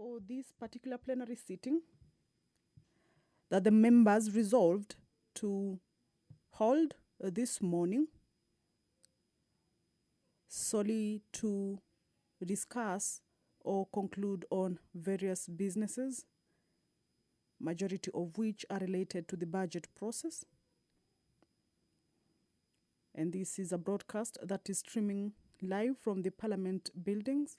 for this particular plenary sitting that the members resolved to hold this morning solely to discuss or conclude on various businesses, majority of which are related to the budget process. And this is a broadcast that is streaming live from the Parliament buildings.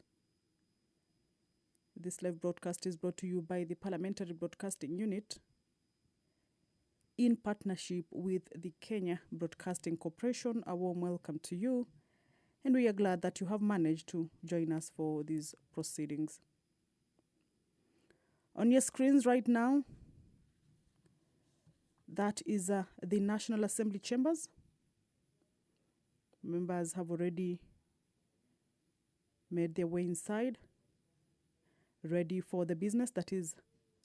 This live broadcast is brought to you by the Parliamentary Broadcasting Unit in partnership with the Kenya Broadcasting Corporation. A warm welcome to you, and we are glad that you have managed to join us for these proceedings. On your screens right now, that is the National Assembly chambers. Members have already made their way inside, ready for the business that is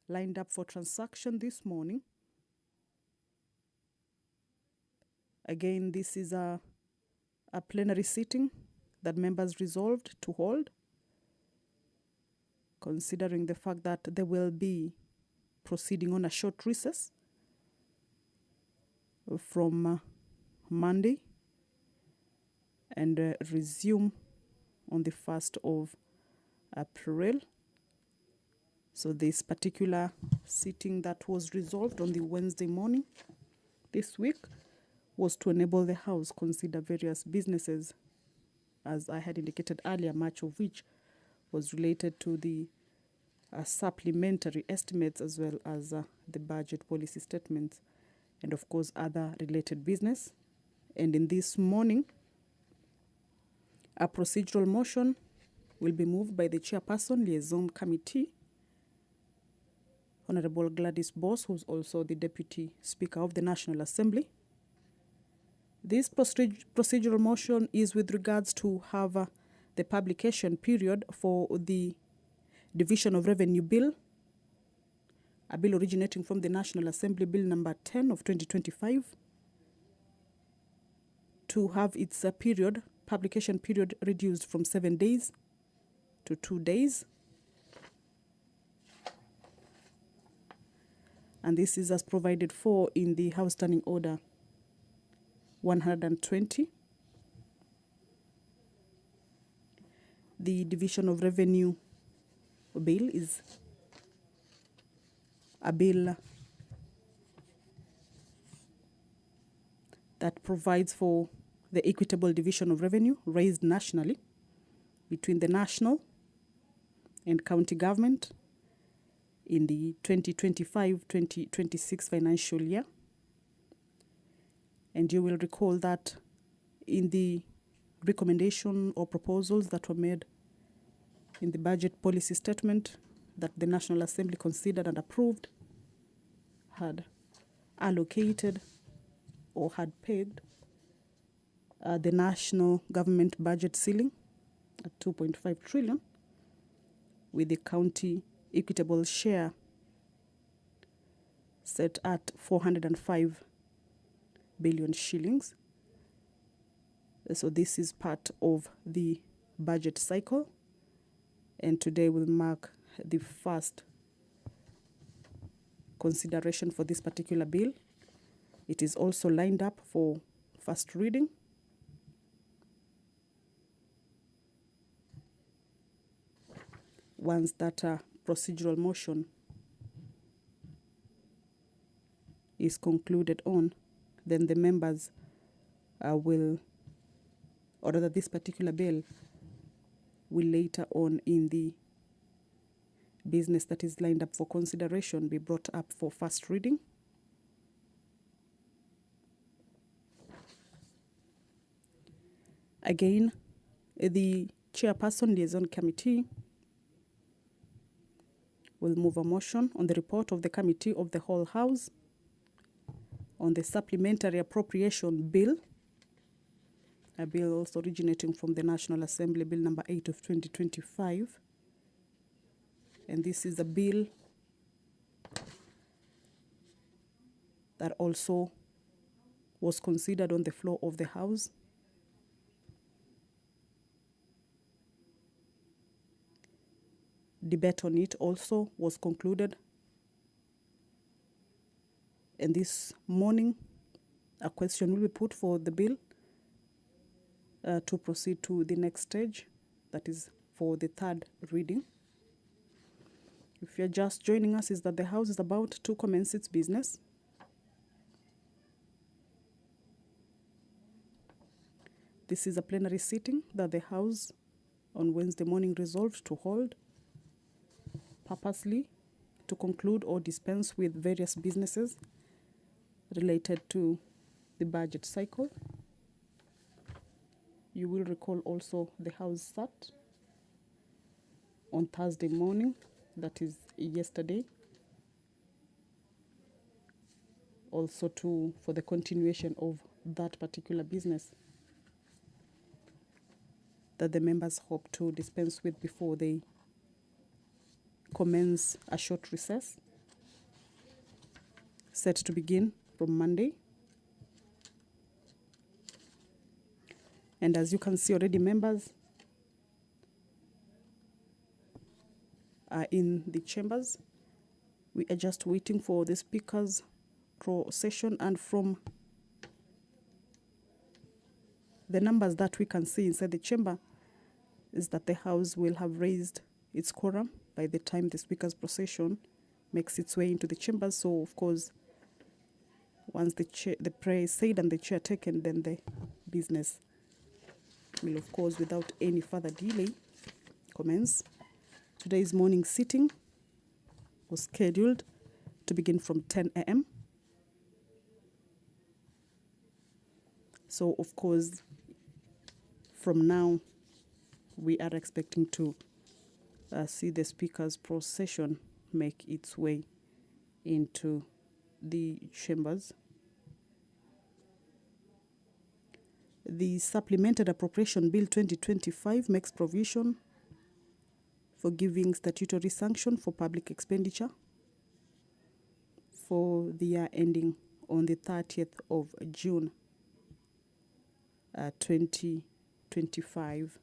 lined up for transaction this morning. Again, this is a plenary sitting that members resolved to hold, considering the fact that they will be proceeding on a short recess from Monday and resume on the 1st of April. So this particular sitting that was resolved on the Wednesday morning this week was to enable the House consider various businesses, as I had indicated earlier, much of which was related to the supplementary estimates as well as the budget policy statements and of course other related business. And in this morning, a procedural motion will be moved by the Chairperson Liaison Committee, Honorable Gladys Boss, who's also the Deputy Speaker of the National Assembly. This procedural motion is with regards to have the publication period for the Division of Revenue Bill, a bill originating from the National Assembly Bill number 10 of 2025, to have its publication period reduced from 7 days to 2 days. And this is as provided for in the House Standing Order 120. The Division of Revenue Bill is a bill that provides for the equitable division of revenue raised nationally between the national and county government in the 2025-2026 financial year. And you will recall that in the recommendation or proposals that were made in the budget policy statement that the National Assembly considered and approved, had allocated or had pegged the national government budget ceiling at 2.5 trillion, with the county equitable share set at 405 billion shillings. So this is part of the budget cycle, and today will mark the first consideration for this particular bill. It is also lined up for first reading. Once that procedural motion is concluded on, then the members will, or rather this particular bill will later on in the business that is lined up for consideration be brought up for first reading. Again, the Chairperson Liaison Committee will move a motion on the report of the Committee of the Whole House on the Supplementary Appropriation Bill, a bill also originating from the National Assembly Bill number 8 of 2025. And this is a bill that also was considered on the floor of the House. debate on it also was concluded. And this morning, a question will be put for the bill to proceed to the next stage, that is for the third reading. If you're just joining us, is that the House is about to commence its business. This is a plenary sitting that the House on Wednesday morning resolved to hold purposely to conclude or dispense with various businesses related to the budget cycle. You will recall also the House sat on Thursday morning, that is yesterday, also for the continuation of that particular business that the members hope to dispense with before they commence a short recess set to begin from Monday. And as you can see already, members are in the chambers. We are just waiting for the speaker's procession, and from the numbers that we can see inside the chamber is that the House will have raised its quorum by the time the speaker's procession makes its way into the chambers. So, of course, once the prayer is said and the chair taken, then the business will, of course, without any further delay, commence. Today's morning sitting was scheduled to begin from 10 a.m. So, of course, from now, we are expecting to see the speaker's procession make its way into the chambers. The Supplemented Appropriation Bill 2025 makes provision for giving statutory sanction for public expenditure for the year ending on the 30th of June 2025.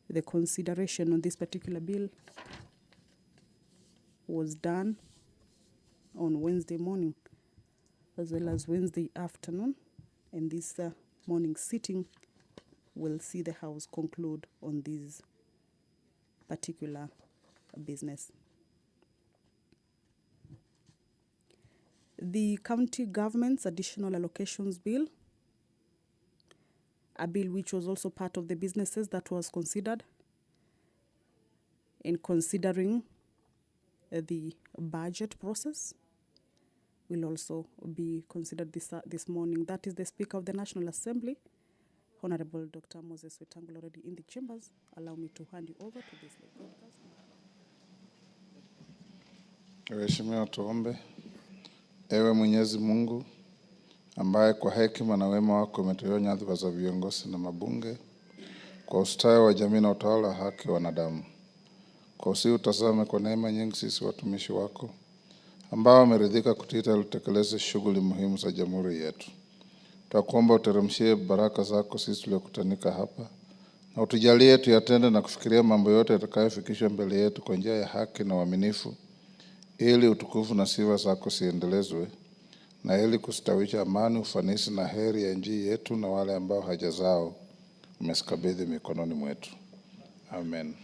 The consideration on this particular bill was done on Wednesday morning as well as Wednesday afternoon, and this morning sitting will see the House conclude on this particular business. The County Government's Additional Allocations Bill, a bill which was also part of the businesses that was considered in considering the budget process, will also be considered this morning. That is the Speaker of the National Assembly, Honorable Dr. Moses Wetangula, already in the chambers. Allow me to hand you over to this broadcast. Waheshimiwa, tuombe. Ewe Mwenyezi Mungu ambaye kwa hekima na wema wako umeteua nyadhifa za viongozi na mabunge kwa ustawi wa jamii na utawala wa haki wa wanadamu, kwa usi utazame kwa neema nyingi sisi watumishi wako ambao wameridhika kutiita utekeleze shughuli muhimu za jamhuri yetu. Twakuomba uteremshie baraka zako sisi tuliokutanika hapa, na utujalie tuyatende na kufikiria mambo yote yatakayofikishwa mbele yetu kwa njia ya haki na uaminifu, ili utukufu na sifa zako siendelezwe, na ili kustawisha amani, ufanisi na heri ya nchi yetu na wale ambao haja zao umesikabidhi mikononi mwetu. Amen.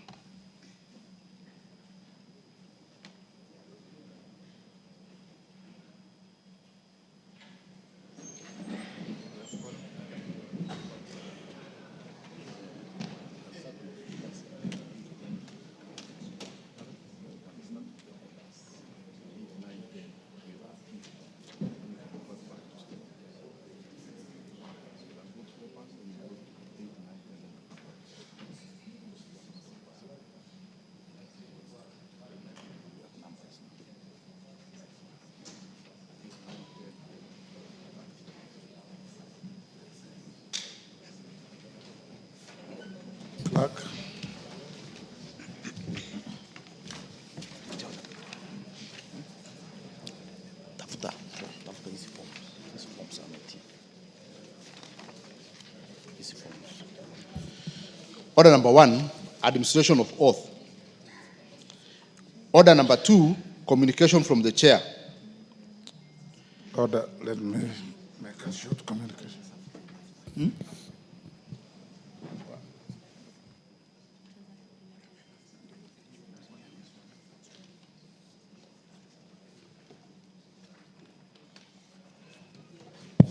Clerk. Order number 1, administration of oath. Order number 2, communication from the chair. Order, let me make a short communication.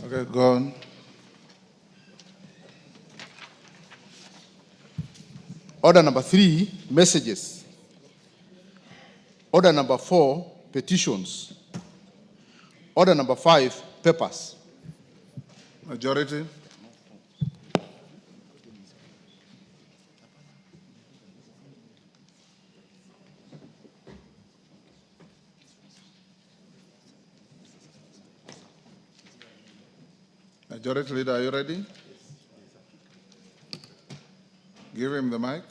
Okay, go on. Order number 3, messages. Order number 4, petitions. Order number 5, papers. Majority. Majority Leader, are you ready? Give him the mic.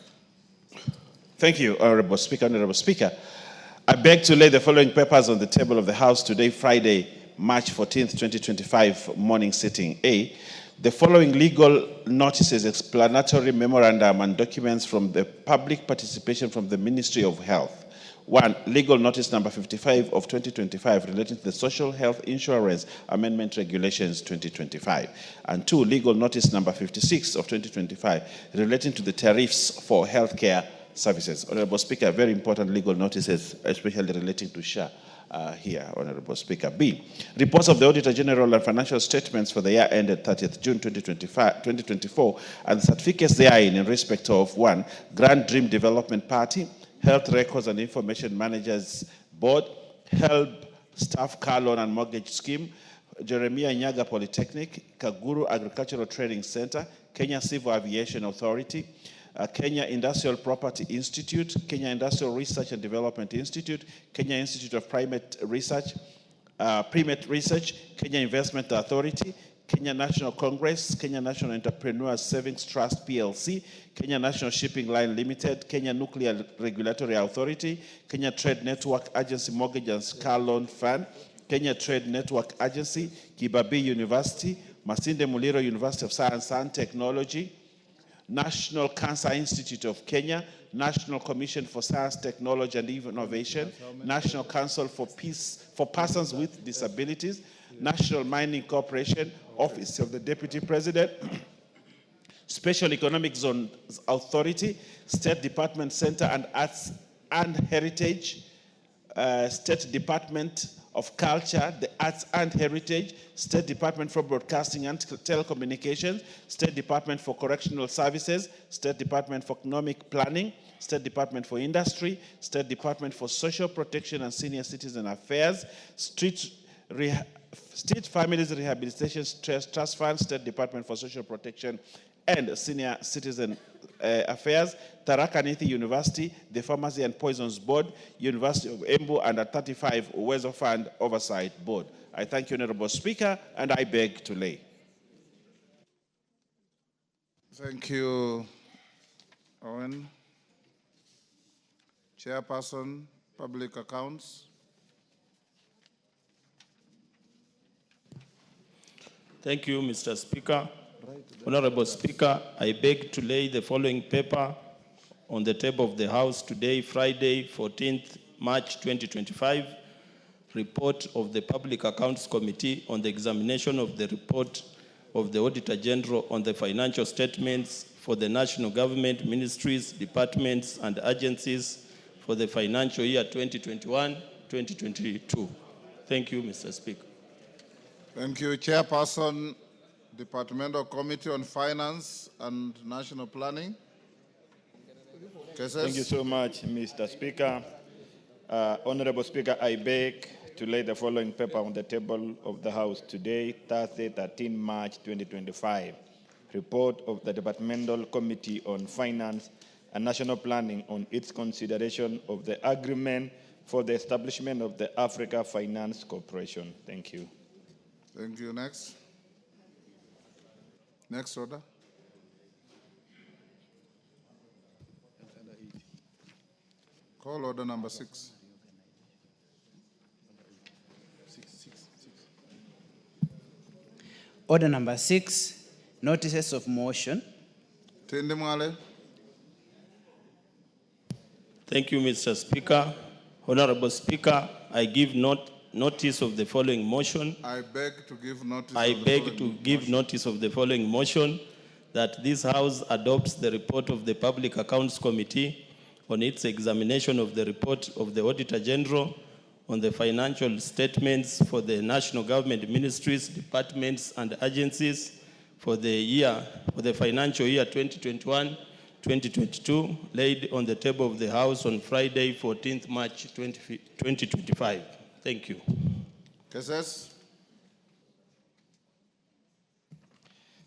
Thank you, Honorable Speaker. Honorable Speaker, I beg to lay the following papers on the table of the House today, Friday, March 14th, 2025, morning sitting. A, the following legal notices, explanatory memorandum, and documents from the public participation from the Ministry of Health. 1, legal notice number 55 of 2025 relating to the Social Health Insurance Amendment Regulations 2025. And 2, legal notice number 56 of 2025 relating to the tariffs for healthcare services. Honorable Speaker, very important legal notices, especially relating to SHA. Here, Honorable Speaker. B, reports of the Auditor General and financial statements for the year ended 30th June 2024 and the certificates therein in respect of 1, Grand Dream Development Party, Health Records and Information Managers Board, HELB Staff Car Loan and Mortgage Scheme, Jeremiah Nyaga Polytechnic, Kaguru Agricultural Training Center, Kenya Civil Aviation Authority, Kenya Industrial Property Institute, Kenya Industrial Research and Development Institute, Kenya Institute of Primate Research, Kenya Investment Authority, Kenya National Congress, Kenya National Entrepreneurs Savings Trust PLC, Kenya National Shipping Line Limited, Kenya Nuclear Regulatory Authority, Kenya Trade Network Agency Mortgage and Car Loan Fund, Kenya Trade Network Agency, Kibabii University, Masinde Muliro University of Science and Technology, National Cancer Institute of Kenya, National Commission for Science, Technology and Innovation, National Council for Peace for Persons with Disabilities, National Mining Corporation, Office of the Deputy President, Special Economic Zone Authority, State Department Center and Arts and Heritage, State Department of Culture, the Arts and Heritage, State Department for Broadcasting and Telecommunications, State Department for Correctional Services, State Department for Economic Planning, State Department for Industry, State Department for Social Protection and Senior Citizen Affairs, State Families Rehabilitation Trust Fund, State Department for Social Protection and Senior Citizen Affairs, Tharaka Nithi University, the Pharmacy and Poisons Board, University of Embu, and at 35 Uwezo Fund Oversight Board. I thank you, Honorable Speaker, and I beg to lay. Thank you, Owen. Chairperson, Public Accounts. Thank you, Mr. Speaker. Honorable Speaker, I beg to lay the following paper on the table of the House today, Friday, 14th March 2025, report of the Public Accounts Committee on the examination of the report of the Auditor General on the financial statements for the national government, ministries, departments, and agencies for the financial year 2021-2022. Thank you, Mr. Speaker. Thank you, Chairperson, Departmental Committee on Finance and National Planning. Thank you so much, Mr. Speaker. Honorable Speaker, I beg to lay the following paper on the table of the House today, Thursday, 13 March 2025. Report of the Departmental Committee on Finance and National Planning on its consideration of the agreement for the establishment of the Africa Finance Corporation. Thank you. Thank you. Next. Next order. Call order number 6. Order number 6, notices of motion. Tende Mwale. Thank you, Mr. Speaker. Honorable Speaker, I give notice of the following motion. I beg to give notice. I of the beg following to give motion. notice of the following motion, that this House adopts the report of the Public Accounts Committee on its examination of the report of the Auditor General on the financial statements for the national government ministries, departments, and agencies for the financial year 2021-2022, laid on the table of the House on Friday, 14th March 2025. Thank you. Cases?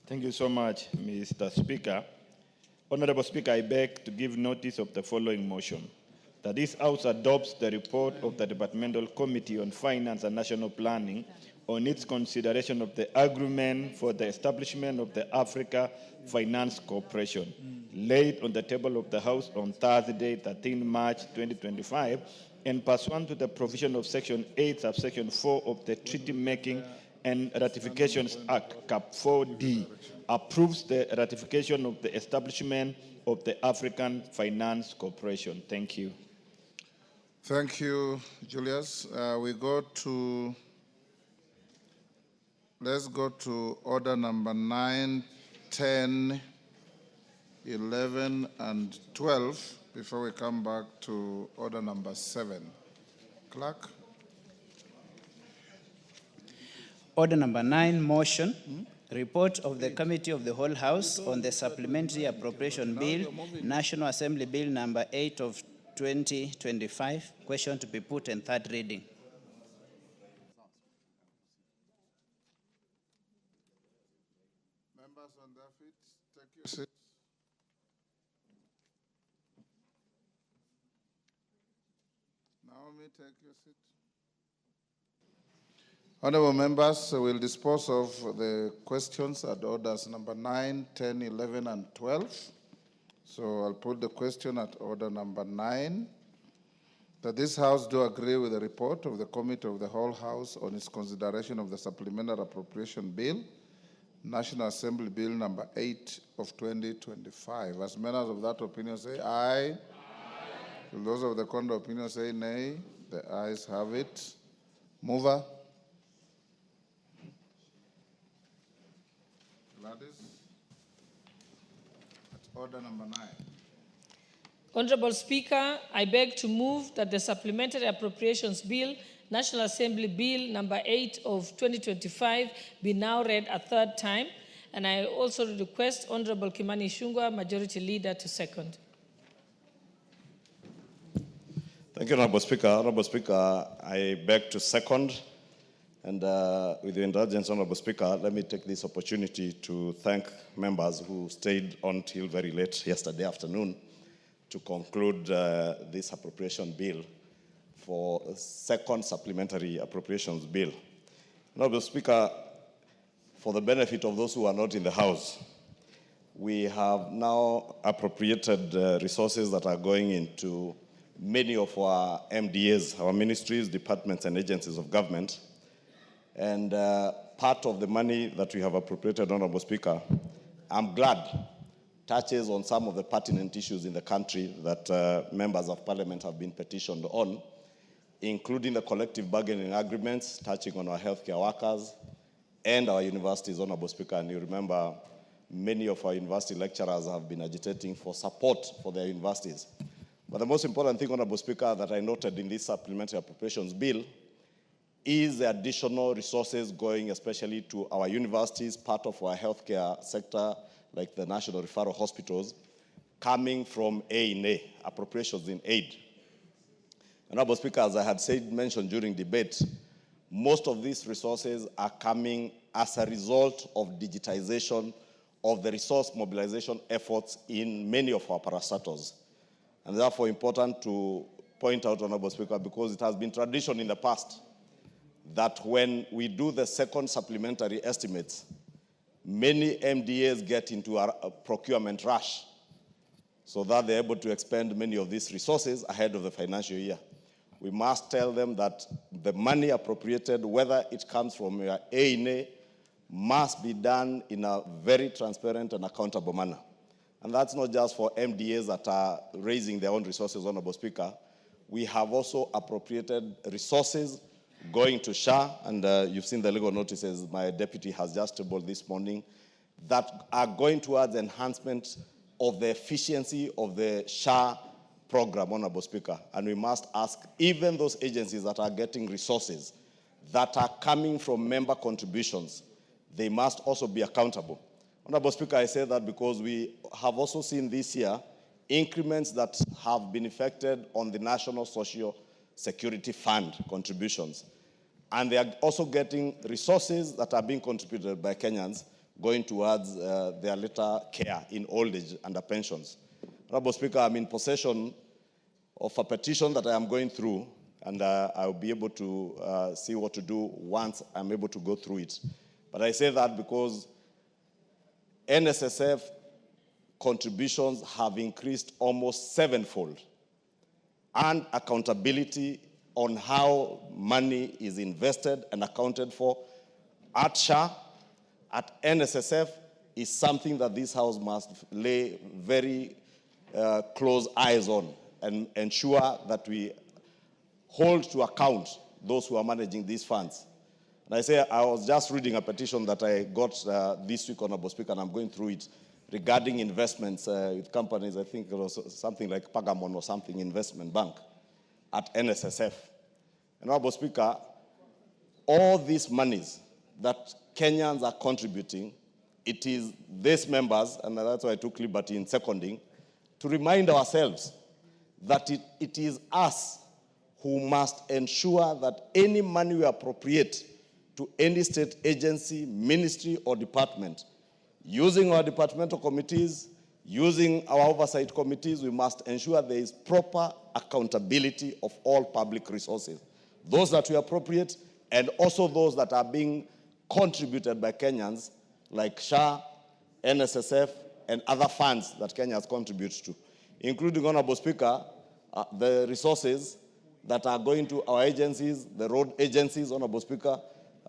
Thank you so much, Mr. Speaker. Honorable Speaker, I beg to give notice of the following motion, that this House adopts the report of the Departmental Committee on Finance and National Planning on its consideration of the agreement for the establishment of the Africa Finance Corporation, laid on the table of the House on Thursday, 13 March 2025, and pursuant to the provision of Section 8, subsection 4 of the Treaty Making and Ratifications Act, Cap 4D, approves the ratification of the establishment of the African Finance Corporation. Thank you. Thank you, Julius. Let's go to order number 9, 10, 11, and 12 before we come back to order number 7. Clerk? Order number 9, motion. Report of the Committee of the Whole House on the Supplementary Appropriation Bill, National Assembly Bill number 8 of 2025. Question to be put in third reading. Members on their feet, take your seats. Naomi, take your seat. Honorable members, we'll dispose of the questions at orders number 9, 10, 11, and 12. So I'll put the question at order number 9, that this House do agree with the report of the Committee of the Whole House on its consideration of the Supplementary Appropriation Bill, National Assembly Bill number 8 of 2025. As members of that opinion say aye. Will those of the contrary opinion say nay? The ayes have it. Mover? Gladys? That's order number 9. Honorable Speaker, I beg to move that the Supplementary Appropriations Bill, National Assembly Bill number 8 of 2025 be now read a third time, and I also request Honorable Kimani Ichung'wah, Majority Leader, to second. Thank you, Honorable Speaker. Honorable Speaker, I beg to second. And with your indulgence, Honorable Speaker, let me take this opportunity to thank members who stayed until very late yesterday afternoon to conclude this appropriation bill for a second supplementary appropriations bill. Honorable Speaker, for the benefit of those who are not in the House, we have now appropriated resources that are going into many of our MDAs, our ministries, departments, and agencies of government. And part of the money that we have appropriated, Honorable Speaker, I'm glad touches on some of the pertinent issues in the country that members of parliament have been petitioned on, including the collective bargaining agreements touching on our healthcare workers and our universities, Honorable Speaker. And you remember many of our university lecturers have been agitating for support for their universities. But the most important thing, Honorable Speaker, that I noted in this supplementary appropriations bill is the additional resources going especially to our universities, part of our healthcare sector, like the national referral hospitals, coming from A&A, appropriations in aid. Honorable Speaker, as I had mentioned during debate, most of these resources are coming as a result of digitization of the resource mobilization efforts in many of our parastatals. And therefore important to point out, Honorable Speaker, because it has been tradition in the past that when we do the second supplementary estimates, many MDAs get into a procurement rush so that they're able to expend many of these resources ahead of the financial year. We must tell them that the money appropriated, whether it comes from your A&A, must be done in a very transparent and accountable manner. And that's not just for MDAs that are raising their own resources, Honorable Speaker, we have also appropriated resources going to SHA, and you've seen the legal notices my deputy has just tabled this morning, that are going towards enhancement of the efficiency of the SHA program, Honorable Speaker. And we must ask even those agencies that are getting resources that are coming from member contributions, they must also be accountable. Honorable Speaker, I say that because we have also seen this year increments that have been effected on the National Social Security Fund contributions. And they are also getting resources that are being contributed by Kenyans going towards their later care in old age under pensions. Honorable Speaker, I'm in possession of a petition that I am going through, and I'll be able to see what to do once I'm able to go through it. But I say that because NSSF contributions have increased almost sevenfold, and accountability on how money is invested and accounted for at SHA, at NSSF, is something that this House must lay very close eyes on and ensure that we hold to account those who are managing these funds. And I say, I was just reading a petition that I got this week, Honorable Speaker, and I'm going through it, regarding investments with companies. I think it was something like Pagamon or something, investment bank, at NSSF. And Honorable Speaker, all these monies that Kenyans are contributing, it is these members, and that's why I took liberty in seconding, to remind ourselves that it is us who must ensure that any money we appropriate to any state agency, ministry, or department, using our departmental committees, using our oversight committees, we must ensure there is proper accountability of all public resources, those that we appropriate and also those that are being contributed by Kenyans, like SHA, NSSF, and other funds that Kenyans contribute to, including, Honorable Speaker, the resources that are going to our agencies, the road agencies, Honorable Speaker,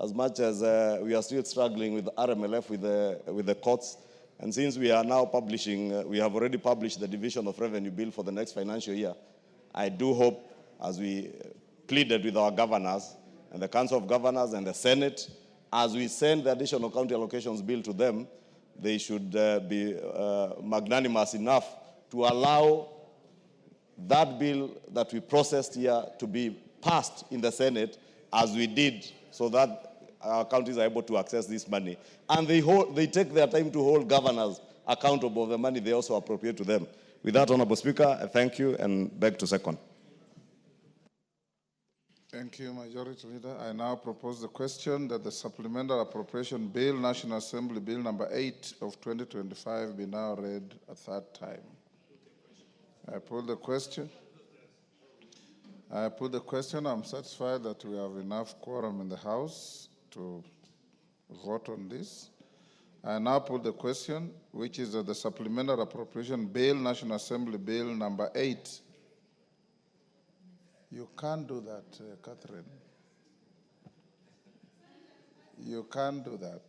as much as we are still struggling with RMLF, with the courts. And since we are now publishing, we have already published the Division of Revenue Bill for the next financial year, I do hope, as we pleaded with our governors and the Council of Governors and the Senate, as we send the additional county allocations bill to them, they should be magnanimous enough to allow that bill that we processed here to be passed in the Senate as we did, so that our counties are able to access this money. And they take their time to hold governors accountable of the money they also appropriate to them. With that, Honorable Speaker, I thank you and beg to second. Thank you, Majority Leader. I now propose the question that the Supplemental Appropriation Bill, National Assembly Bill number 8 of 2025 be now read a third time. I put the question. I'm satisfied that we have enough quorum in the House to vote on this. I now put the question, which is that the Supplemental Appropriation Bill, National Assembly Bill number 8. You can't do that, Catherine. You can't do that.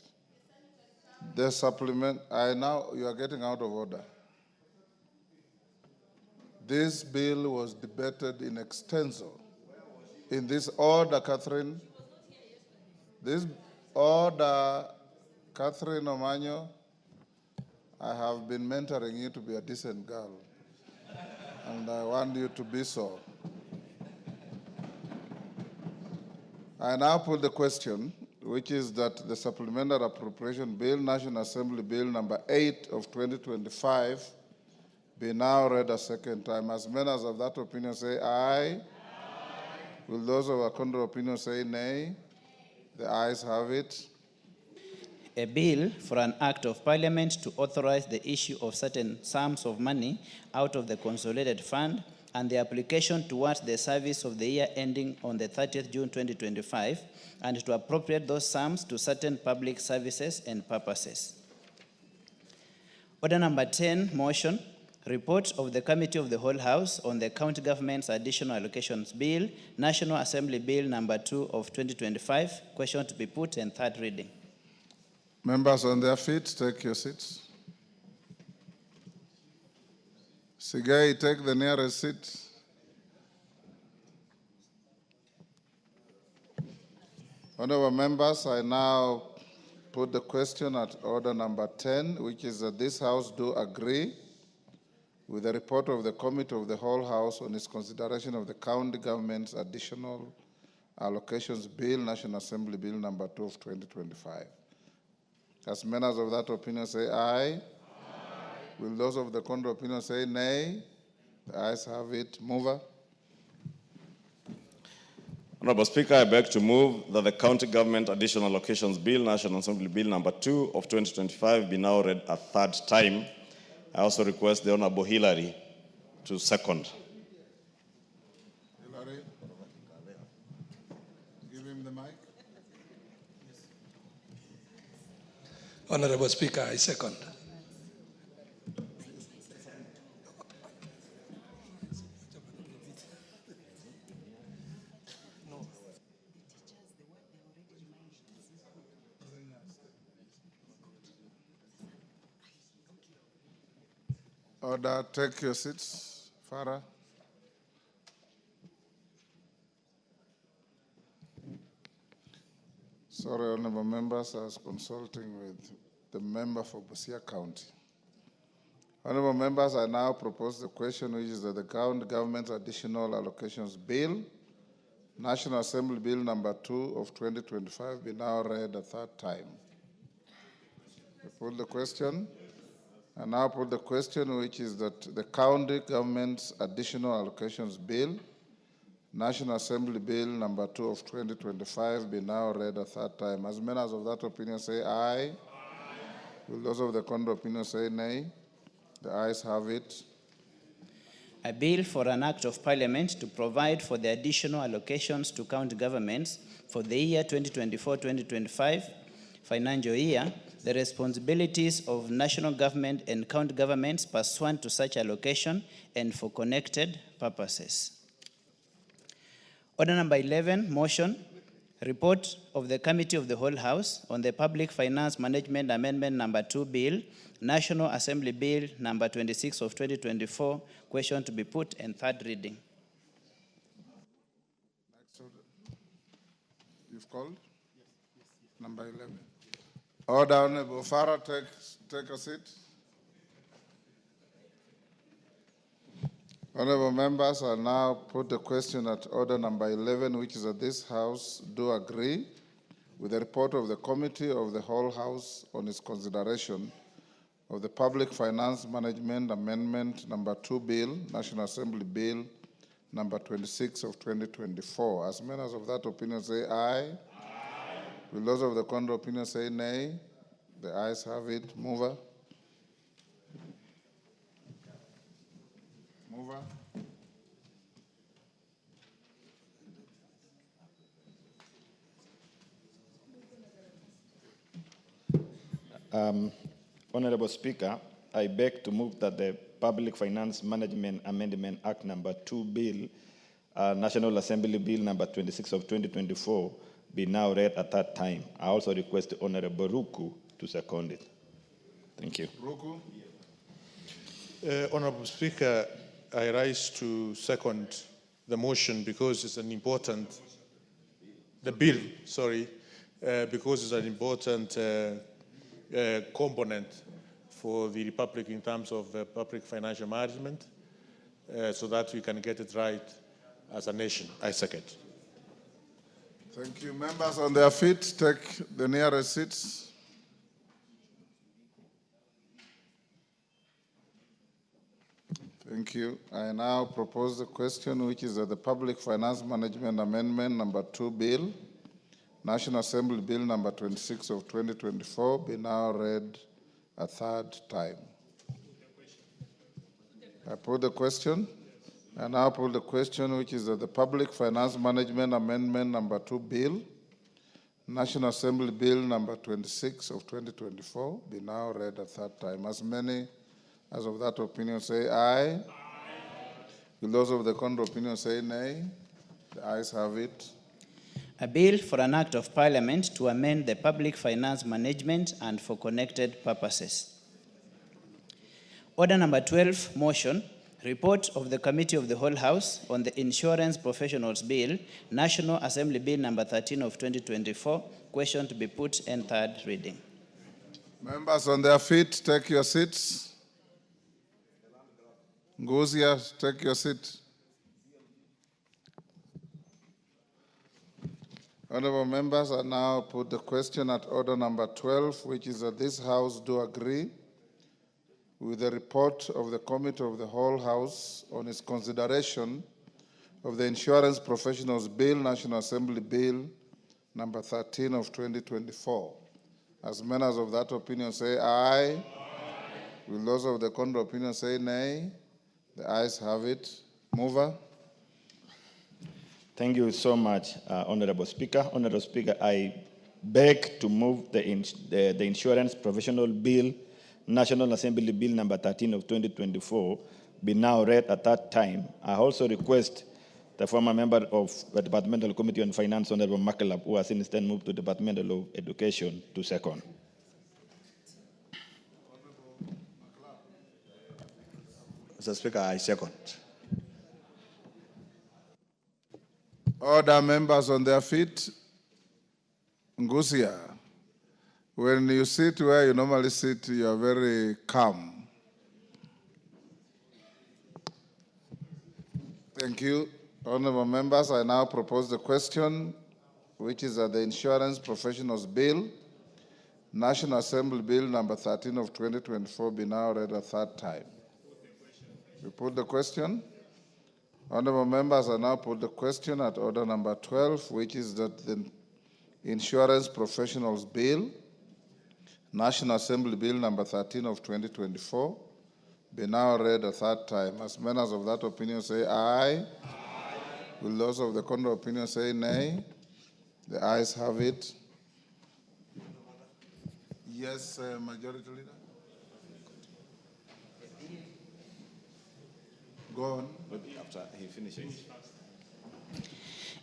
The supplement, you are getting out of order. This bill was debated in extenso. In this order, Catherine, this order, Catherine Omanyo, I have been mentoring you to be a decent girl, and I want you to be so. I now put the question, which is that the Supplemental Appropriation Bill, National Assembly Bill number 8 of 2025, be now read a second time. As many as of that opinion say aye. Aye. Will those of a contrary opinion say nay? The ayes have it. A bill for an act of parliament to authorize the issue of certain sums of money out of the consolidated fund and the application towards the service of the year ending on the 30th June 2025, and to appropriate those sums to certain public services and purposes. Order number 10, motion. Report of the Committee of the Whole House on the County Government's Additional Allocations Bill, National Assembly Bill number 2 of 2025. Question to be put and third reading. Members on their feet, take your seats. Sigai, take the nearest seat. Honorable members, I now put the question at order number 10, which is that this House do agree with the report of the Committee of the Whole House on its consideration of the County Government's Additional Allocations Bill, National Assembly Bill number 2 of 2025. As members of that opinion say aye. Aye. Will those of the contrary opinion say nay? The ayes have it. Mover. Honorable Speaker, I beg to move that the County Government Additional Allocations Bill, National Assembly Bill number 2 of 2025 be now read a third time. I also request the Honorable Hillary to second. Hillary, give him the mic. Honorable Speaker, I second. Order, take your seats. Farah. Sorry, honorable members, I was consulting with the member for Busia County. Honorable members, I now propose the question, which is that the County Government's Additional Allocations Bill, National Assembly Bill number 2 of 2025, be now read a third time. I put the question. I now put the question, which is that the County Government's Additional Allocations Bill, National Assembly Bill number 2 of 2025, be now read a third time. As members of that opinion say aye. Aye. Will those of the contrary opinion say nay? The ayes have it. A bill for an act of parliament to provide for the additional allocations to county governments for the year 2024-2025 financial year, the responsibilities of national government and county governments pursuant to such allocation and for connected purposes. Order number 11, motion, report of the Committee of the Whole House on the Public Finance Management Amendment number 2 Bill, National Assembly Bill number 26 of 2024, question to be put and third reading. Next order. You've called? Yes. Number 11. Order, Honorable Farah, take a seat. Honorable members, I now put the question at order number 11, which is that this House do agree with the report of the Committee of the Whole House on its consideration of the Public Finance Management Amendment number 2 Bill, National Assembly Bill number 26 of 2024. As members of that opinion say aye. Aye. Will those of the contrary opinion say nay? The ayes have it. Mover. Mover. Honorable Speaker, I beg to move that the Public Finance Management Amendment Act number 2 Bill, National Assembly Bill number 26 of 2024, be now read a third time. I also request the Honorable Ruku to second it. Thank you. Ruku. Honorable Speaker, I rise to second the motion because it's an important, because it's an important component for the Republic in terms of public financial management, so that we can get it right as a nation. I second. Thank you. Members on their feet, take the nearest seats. Thank you. I now propose the question, which is that the Public Finance Management Amendment number 2 Bill, National Assembly Bill number 26 of 2024, be now read a third time. I put the question. I now put the question, which is that the Public Finance Management Amendment number 2 Bill, National Assembly Bill number 26 of 2024, be now read a third time. As many as of that opinion say aye. Aye. Will those of the contrary opinion say nay? The ayes have it. A bill for an act of parliament to amend the public finance management and for connected purposes. Order number 12, motion, Report of the Committee of the Whole House on the Insurance Professionals Bill, National Assembly Bill number 13 of 2024, question to be put and third reading. Members on their feet, take your seats. Nguzia, take your seat. Honorable members, I now put the question at order number 12, which is that this House do agree with the report of the Committee of the Whole House on its consideration of the Insurance Professionals Bill, National Assembly Bill number 13 of 2024. As members of that opinion say aye. Aye. Will those of the contrary opinion say nay? The ayes have it. Mover. Thank you so much, Honorable Speaker. Honorable Speaker, I beg to move the Insurance Professional Bill, National Assembly Bill number 13 of 2024, be now read at that time. I also request the former member of the Departmental Committee on Finance, Honorable Makalab, who has instead moved to Departmental of Education, to second. Mr. Speaker, I second. Order, members on their feet. Ngusia, when you sit where you normally sit, you are very calm. Thank you. Honorable members, I now propose the question, which is that the Insurance Professionals Bill, National Assembly Bill number 13 of 2024, be now read a third time. We put the question. Honorable members, I now put the question at order number 12, which is that the Insurance Professionals Bill, National Assembly Bill number 13 of 2024, be now read a third time. As members of that opinion say aye. Aye. Will those of the contrary opinion say nay? The ayes have it. Yes, Majority Leader. Go on. After he finishes.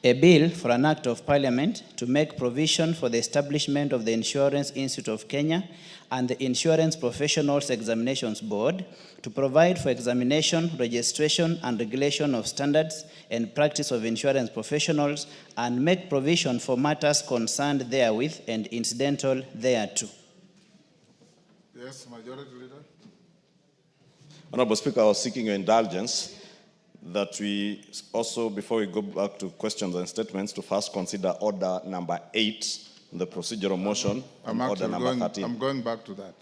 A bill for an act of parliament to make provision for the establishment of the Insurance Institute of Kenya and the Insurance Professionals Examinations Board to provide for examination, registration, and regulation of standards and practice of insurance professionals and make provision for matters concerned therewith and incidental thereto. Yes, Majority Leader. Honorable Speaker, I was seeking your indulgence that we also, before we go back to questions and statements, to first consider order number 8, the procedural motion, and order number 13. I'm going back to that.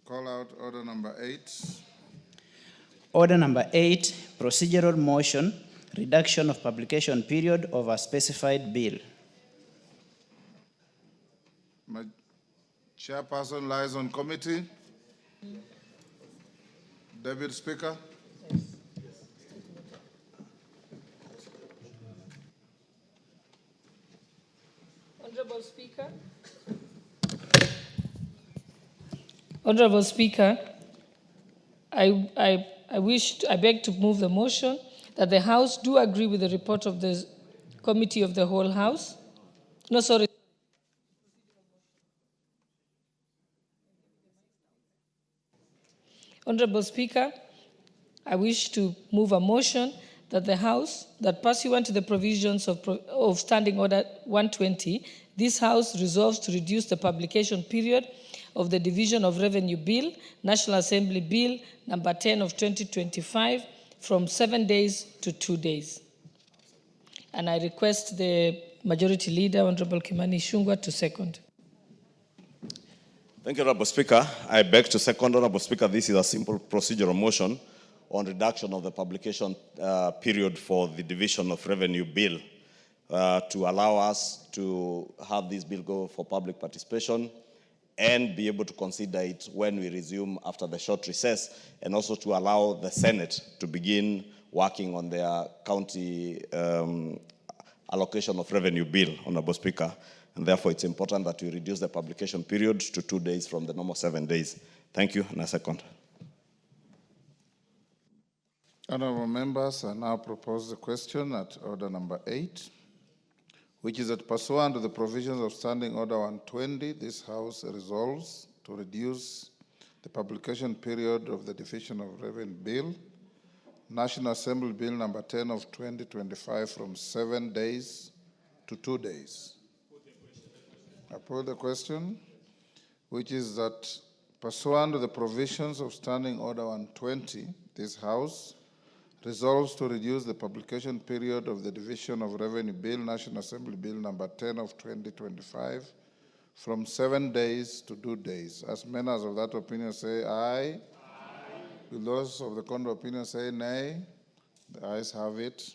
Call out order number 8. Order number 8, procedural motion, reduction of publication period of a specified bill. My chairperson lies on committee. Deputy Speaker. Honorable Speaker. Honorable Speaker, I beg to move the motion that the House do agree with the report of the Committee of the Whole House. No, sorry. Honorable Speaker, I wish to move a motion that the House, that pursuant to the provisions of Standing Order 120, this House resolves to reduce the publication period of the Division of Revenue Bill, National Assembly Bill number 10 of 2025, from 7 days to 2 days. And I request the Majority Leader, Honorable Kimani Ichung'wah, to second. Thank you, Honorable Speaker. I beg to second, Honorable Speaker, this is a simple procedural motion on reduction of the publication period for the Division of Revenue Bill to allow us to have this bill go for public participation and be able to consider it when we resume after the short recess, and also to allow the Senate to begin working on their county allocation of revenue bill, Honorable Speaker. And therefore, it's important that we reduce the publication period to 2 days from the normal 7 days. Thank you, and I second. Honorable members, I now propose the question at order number 8, which is that pursuant to the provisions of Standing Order 120, this House resolves to reduce the publication period of the Division of Revenue Bill, National Assembly Bill number 10 of 2025 from 7 days to 2 days. I put the question, which is that pursuant to the provisions of Standing Order 120, this House resolves to reduce the publication period of the Division of Revenue Bill, National Assembly Bill number 10 of 2025 from 7 days to 2 days. As members of that opinion say aye. Will those of the contrary opinion say nay? The ayes have it.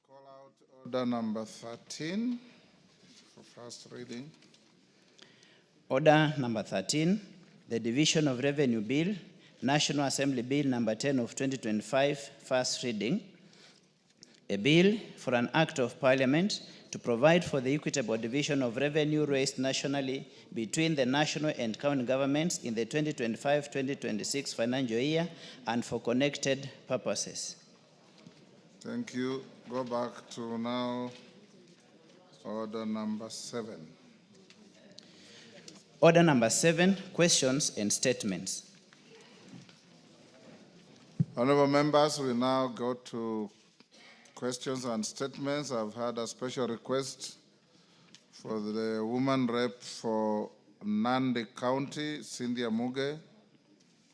Call out order number 13 for first reading. Order number 13, the Division of Revenue Bill, National Assembly Bill number 10 of 2025, first reading. A bill for an act of parliament to provide for the equitable division of revenue raised nationally between the national and county governments in the 2025-2026 financial year and for connected purposes. Thank you. Go back to now order number 7. Order number 7, questions and statements. Honorable members, we now go to questions and statements. I've had a special request for the woman rep for Nandi County, Cynthia Muge,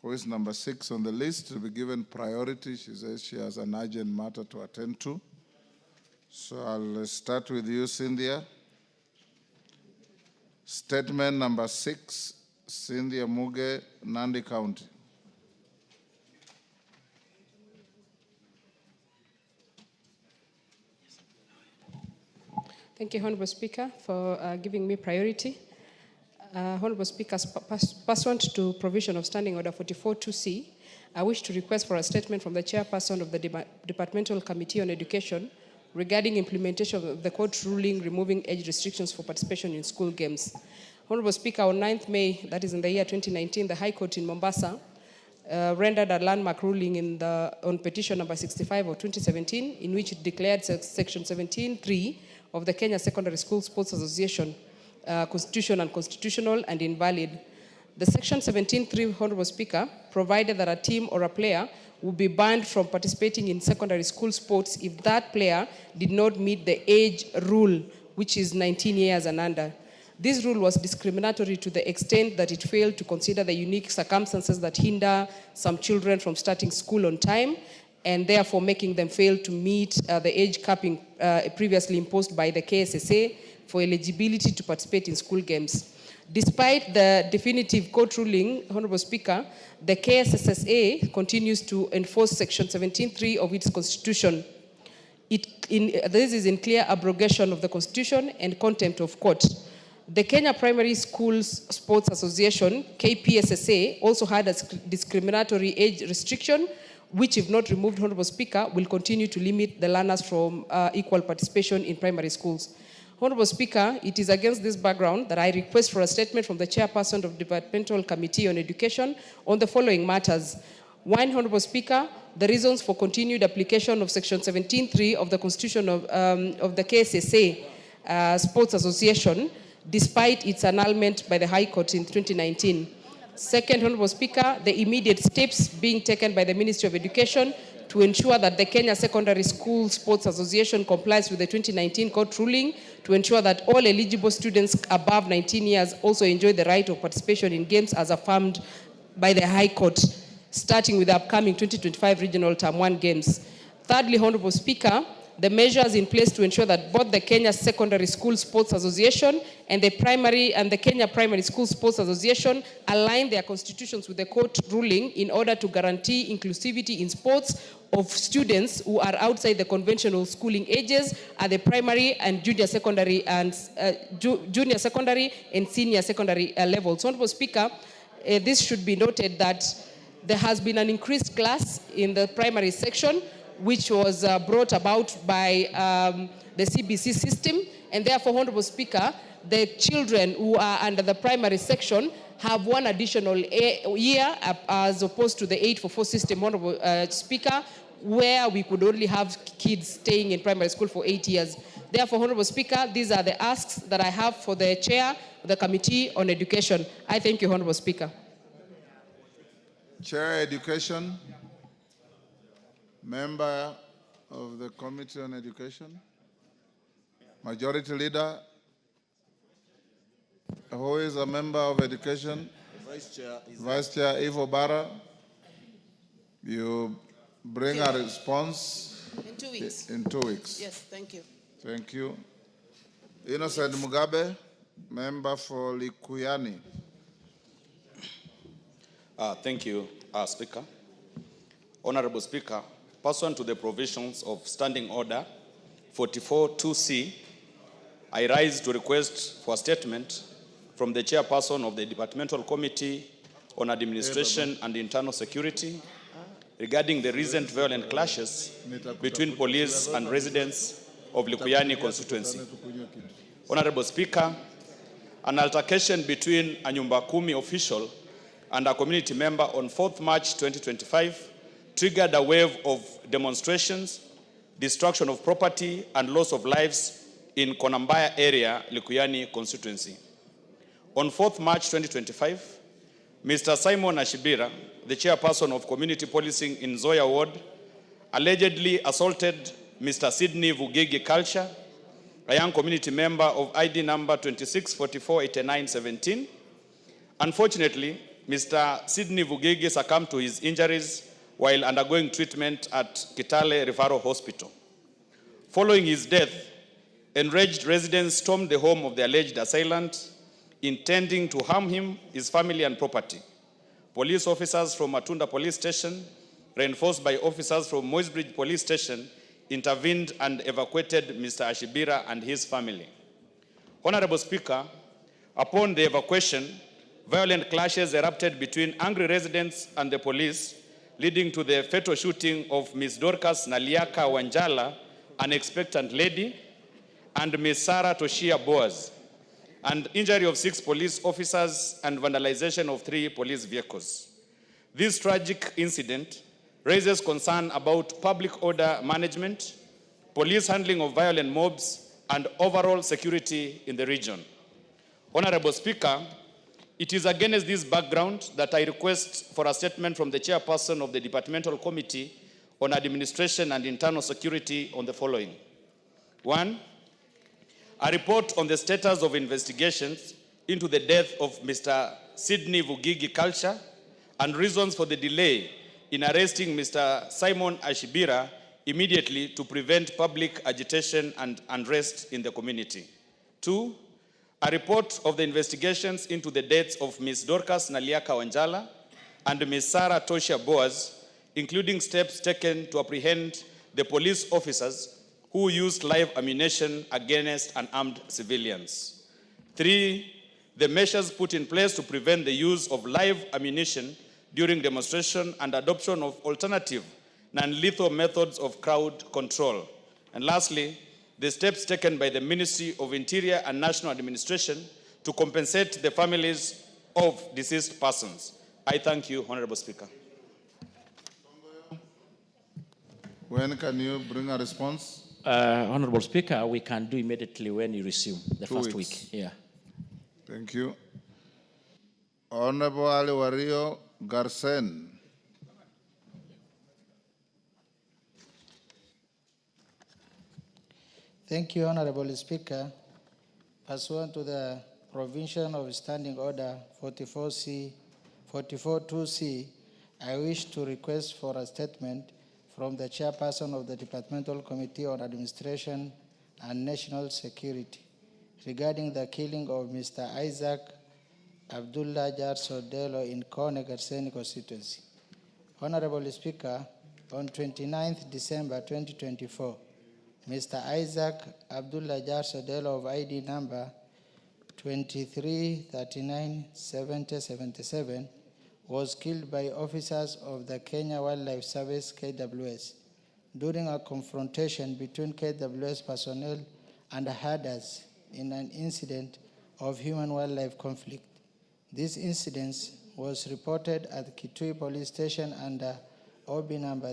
who is number 6 on the list, to be given priority. She says she has an urgent matter to attend to. So I'll start with you, Cynthia. Statement number 6, Cynthia Muge, Nandi County. Thank you, Honorable Speaker, for giving me priority. Honorable Speaker, pursuant to provision of Standing Order 44-2C, I wish to request for a statement from the chairperson of the Departmental Committee on Education regarding implementation of the court ruling removing age restrictions for participation in school games. Honorable Speaker, on 9th May, that is in the year 2019, the High Court in Mombasa rendered a landmark ruling on petition number 65 of 2017, in which it declared section 17(3) of the Kenya Secondary School Sports Association unconstitutional and invalid. The section 17(3), Honorable Speaker, provided that a team or a player would be banned from participating in secondary school sports if that player did not meet the age rule, which is 19 years and under. This rule was discriminatory to the extent that it failed to consider the unique circumstances that hinder some children from starting school on time, and therefore making them fail to meet the age capping previously imposed by the KSSA for eligibility to participate in school games. Despite the definitive court ruling, Honorable Speaker, the KSSA continues to enforce section 17(3) of its constitution. This is in clear abrogation of the constitution and contempt of court. The Kenya Primary Schools Sports Association, KPSSA, also had a discriminatory age restriction, which, if not removed, Honorable Speaker, will continue to limit the learners from equal participation in primary schools. Honorable Speaker, it is against this background that I request for a statement from the chairperson of the Departmental Committee on Education on the following matters. 1, Honorable Speaker, the reasons for continued application of section 17(3) of the Constitution of the KSSA Sports Association, despite its annulment by the High Court in 2019. 2nd, Honorable Speaker, the immediate steps being taken by the Ministry of Education to ensure that the Kenya Secondary School Sports Association complies with the 2019 court ruling to ensure that all eligible students above 19 years also enjoy the right of participation in games as affirmed by the High Court, starting with the upcoming 2025 Regional Term 1 Games. Thirdly, Honorable Speaker, the measures in place to ensure that both the Kenya Secondary School Sports Association and the Kenya Primary School Sports Association align their constitutions with the court ruling in order to guarantee inclusivity in sports of students who are outside the conventional schooling ages at the primary and junior secondary and senior secondary levels. Honorable Speaker, this should be noted that there has been an increased class in the primary section, which was brought about by the CBC system, and therefore, Honorable Speaker, the children who are under the primary section have one additional year as opposed to the 844 system, Honorable Speaker, where we could only have kids staying in primary school for 8 years. Therefore, Honorable Speaker, these are the asks that I have for the Chair of the Committee on Education. I thank you, Honorable Speaker. Chair Education, member of the Committee on Education, Majority Leader, who is a member of Education, Vice Chair Ivo Barra, you bring a response in 2 weeks. In 2 weeks. Yes, thank you. Thank you. Innocent Mugabe, member for Likuyani. Thank you, Speaker. Honorable Speaker, pursuant to the provisions of Standing Order 44.2c, I rise to request for a statement from the Chairperson of the Departmental Committee on Administration and Internal Security regarding the recent violent clashes between police and residents of Likuyani constituency. Honorable Speaker, an altercation between a Nyumba Kumi official and a community member on 4th March 2025 triggered a wave of demonstrations, destruction of property, and loss of lives in Konambaya area, Likuyani constituency. On 4th March 2025, Mr. Simon Ashibira, the chairperson of community policing in Zoya Ward, allegedly assaulted Mr. Sydney Vugigi Culture, a young community member of ID number 26448917. Unfortunately, Mr. Sydney Vugigi succumbed to his injuries while undergoing treatment at Kitale Referral Hospital. Following his death, enraged residents stormed the home of the alleged assailant, intending to harm him, his family, and property. Police officers from Matunda Police Station, reinforced by officers from Moisbridge Police Station, intervened and evacuated Mr. Ashibira and his family. Honorable Speaker, upon the evacuation, violent clashes erupted between angry residents and the police, leading to the fatal shooting of Ms. Dorcas Naliaka Wanjala, an expectant lady, and Ms. Sarah Toshia Boaz, and injury of 6 police officers and vandalization of 3 police vehicles. This tragic incident raises concern about public order management, police handling of violent mobs, and overall security in the region. Honorable Speaker, it is against this background that I request for a statement from the chairperson of the Departmental Committee on Administration and Internal Security on the following. 1, a report on the status of investigations into the death of Mr. Sydney Vugigi Culture and reasons for the delay in arresting Mr. Simon Ashibira immediately to prevent public agitation and unrest in the community. 2, a report of the investigations into the deaths of Ms. Dorcas Naliaka Wanjala and Ms. Sarah Toshia Boaz, including steps taken to apprehend the police officers who used live ammunition against unarmed civilians. 3, the measures put in place to prevent the use of live ammunition during demonstration and adoption of alternative non-lethal methods of crowd control. And lastly, the steps taken by the Ministry of Interior and National Administration to compensate the families of deceased persons. I thank you, Honorable Speaker. When can you bring a response? Honorable Speaker, we can do immediately when you resume the 2 first weeks. week. Yeah. Thank you. Honorable Ali Wario Garsen. Thank you, Honorable Speaker. Pursuant to the provision of Standing Order 44.2c, I wish to request for a statement from the chairperson of the Departmental Committee on Administration and National Security regarding the killing of Mr. Isaac Abdullah Jarsodelo in Kone Garseni constituency. Honorable Speaker, on 29th December 2024, Mr. Isaac Abdullah Jarsodelo of ID number 23397077 was killed by officers of the Kenya Wildlife Service, KWS, during a confrontation between KWS personnel and herders in an incident of human-wildlife conflict. This incident was reported at Kitui Police Station under OB number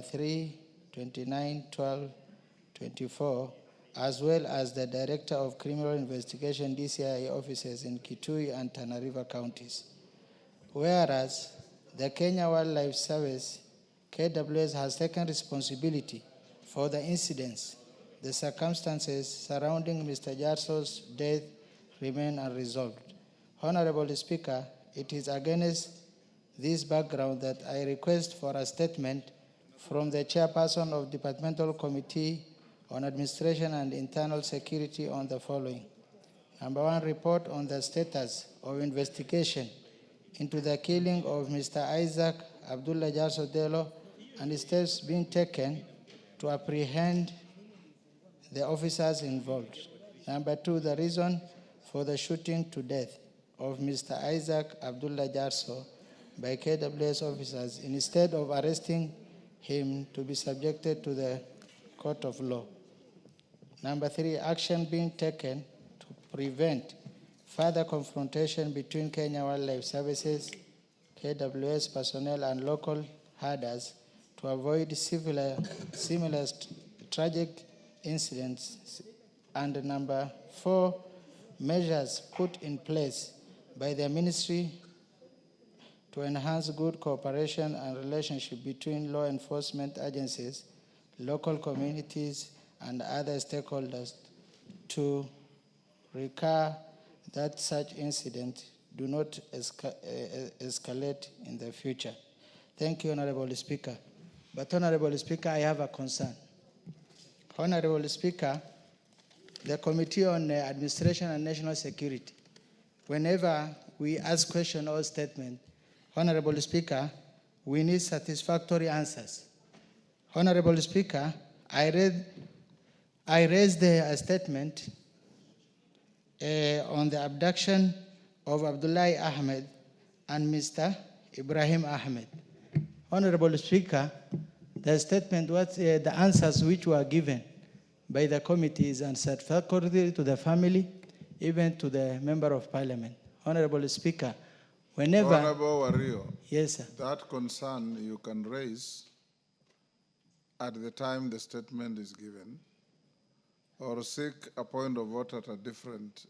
3291224, as well as the Director of Criminal Investigation DCI offices in Kitui and Tana River counties. Whereas the Kenya Wildlife Service, KWS, has taken responsibility for the incidents, the circumstances surrounding Mr. Jarso's death remain unresolved. Honorable Speaker, it is against this background that I request for a statement from the Chairperson of Departmental Committee on Administration and Internal Security on the following. Number one, report on the status of investigation into the killing of Mr. Isaac Abdullah Jarso Delo and steps being taken to apprehend the officers involved. Number two, the reason for the shooting to death of Mr. Isaac Abdullah Jarso by KWS officers instead of arresting him to be subjected to the court of law. Number three, action being taken to prevent further confrontation between Kenya Wildlife Services, KWS personnel, and local herders to avoid similar tragic incidents. And number four, measures put in place by the ministry to enhance good cooperation and relationship between law enforcement agencies, local communities, and other stakeholders to recur that such incidents do not escalate in the future. Thank you, Honorable Speaker. But Honorable Speaker, I have a concern. Honorable Speaker, the Committee on Administration and National Security, whenever we ask question or statement, Honorable Speaker, we need satisfactory answers. Honorable Speaker, I raised a statement on the abduction of Abdullahi Ahmed and Mr. Ibrahim Ahmed. Honorable Speaker, the statement, the answers which were given by the committee is unsatisfactory to the family, even to the Member of Parliament. Honorable Speaker, whenever... Honorable Wario. Yes, sir. That concern you can raise at the time the statement is given, or seek a point of order at a different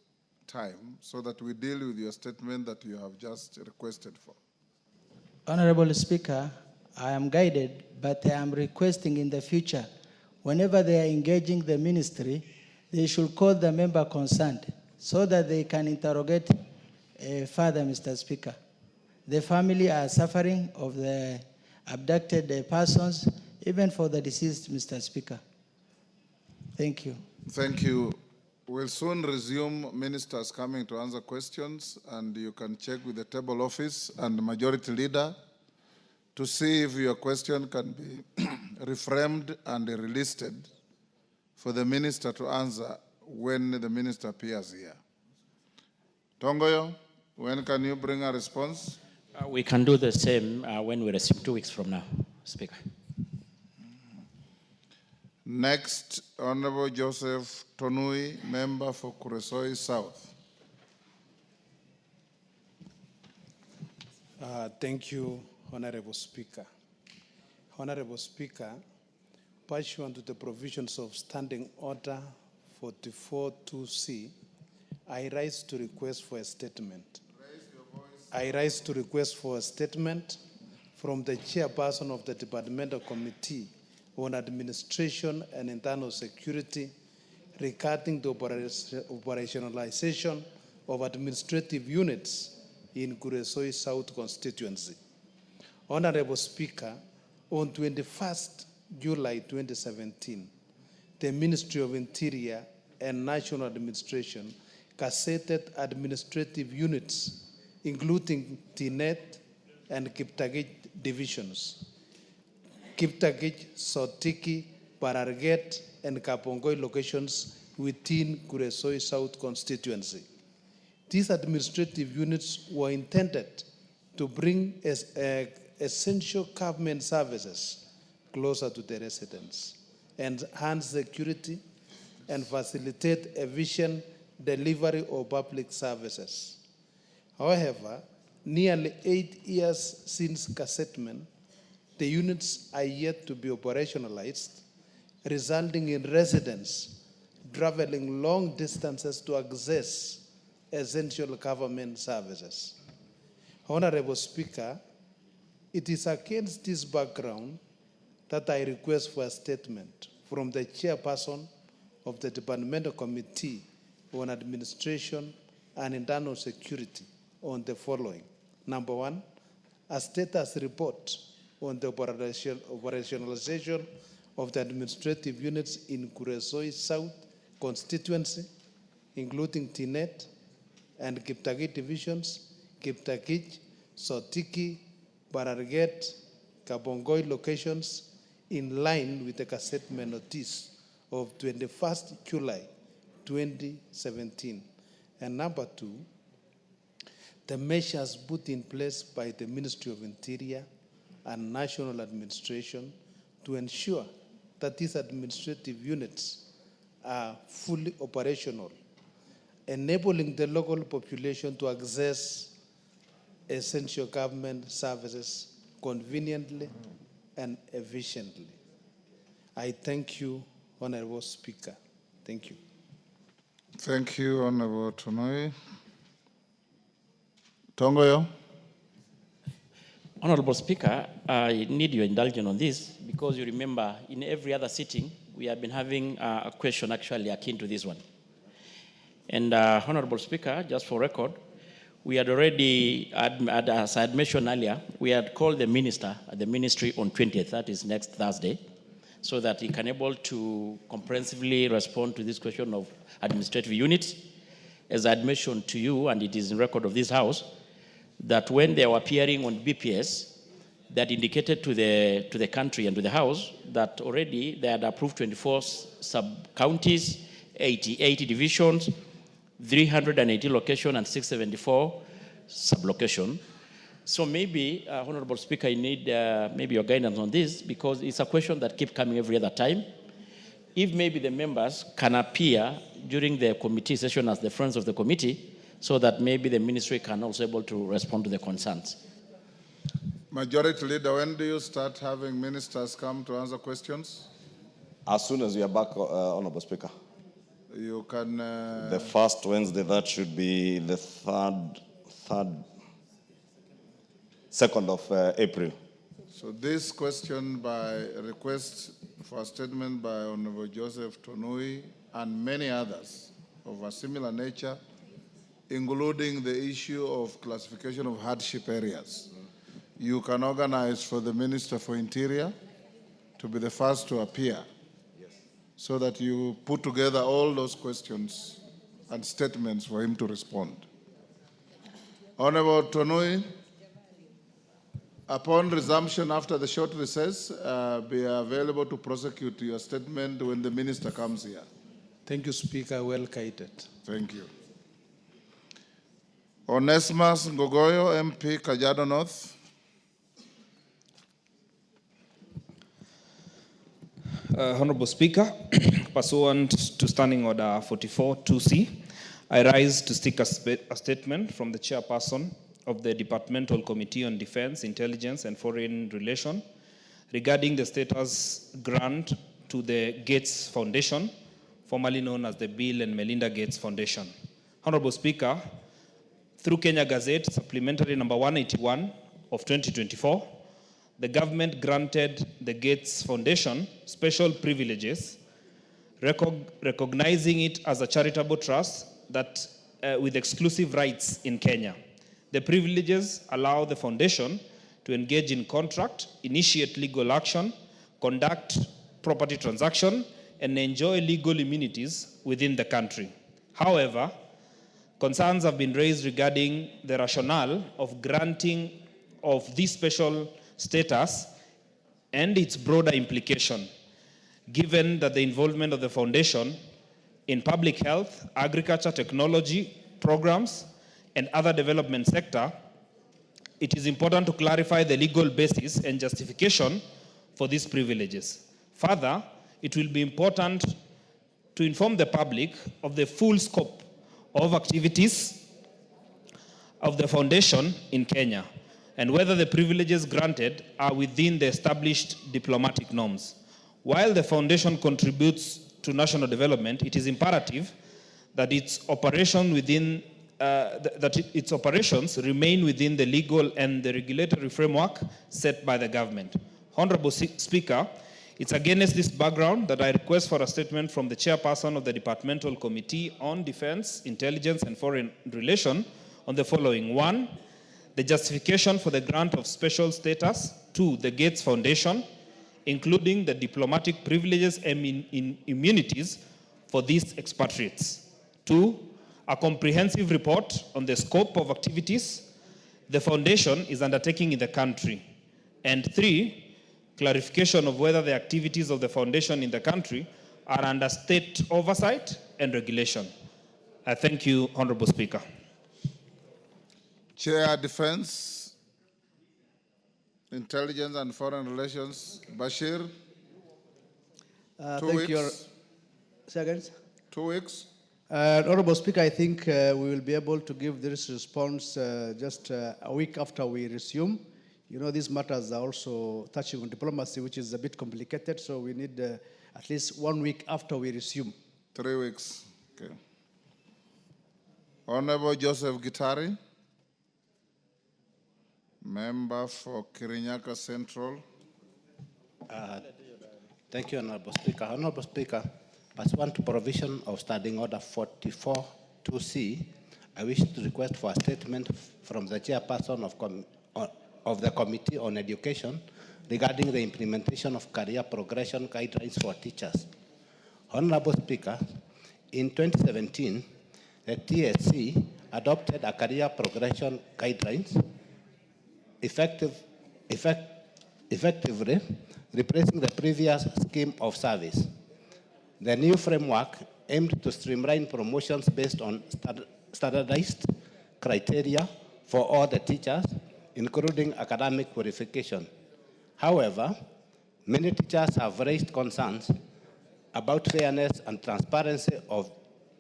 time so that we deal with your statement that you have just requested for. Honorable Speaker, I am guided, but I am requesting in the future, whenever they are engaging the ministry, they should call the member concerned so that they can interrogate further, Mr. Speaker. The family are suffering of the abducted persons, even for the deceased, Mr. Speaker. Thank you. Thank you. We'll soon resume ministers coming to answer questions, and you can check with the table office and the majority leader to see if your question can be reframed and relisted for the minister to answer when the minister appears here. Tongoyo, when can you bring a response? We can do the same when we receive 2 weeks from now, Speaker. Next, Honorable Joseph Tonui, member for Kuresoi South. Thank you, Honorable Speaker. Honorable Speaker, pursuant to the provisions of Standing Order 44-2C, I rise to request for a statement. I rise to request for a statement from the chairperson of the Departmental Committee on Administration and Internal Security regarding the operationalization of administrative units in Kuresoi South constituency. Honorable Speaker, on 21st July 2017, the Ministry of Interior and National Administration gazetted administrative units, including Tinet and Kiptagij divisions. Kiptagij, Sotiki, Bararget, and Kapongoi locations within Kuresoi South constituency. These administrative units were intended to bring essential government services closer to the residents, enhance security, and facilitate efficient delivery of public services. However, nearly 8 years since cassettment, the units are yet to be operationalized, resulting in residents traveling long distances to access essential government services. Honorable Speaker, it is against this background that I request for a statement from the chairperson of the Departmental Committee on Administration and Internal Security on the following. Number one, a status report on the operationalization of the administrative units in Kuresoi South constituency, including Tinet and Kiptagit divisions, Kiptagit, Sotiki, Bararget, Kabongoi locations, in line with the cassettment notice of 21st July 2017. And number two, the measures put in place by the Ministry of Interior and National Administration to ensure that these administrative units are fully operational, enabling the local population to access essential government services conveniently and efficiently. I thank you, Honorable Speaker. Thank you. Thank you, Honorable Tonoi. Tongoyo. Honorable Speaker, I need your indulgence on this because you remember in every other sitting, we have been having a question actually akin to this one. And Honorable Speaker, just for record, we had already, as I had mentioned earlier, we had called the minister at the ministry on 20th, that is next Thursday, so that he can able to comprehensively respond to this question of administrative units. As I had mentioned to you, and it is in record of this House, that when they were appearing on BPS, that indicated to the country and to the House that already they had approved 24 sub-counties, 80 divisions, 380 location and 674 sub-location. So maybe, Honorable Speaker, you need maybe your guidance on this because it's a question that keeps coming every other time. If maybe the members can appear during the committee session as the friends of the committee so that maybe the ministry can also able to respond to the concerns. Majority Leader, when do you start having ministers come to answer questions? As soon as we are back, Honorable Speaker. You can... The first Wednesday, that should be the 2nd of April. So this question by request for a statement by Honorable Joseph Tonui and many others of a similar nature, including the issue of classification of hardship areas. You can organize for the Minister for Interior to be the first to appear, so that you put together all those questions and statements for him to respond. Honorable Tonui, upon resumption after the short recess, be available to prosecute your statement when the minister comes here. Thank you, Speaker. Well guided. Thank you. Onesimus Ngogoyo, MP, Kajiado North. Honorable Speaker, pursuant to Standing Order 44-2C, I rise to seek a statement from the chairperson of the Departmental Committee on Defense, Intelligence and Foreign Relations regarding the status grant to the Gates Foundation, formerly known as the Bill and Melinda Gates Foundation. Honorable Speaker, through Kenya Gazette Supplementary number 181 of 2024, the government granted the Gates Foundation special privileges, recognizing it as a charitable trust that with exclusive rights in Kenya. The privileges allow the foundation to engage in contract, initiate legal action, conduct property transaction, and enjoy legal immunities within the country. However, concerns have been raised regarding the rationale of granting of this special status and its broader implication, given that the involvement of the foundation in public health, agriculture, technology, programs, and other development sector, it is important to clarify the legal basis and justification for these privileges. Further, it will be important to inform the public of the full scope of activities of the foundation in Kenya and whether the privileges granted are within the established diplomatic norms. While the foundation contributes to national development, it is imperative that its operations remain within the legal and the regulatory framework set by the government. Honorable Speaker, it's against this background that I request for a statement from the chairperson of the Departmental Committee on Defense, Intelligence and Foreign Relations on the following. 1, the justification for the grant of special status to the Gates Foundation, including the diplomatic privileges and immunities for these expatriates. 2, a comprehensive report on the scope of activities the foundation is undertaking in the country. And 3, clarification of whether the activities of the foundation in the country are under state oversight and regulation. I thank you, Honorable Speaker. Chair, Defense, Intelligence and Foreign Relations, Bashir. 2 thank you. weeks. Seconds. 2 weeks. Honorable Speaker, I think we will be able to give this response just a week after we resume. You know, these matters are also touching on diplomacy, which is a bit complicated, so we need at least 1 week after we resume. 3 weeks. Okay. Honorable Joseph Gitari, member for Kirinyaga Central. Thank you, Honorable Speaker. Honorable Speaker, pursuant to provision of Standing Order 44-2C, I wish to request for a statement from the chairperson of the Committee on Education regarding the implementation of career progression guidelines for teachers. Honorable Speaker, in 2017, the TSC adopted a career progression guidelines effectively replacing the previous scheme of service. The new framework aimed to streamline promotions based on standardized criteria for all the teachers, including academic verification. However, many teachers have raised concerns about fairness and transparency of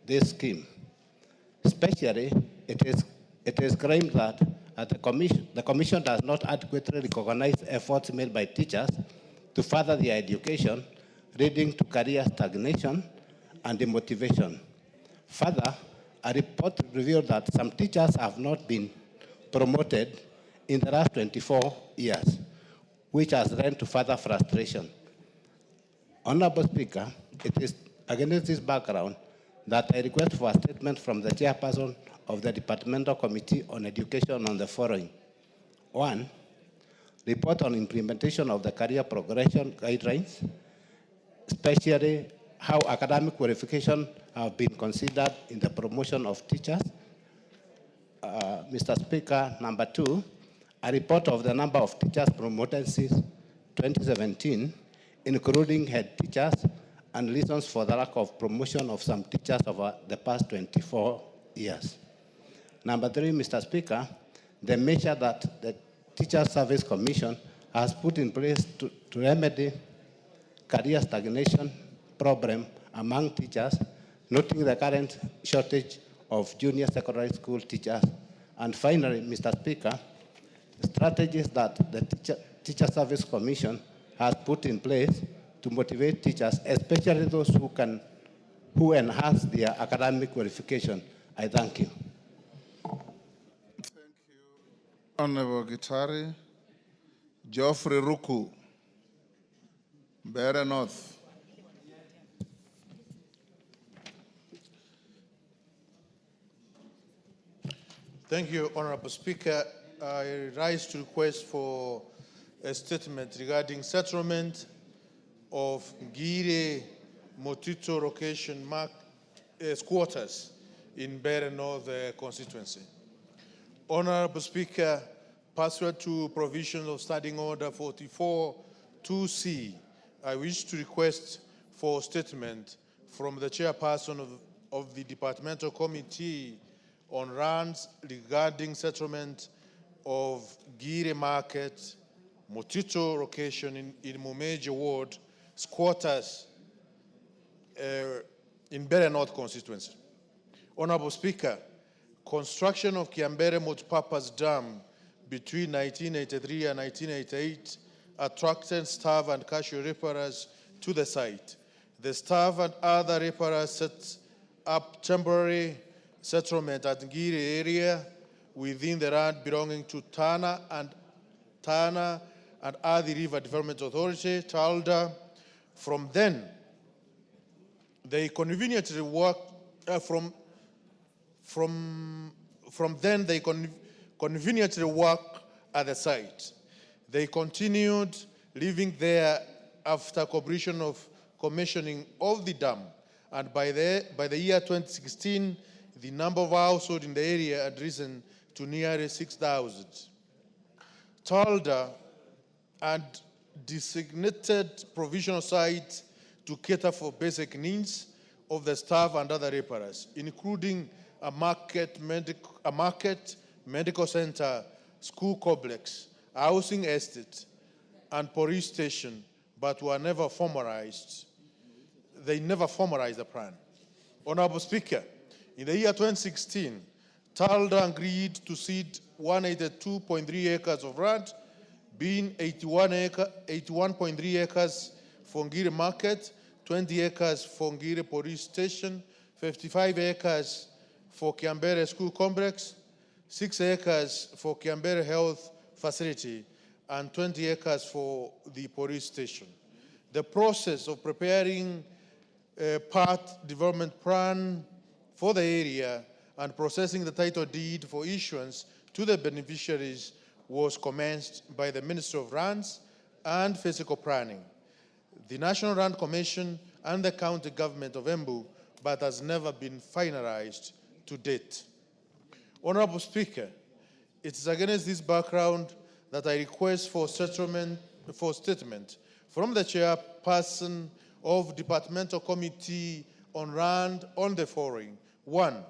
this scheme. Especially, it is claimed that the Commission does not adequately recognize efforts made by teachers to further their education, leading to career stagnation and demotivation. Further, a report revealed that some teachers have not been promoted in the last 24 years, which has led to further frustration. Honorable Speaker, it is against this background that I request for a statement from the chairperson of the Departmental Committee on Education on the following. 1, report on implementation of the career progression guidelines, especially how academic verification have been considered in the promotion of teachers. Mr. Speaker, number 2, a report of the number of teachers promoted since 2017, including head teachers, and reasons for the lack of promotion of some teachers over the past 24 years. Number 3, Mr. Speaker, the measure that the Teacher Service Commission has put in place to remedy career stagnation problem among teachers, noting the current shortage of junior secondary school teachers. And finally, Mr. Speaker, strategies that the Teacher Service Commission has put in place to motivate teachers, especially those who enhance their academic qualification. I thank you. Honorable Gitari, Geoffrey Ruku, Bere North. Thank you, Honorable Speaker. I rise to request for a statement regarding settlement of Gire Motito location squatters in Bere North constituency. Honorable Speaker, pursuant to provisions of Standing Order 44-2C, I wish to request for a statement from the chairperson of the Departmental Committee on Lands regarding settlement of Gire Market, Motito location in Mumeji Ward, squatters in Bere North constituency. Honorable Speaker, construction of Kiambere Multipurpose Dam between 1983 and 1988 attracted staff and casual repairers to the site. The staff and other repairers set up temporary settlement at Ngiri area within the land belonging to Tana and Adi River Development Authority, TALDA. From then, they conveniently work conveniently work at the site. They continued living there after completion of commissioning of the dam, and by the year 2016, the number of households in the area had risen to nearly 6,000. TALDA had designated provisional sites to cater for basic needs of the staff and other repairers, including a market, medical center, school complex, housing estate, and police station, but were never formalized. They never formalized the plan. Honorable Speaker, in the year 2016, TALDA agreed to cede 182.3 acres of land, being 81.3 acres for Ngiri Market, 20 acres for Ngiri Police Station, 55 acres for Kiambere School Complex, 6 acres for Kiambere Health Facility, and 20 acres for the police station. The process of preparing a part development plan for the area and processing the title deed for issuance to the beneficiaries was commenced by the Ministry of Lands and Physical Planning, the National Land Commission, and the county government of Embu, but has never been finalized to date. Honorable Speaker, it is against this background that I request for statement from the chairperson of Departmental Committee on Land on the following. 1,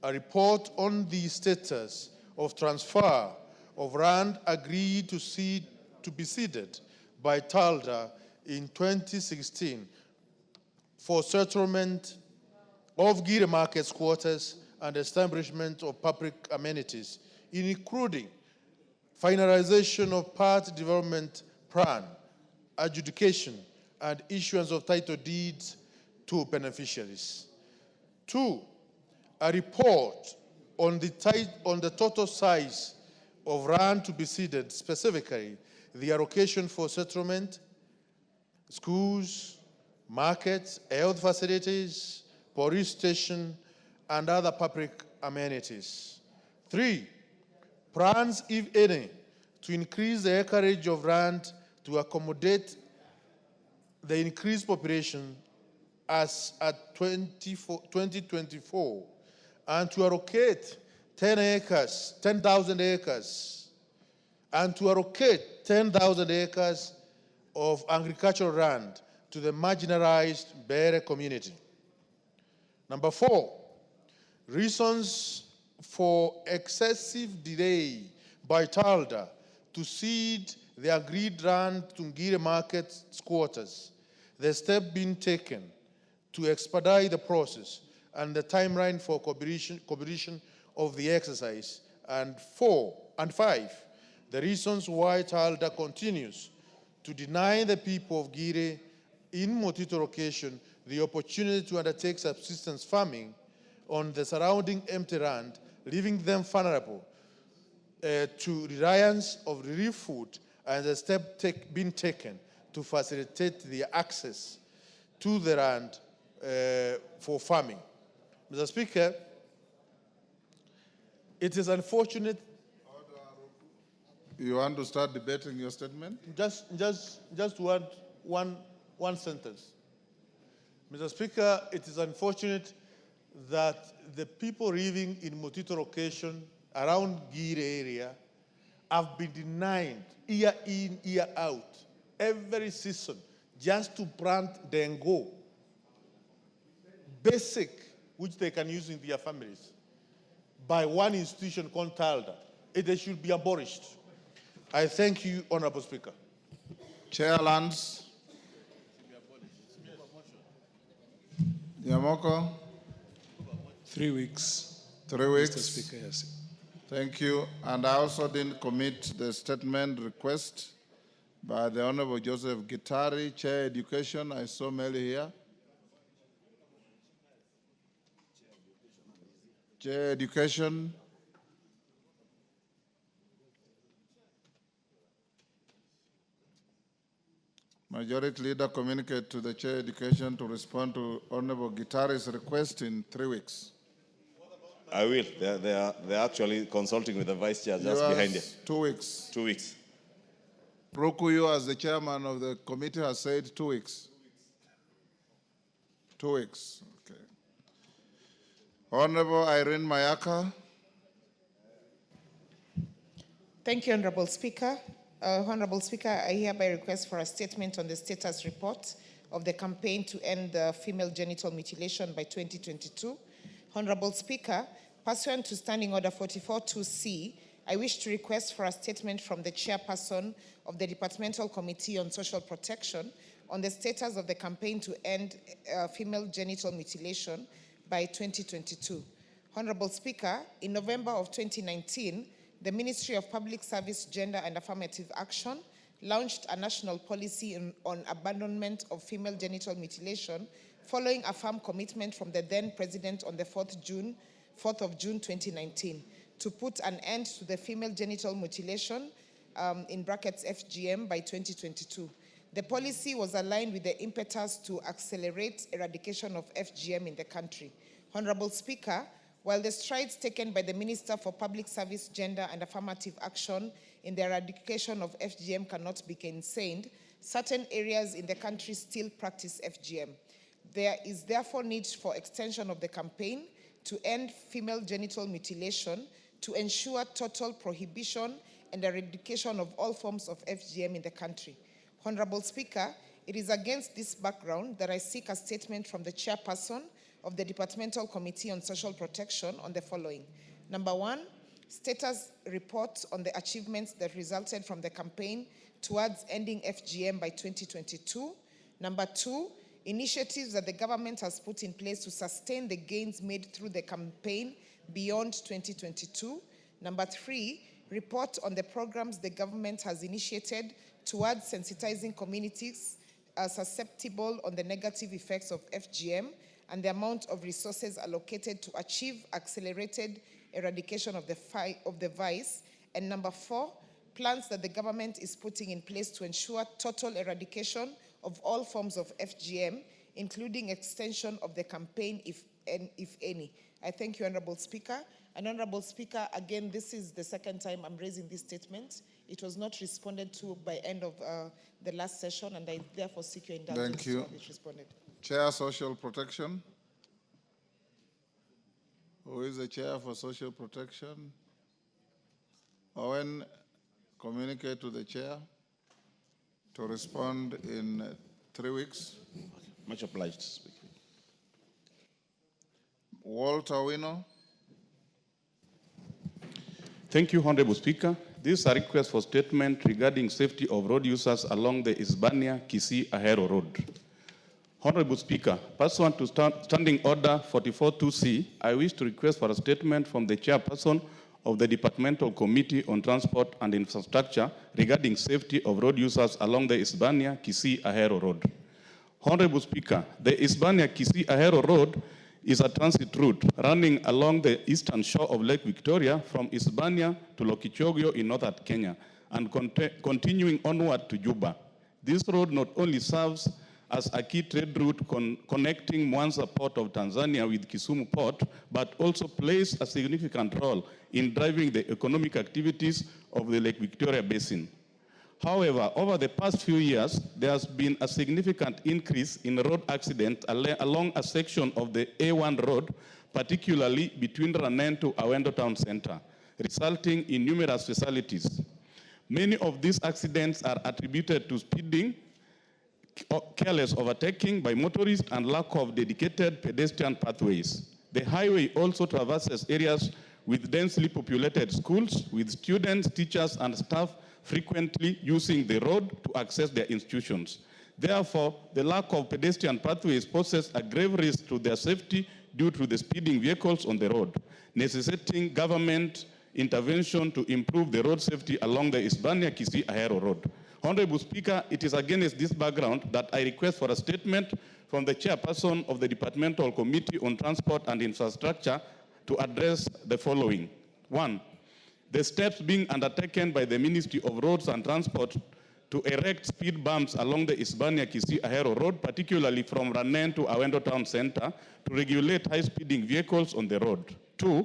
a report on the status of transfer of land agreed to be ceded by TALDA in 2016 for settlement of Ngiri Market's quarters and establishment of public amenities, including finalization of part development plan, adjudication, and issuance of title deeds to beneficiaries. 2, a report on the total size of land to be ceded, specifically the allocation for settlement, schools, markets, health facilities, police station, and other public amenities. 3, plans, if any, to increase the acreage of land to accommodate the increased population as at 2024, and to allocate 10,000 acres, and to allocate 10,000 acres of agricultural land to the marginalized Bere community. Number 4, reasons for excessive delay by TALDA to cede the agreed land to Ngiri Market's quarters, the step being taken to expedite the process and the timeline for completion of the exercise, and 5, the reasons why TALDA continues to deny the people of Ngiri in Motito location the opportunity to undertake subsistence farming on the surrounding empty land, leaving them vulnerable to reliance of relief food, and the step being taken to facilitate the access to the land for farming. Mr. Speaker, it is unfortunate. You want to start debating your statement? Just one sentence. Mr. Speaker, it is unfortunate that the people living in Motito location around Ngiri area have been denied year in, year out, every season, just to plant dengo, basic, which they can use in their families, by one institution called TALDA. It should be abolished. I thank you, Honorable Speaker. Chair Lands. Yamoko. 3 weeks. 3 weeks. Mr. Speaker, yes. Thank you. And I also didn't commit the statement request by the Honorable Joseph Gitari, Chair Education. I saw Meli here. Chair Education. Majority Leader communicate to the Chair Education to respond to Honorable Gitari's request in 3 weeks. I will. They're actually consulting with the Vice Chair just behind you. 2 weeks. 2 weeks. Prokuyo, as the chairman of the committee, has said 2 weeks. 2 weeks. Okay. Honorable Irene Mayaka. Thank you, Honorable Speaker. Honorable Speaker, I hereby request for a statement on the status report of the campaign to end female genital mutilation by 2022. Honorable Speaker, pursuant to Standing Order 44.2c, I wish to request for a statement from the chairperson of the Departmental Committee on Social Protection on the status of the campaign to end female genital mutilation by 2022. Honorable Speaker, in November of 2019, the Ministry of Public Service, Gender and Affirmative Action launched a national policy on abandonment of female genital mutilation following a firm commitment from the then President on the 4th of June 2019 to put an end to the female genital mutilation, in brackets FGM, by 2022. The policy was aligned with the impetus to accelerate eradication of FGM in the country. Honorable Speaker, while the strides taken by the Minister for Public Service, Gender and Affirmative Action in the eradication of FGM cannot be gainsaid, certain areas in the country still practice FGM. There is therefore need for extension of the campaign to end female genital mutilation to ensure total prohibition and eradication of all forms of FGM in the country. Honorable Speaker, it is against this background that I seek a statement from the chairperson of the Departmental Committee on Social Protection on the following. Number one, status report on the achievements that resulted from the campaign towards ending FGM by 2022. Number two, initiatives that the government has put in place to sustain the gains made through the campaign beyond 2022. Number three, report on the programs the government has initiated towards sensitizing communities susceptible on the negative effects of FGM and the amount of resources allocated to achieve accelerated eradication of the vice. And number four, plans that the government is putting in place to ensure total eradication of all forms of FGM, including extension of the campaign, if any. I thank you, Honorable Speaker. And Honorable Speaker, again, this is the second time I'm raising this statement. It was not responded to by end of the last session, and I therefore seek your indulgence. Thank you. To have it responded. Chair Social Protection. Who is the chair for Social Protection? Owen, communicate to the chair to respond in 3 weeks. Much obliged, Speaker. Walter Wino. Thank you, Honorable Speaker. This is a request for statement regarding safety of road users along the Isbania-Kisii-Ahero Road. Honorable Speaker, pursuant to Standing Order 44.2c, I wish to request for a statement from the chairperson of the Departmental Committee on Transport and Infrastructure regarding safety of road users along the Isbania-Kisii-Ahero Road. Honorable Speaker, the Isbania-Kisii-Ahero Road is a transit route running along the eastern shore of Lake Victoria from Isbania to Lokichogio in northern Kenya and continuing onward to Juba. This road not only serves as a key trade route connecting Mwanza port of Tanzania with Kisumu port, but also plays a significant role in driving the economic activities of the Lake Victoria Basin. However, over the past few years, there has been a significant increase in road accidents along a section of the A1 road, particularly between Ranen to Awendo Town Center, resulting in numerous fatalities. Many of these accidents are attributed to speeding, careless overtaking by motorists, and lack of dedicated pedestrian pathways. The highway also traverses areas with densely populated schools, with students, teachers, and staff frequently using the road to access their institutions. Therefore, the lack of pedestrian pathways poses a grave risk to their safety due to the speeding vehicles on the road. necessitating government intervention to improve the road safety along the Hispania-Kisii Ahero Road. Honorable Speaker, it is against this background that I request for a statement from the chairperson of the Departmental Committee on Transport and Infrastructure to address the following. 1. The steps being undertaken by the Ministry of Roads and Transport to erect speed bumps along the Hispania-Kisii Ahero Road, particularly from Ranen to Awendo Town Center, to regulate high-speeding vehicles on the road. 2.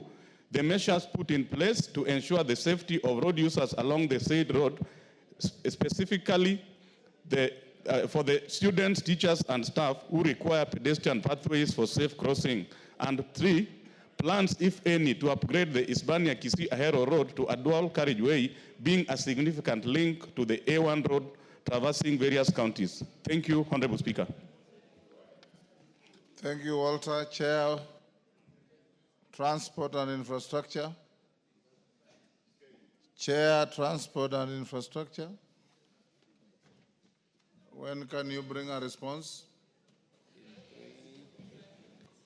The measures put in place to ensure the safety of road users along the said road, specifically for the students, teachers, and staff who require pedestrian pathways for safe crossing. And 3, plans, if any, to upgrade the Hispania-Kisii Ahero Road to a dual carriageway, being a significant link to the A1 road traversing various counties. Thank you, Honorable Speaker. Thank you, Walter. Chair, Transport and Infrastructure. Chair, Transport and Infrastructure. When can you bring a response?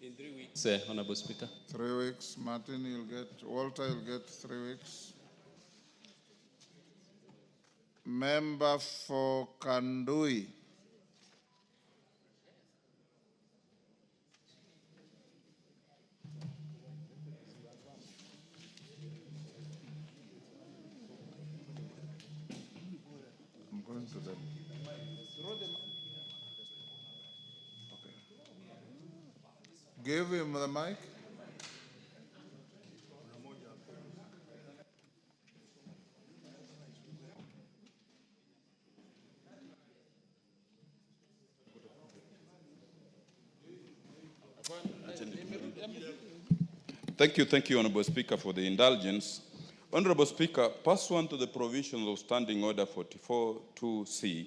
In 3 weeks, Honorable Speaker. 3 weeks. Martin, you'll get, Walter, you'll get 3 weeks. Member for Kandui. I'm going to them. Okay. Give him the mic. Thank you, Honorable Speaker, for the indulgence. Honorable Speaker, pursuant to the provisions of Standing Order 44.2c,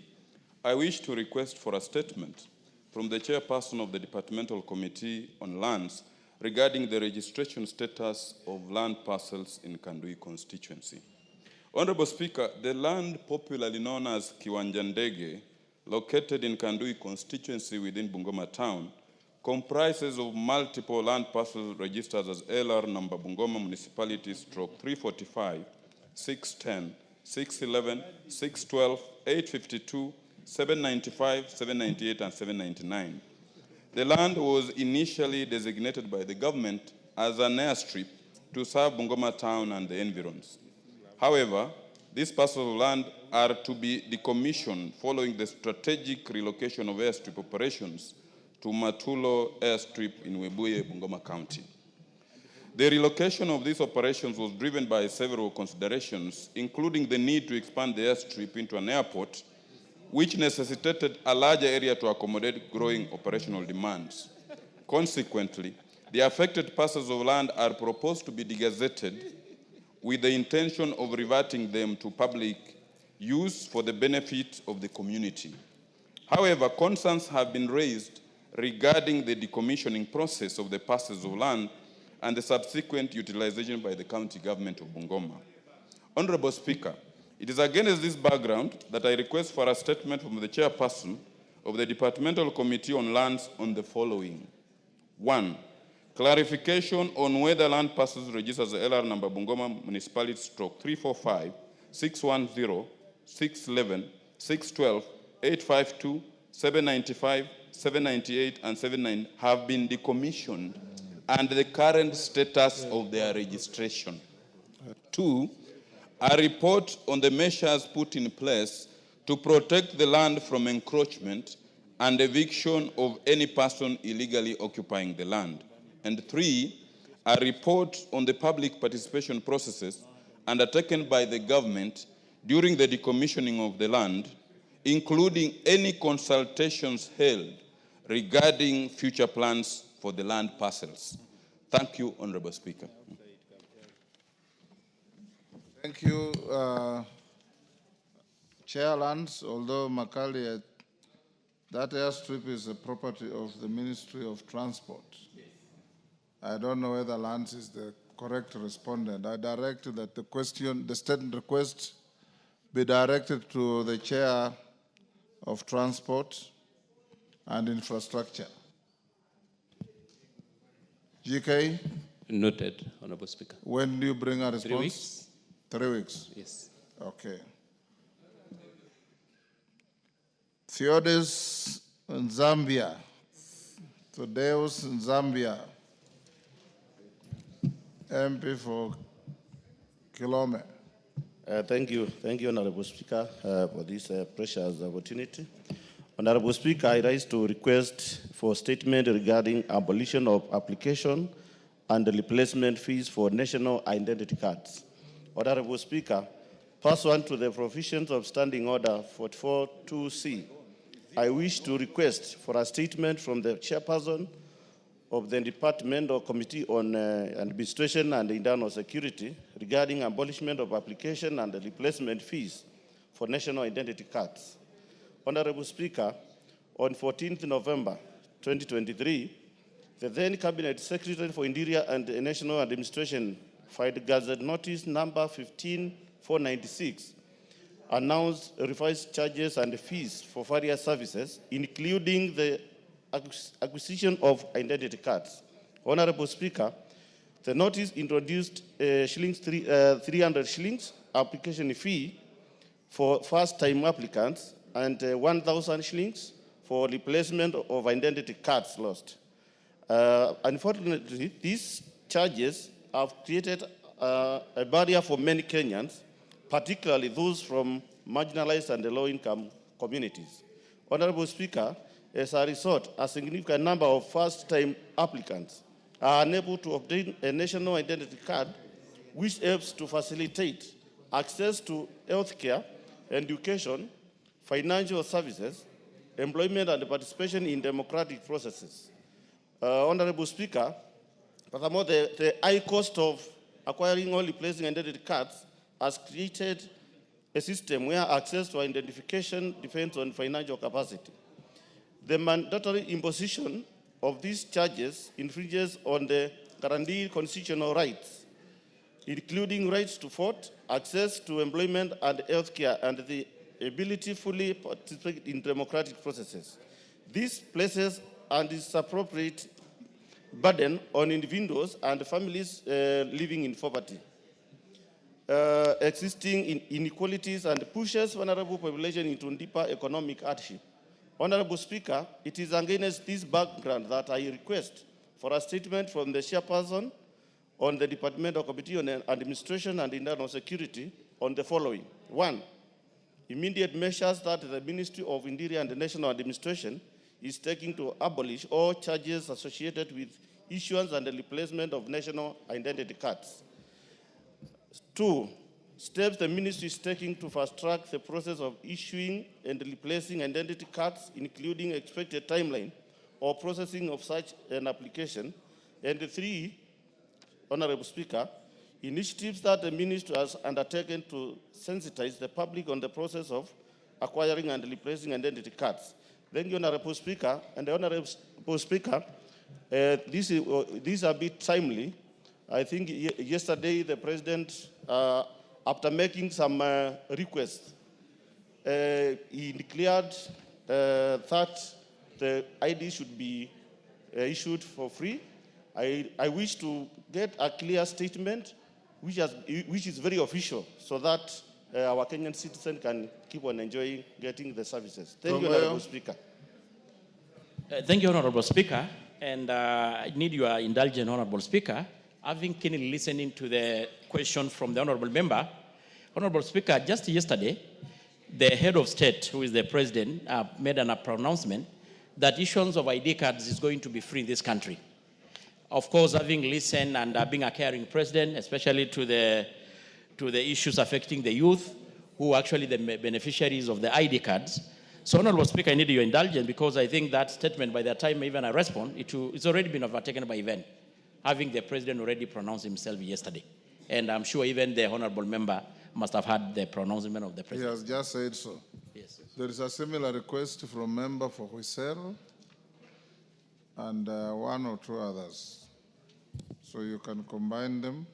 I wish to request for a statement from the chairperson of the Departmental Committee on Lands regarding the registration status of land parcels in Kandui constituency. Honorable Speaker, the land popularly known as Kiwanjandege, located in Kandui constituency within Bungoma town, comprises of multiple land parcels registered as LR number Bungoma Municipality stroke 345, 610, 611, 612, 852, 795, 798, and 799. The land was initially designated by the government as an airstrip to serve Bungoma town and the environs. However, these parcels of land are to be decommissioned following the strategic relocation of airstrip operations to Matulo airstrip in Webuye, Bungoma County. The relocation of these operations was driven by several considerations, including the need to expand the airstrip into an airport, which necessitated a larger area to accommodate growing operational demands. Consequently, the affected parcels of land are proposed to be degazetted with the intention of reverting them to public use for the benefit of the community. However, concerns have been raised regarding the decommissioning process of the parcels of land and the subsequent utilization by the county government of Bungoma. Honorable Speaker, it is against this background that I request for a statement from the chairperson of the Departmental Committee on Lands on the following. 1. Clarification on whether land parcels registered as LR number Bungoma Municipality stroke 345, 610, 611, 612, 852, 795, 798, and 79 have been decommissioned and the current status of their registration. 2, a report on the measures put in place to protect the land from encroachment and eviction of any person illegally occupying the land. And 3, a report on the public participation processes undertaken by the government during the decommissioning of the land, including any consultations held regarding future plans for the land parcels. Thank you, Honorable Speaker. Thank you, Chair Lands. Although Makali, that airstrip is a property of the Ministry of Transport. I don't know whether Lands is the correct respondent. I direct that the question, the statement request, be directed to the Chair of Transport and Infrastructure. GK. Noted, Honorable Speaker. When do you bring a response? 3 weeks. 3 weeks? Yes. Okay. Theodis in Zambia. Theodeus in Zambia. MP for Kilome. Thank you, Honorable Speaker, for this precious opportunity. Honorable Speaker, I rise to request for statement regarding abolition of application and replacement fees for national identity cards. Honorable Speaker, pursuant to the provisions of Standing Order 44.2c, I wish to request for a statement from the chairperson of the Department or Committee on Administration and Internal Security regarding abolishment of application and replacement fees for national identity cards. Honorable Speaker, on 14th November 2023, the then Cabinet Secretary for Interior and National Administration filed Gazette Notice number 15496, announced revised charges and fees for various services, including the acquisition of identity cards. Honorable Speaker, the notice introduced 300 shillings application fee for first-time applicants and 1,000 shillings for replacement of identity cards lost. Unfortunately, these charges have created a barrier for many Kenyans, particularly those from marginalized and low-income communities. Honorable Speaker, as a result, a significant number of first-time applicants are unable to obtain a national identity card, which helps to facilitate access to healthcare, education, financial services, employment, and participation in democratic processes. Honorable Speaker, furthermore, the high cost of acquiring or replacing identity cards has created a system where access to identification depends on financial capacity. The mandatory imposition of these charges infringes on the guaranteed constitutional rights, including rights to vote, access to employment and healthcare, and the ability to fully participate in democratic processes. This places an disappropriate burden on individuals and families living in poverty, existing inequalities, and pushes vulnerable population into deeper economic hardship. Honorable Speaker, it is against this background that I request for a statement from the chairperson on the Department of Committee on Administration and Internal Security on the following. 1, immediate measures that the Ministry of Interior and National Administration is taking to abolish all charges associated with issuance and the replacement of national identity cards. 2, steps the ministry is taking to fast-track the process of issuing and replacing identity cards, including expected timeline or processing of such an application. And 3, Honorable Speaker, initiatives that the ministry has undertaken to sensitize the public on the process of acquiring and replacing identity cards. Thank you, Honorable Speaker. And the Honorable Speaker, this is a bit timely. I think yesterday the President, after making some requests, he declared that the ID should be issued for free. I wish to get a clear statement which is very official, so that our Kenyan citizens can keep on enjoying getting the services. Thank you, Honorable Speaker. Thank you, Honorable Speaker. And I need your indulgence, Honorable Speaker. Having keenly listening to the question from the Honorable Member, Honorable Speaker, just yesterday, the head of state, who is the president, made a pronouncement that issuance of ID cards is going to be free in this country. Of course, having listened and being a caring president, especially to the issues affecting the youth, who are actually the beneficiaries of the ID cards. So, Honorable Speaker, I need your indulgence because I think that statement, by the time even I respond, it's already been overtaken by event, having the president already pronounced himself yesterday. And I'm sure even the honorable member must have had the pronouncement of the president. He has just said so. Yes. There is a similar request from member for Huisero and 1 or 2 others. So you can combine them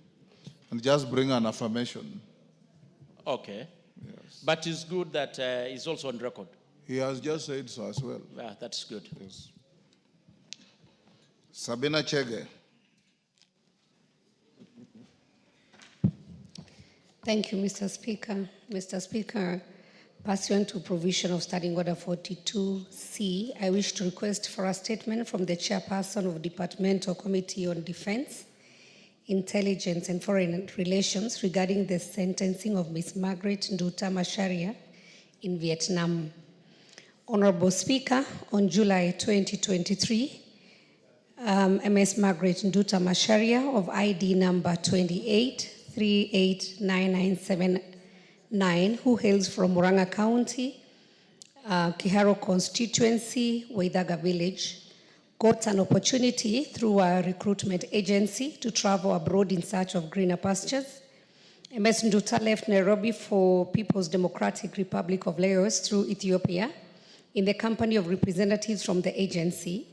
and just bring an affirmation. Okay. Yes. But it's good that it's also on record. He has just said so as well. Yeah, that's good. Yes. Sabina Chege. Thank you, Mr. Speaker. Mr. Speaker, pursuant to provision of Standing Order 42C, I wish to request for a statement from the Chairperson of Departmental Committee on Defense, Intelligence and Foreign Relations regarding the sentencing of Ms. Margaret Nduta Macharia in Vietnam. Honorable Speaker, on July 2023, Ms. Margaret Nduta Macharia of ID number 28389979, who hails from Murang'a County, Kiharo constituency, Waidaga village, got an opportunity through a recruitment agency to travel abroad in search of greener pastures. Ms. Nduta left Nairobi for People's Democratic Republic of Laos through Ethiopia in the company of representatives from the agency.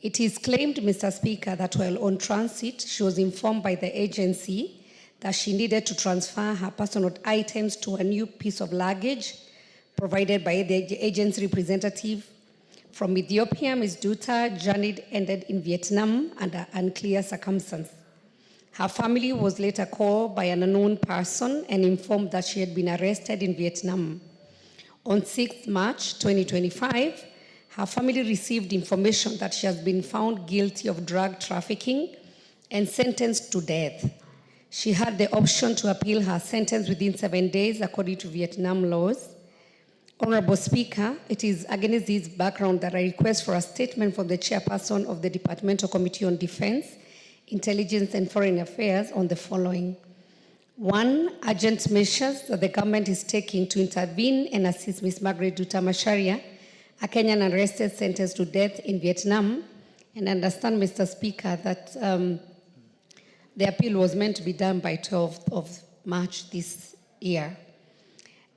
It is claimed, Mr. Speaker, that while on transit, she was informed by the agency that she needed to transfer her personal items to a new piece of luggage provided by the agency representative. From Ethiopia, Ms. Nduta journey ended in Vietnam under unclear circumstances. Her family was later called by an unknown person and informed that she had been arrested in Vietnam. On 6 March 2025, her family received information that she has been found guilty of drug trafficking and sentenced to death. She had the option to appeal her sentence within 7 days according to Vietnam laws. Honorable Speaker, it is against this background that I request for a statement from the Chairperson of the Departmental Committee on Defense, Intelligence and Foreign Affairs on the following. 1, urgent measures that the government is taking to intervene and assist Ms. Margaret Nduta Macharia, a Kenyan arrested sentenced to death in Vietnam. And I understand, Mr. Speaker, that the appeal was meant to be done by 12th of March this year.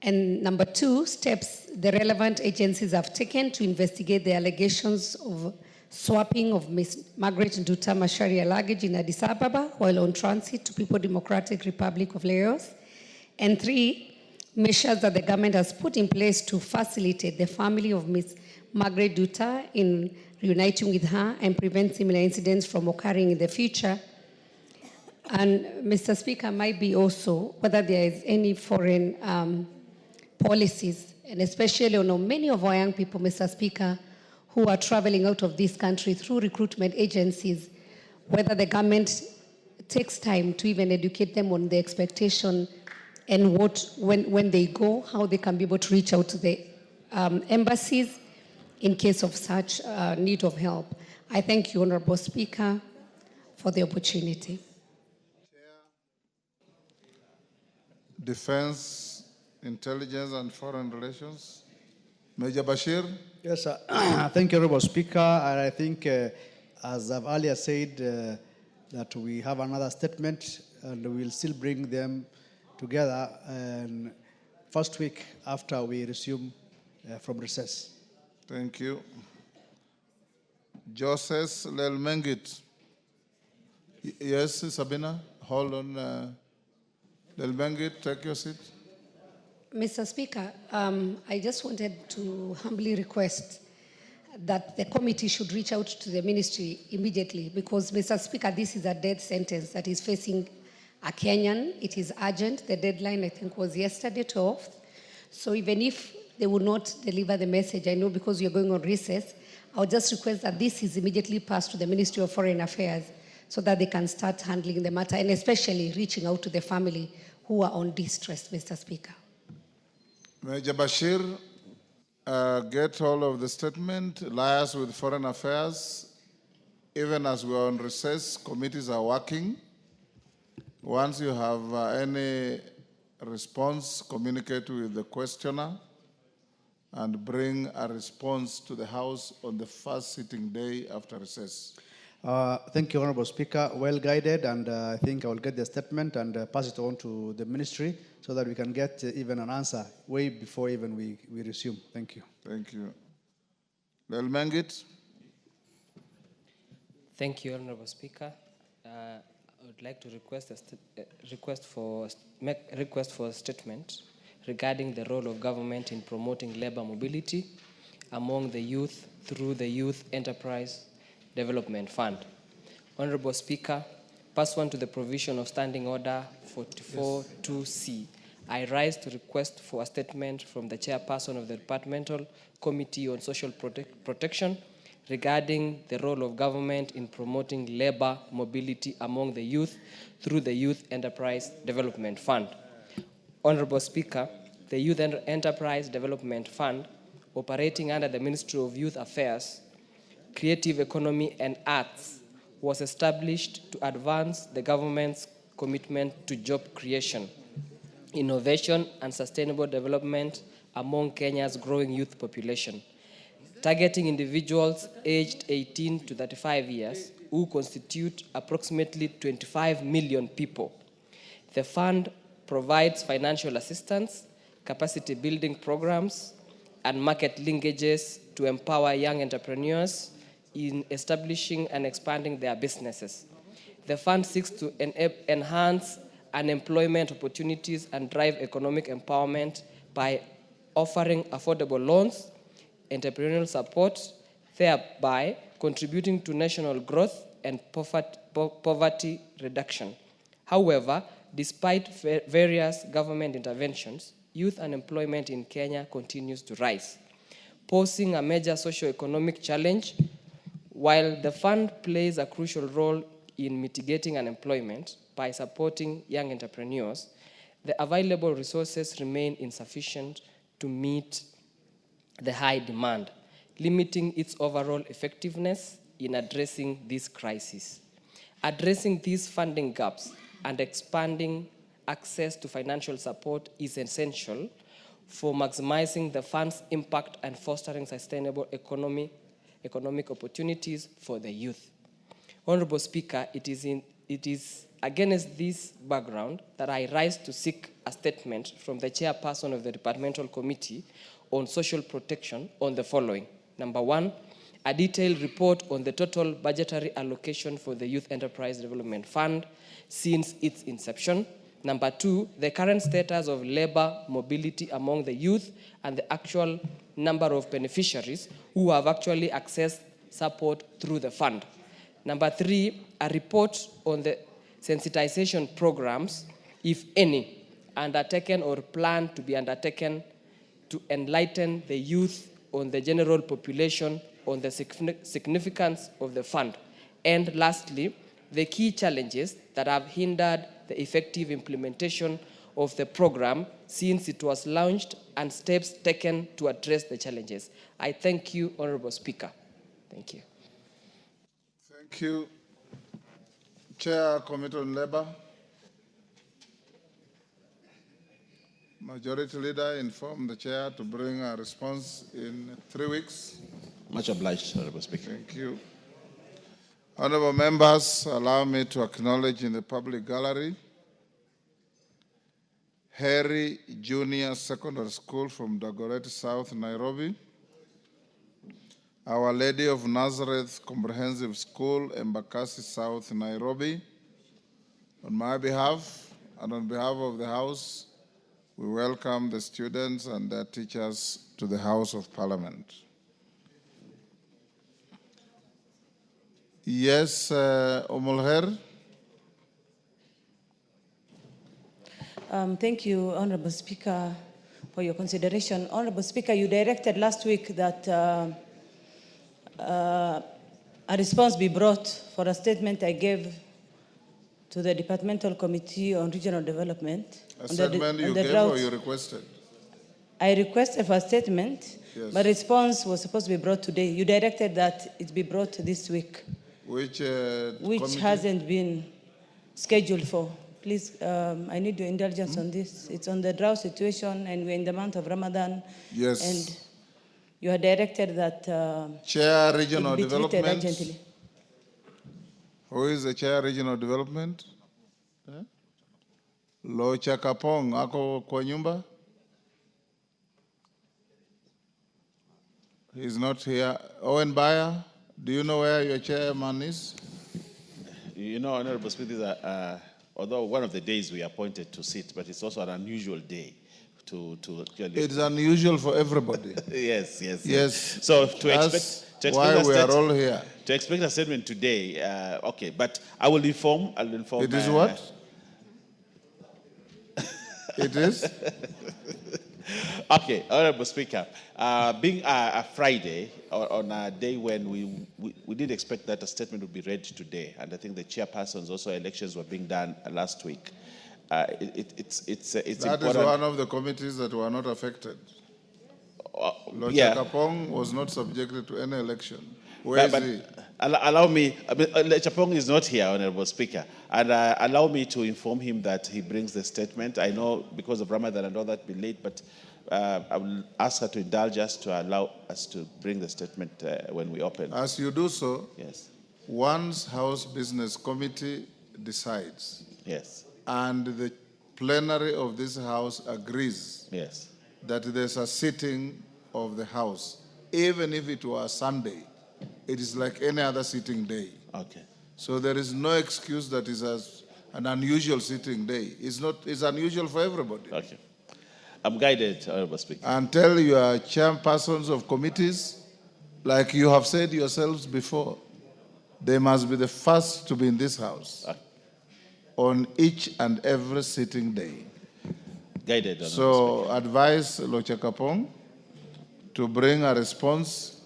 And number 2, steps the relevant agencies have taken to investigate the allegations of swapping of Ms. Margaret Nduta Macharia luggage in Addis Ababa while on transit to People's Democratic Republic of Laos. And 3, measures that the government has put in place to facilitate the family of Ms. Margaret Nduta in reuniting with her and prevent similar incidents from occurring in the future. And Mr. Speaker, might be also whether there is any foreign policies, and especially on many of our young people, Mr. Speaker, who are traveling out of this country through recruitment agencies, whether the government takes time to even educate them on the expectation and when they go, how they can be able to reach out to the embassies in case of such need of help. I thank you, Honorable Speaker, for the opportunity. Defense, Intelligence and Foreign Relations. Major Bashir. Yes, sir. Thank you, Honorable Speaker. And I think, as I've earlier said, that we have another statement and we'll still bring them together first week after we resume from recess. Thank you. Joseph Lelmengit. Yes, Sabina, hold on. Lelmengit, take your seat. Mr. Speaker, I just wanted to humbly request that the committee should reach out to the ministry immediately because, Mr. Speaker, this is a death sentence that is facing a Kenyan. It is urgent. The deadline, I think, was yesterday, 12th. So even if they will not deliver the message, I know because you're going on recess, I'll just request that this is immediately passed to the Ministry of Foreign Affairs so that they can start handling the matter and especially reaching out to the family who are on distress, Mr. Speaker. Major Bashir, get all of the statement, liaise with Foreign Affairs. Even as we are on recess, committees are working. Once you have any response, communicate with the questioner and bring a response to the House on the first sitting day after recess. Thank you, Honorable Speaker. Well guided, and I think I will get the statement and pass it on to the ministry so that we can get even an answer way before even we resume. Thank you. Thank you. Lelmengit. Thank you, Honorable Speaker. I would like to request for a statement regarding the role of government in promoting labor mobility among the youth through the Youth Enterprise Development Fund. Honorable Speaker, Pursuant to the provision of Standing Order 44-2C, I rise to request for a statement from the chairperson of the Departmental Committee on Social Protection regarding the role of government in promoting labor mobility among the youth through the Youth Enterprise Development Fund. Honorable Speaker, the Youth Enterprise Development Fund, operating under the Ministry of Youth Affairs, Creative Economy and Arts, was established to advance the government's commitment to job creation, innovation, and sustainable development among Kenya's growing youth population, targeting individuals aged 18 to 35 years, who constitute approximately 25 million people. The fund provides financial assistance, capacity building programs, and market linkages to empower young entrepreneurs in establishing and expanding their businesses. The fund seeks to enhance unemployment opportunities and drive economic empowerment by offering affordable loans, entrepreneurial support, thereby contributing to national growth and poverty reduction. However, despite various government interventions, youth unemployment in Kenya continues to rise, posing a major socio-economic challenge. While the fund plays a crucial role in mitigating unemployment by supporting young entrepreneurs, the available resources remain insufficient to meet the high demand, limiting its overall effectiveness in addressing this crisis. Addressing these funding gaps and expanding access to financial support is essential for maximizing the fund's impact and fostering sustainable economic opportunities for the youth. Honorable Speaker, it is against this background that I rise to seek a statement from the chairperson of the Departmental Committee on Social Protection on the following. Number one, a detailed report on the total budgetary allocation for the Youth Enterprise Development Fund since its inception. Number two, the current status of labor mobility among the youth and the actual number of beneficiaries who have actually accessed support through the fund. Number three, a report on the sensitization programs, if any, undertaken or planned to be undertaken to enlighten the youth on the general population on the significance of the fund. And lastly, the key challenges that have hindered the effective implementation of the program since it was launched and steps taken to address the challenges. I thank you, Honorable Speaker. Thank you. Thank you. Chair, Committee on Labor. Majority Leader informed the Chair to bring a response in 3 weeks. Much obliged, Honorable Speaker. Thank you. Honorable members, allow me to acknowledge in the public gallery Harry Junior Secondary School from Dagoretti South, Nairobi, Our Lady of Nazareth Comprehensive School, Embakasi South, Nairobi. On my behalf and on behalf of the House, we welcome the students and their teachers to the House of Parliament. Yes, Omolher. Thank you, Honorable Speaker, for your consideration. Honorable Speaker, you directed last week that a response be brought for a statement I gave to the Departmental Committee on Regional Development. A statement you gave or you requested? I requested for a statement, yes. but response was supposed to be brought today. You directed that it be brought this week. Which committee? Hasn't been scheduled for. Please, I need your indulgence on this. It's on the drought situation, and we're in the month of Ramadan. Yes. And you are directed that Chair Regional it be treated Development. urgently. Who is the Chair Regional Development? Lo Chakapong, ako kwa nyumba? He's not here. Owen Bayer, do you know where your chairman is? You know, Honorable Speaker, although one of the days we appointed to sit, but it's also an unusual day to actually. It's unusual for everybody. Yes. Yes. So why we are all here. To expect a statement today, okay, but I will inform. It is what? It is? Okay, Honorable Speaker, being a Friday, on a day when we did expect that a statement would be read today, and I think the chairpersons also elections were being done last week. It's that important. is one of the committees that were not affected. Yeah. Lochakapong was not subjected to any election. Where is he? Allow me, Chapong is not here, Honorable Speaker, and allow me to inform him that he brings the statement. I know because of Ramadan and all that be late, but I will ask her to indulge us to allow us to bring the statement when we open. As you do so, yes, once House Business Committee decides, yes, and the plenary of this House agrees, yes, that there's a sitting of the House, even if it were Sunday, it is like any other sitting day. Okay. So there is no excuse that is an unusual sitting day. It's unusual for everybody. Okay. I'm guided, Honorable Speaker. And tell your chairpersons of committees, like you have said yourselves before, they must be the first to be in this House on each and every sitting day. Guided, Honorable So Speaker. advise Lochakapong to bring a response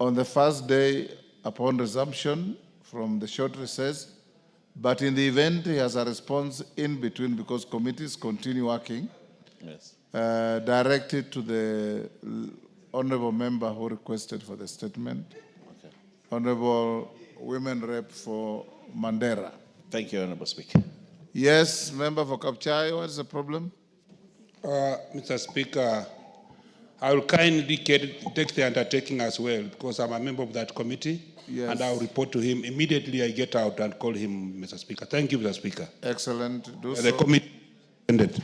on the first day upon resumption from the short recess, but in the event he has a response in between because committees continue working, yes, direct it to the honorable member who requested for the statement, okay. Honorable Women Rep for Mandera. Thank you, Honorable Speaker. Yes, member for Kapchai, what is the problem? Mr. Speaker, I will kindly take the undertaking as well because I'm a member of that committee. Yes. And I'll report to him immediately I get out and call him, Mr. Speaker. Thank you, Mr. Speaker. Excellent. Do The so. committee ended.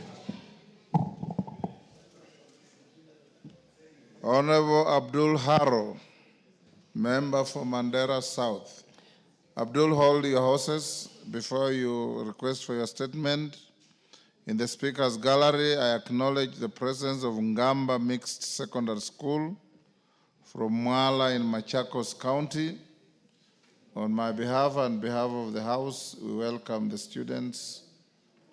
Honorable Abdul Haro, member for Mandera South. Abdul, hold your horses before you request for your statement. In the Speaker's gallery, I acknowledge the presence of Ngamba Mixed Secondary School from Mwala in Machakos County. On my behalf and behalf of the House, we welcome the students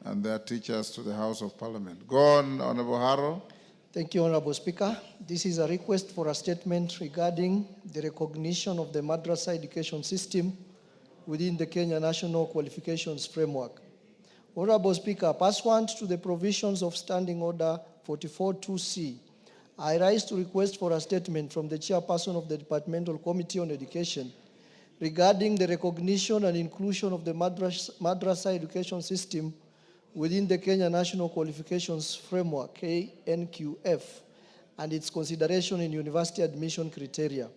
and their teachers to the House of Parliament. Go on, Honorable Haro. Thank you, Honorable Speaker. This is a request for a statement regarding the recognition of the madrasa education system within the Kenya National Qualifications Framework. Honorable Speaker, pursuant to the provisions of Standing Order 44.2c, I rise to request for a statement from the chairperson of the Departmental Committee on Education regarding the recognition and inclusion of the madrasa education system within the Kenya National Qualifications Framework, KNQF, and its consideration in university admission criteria.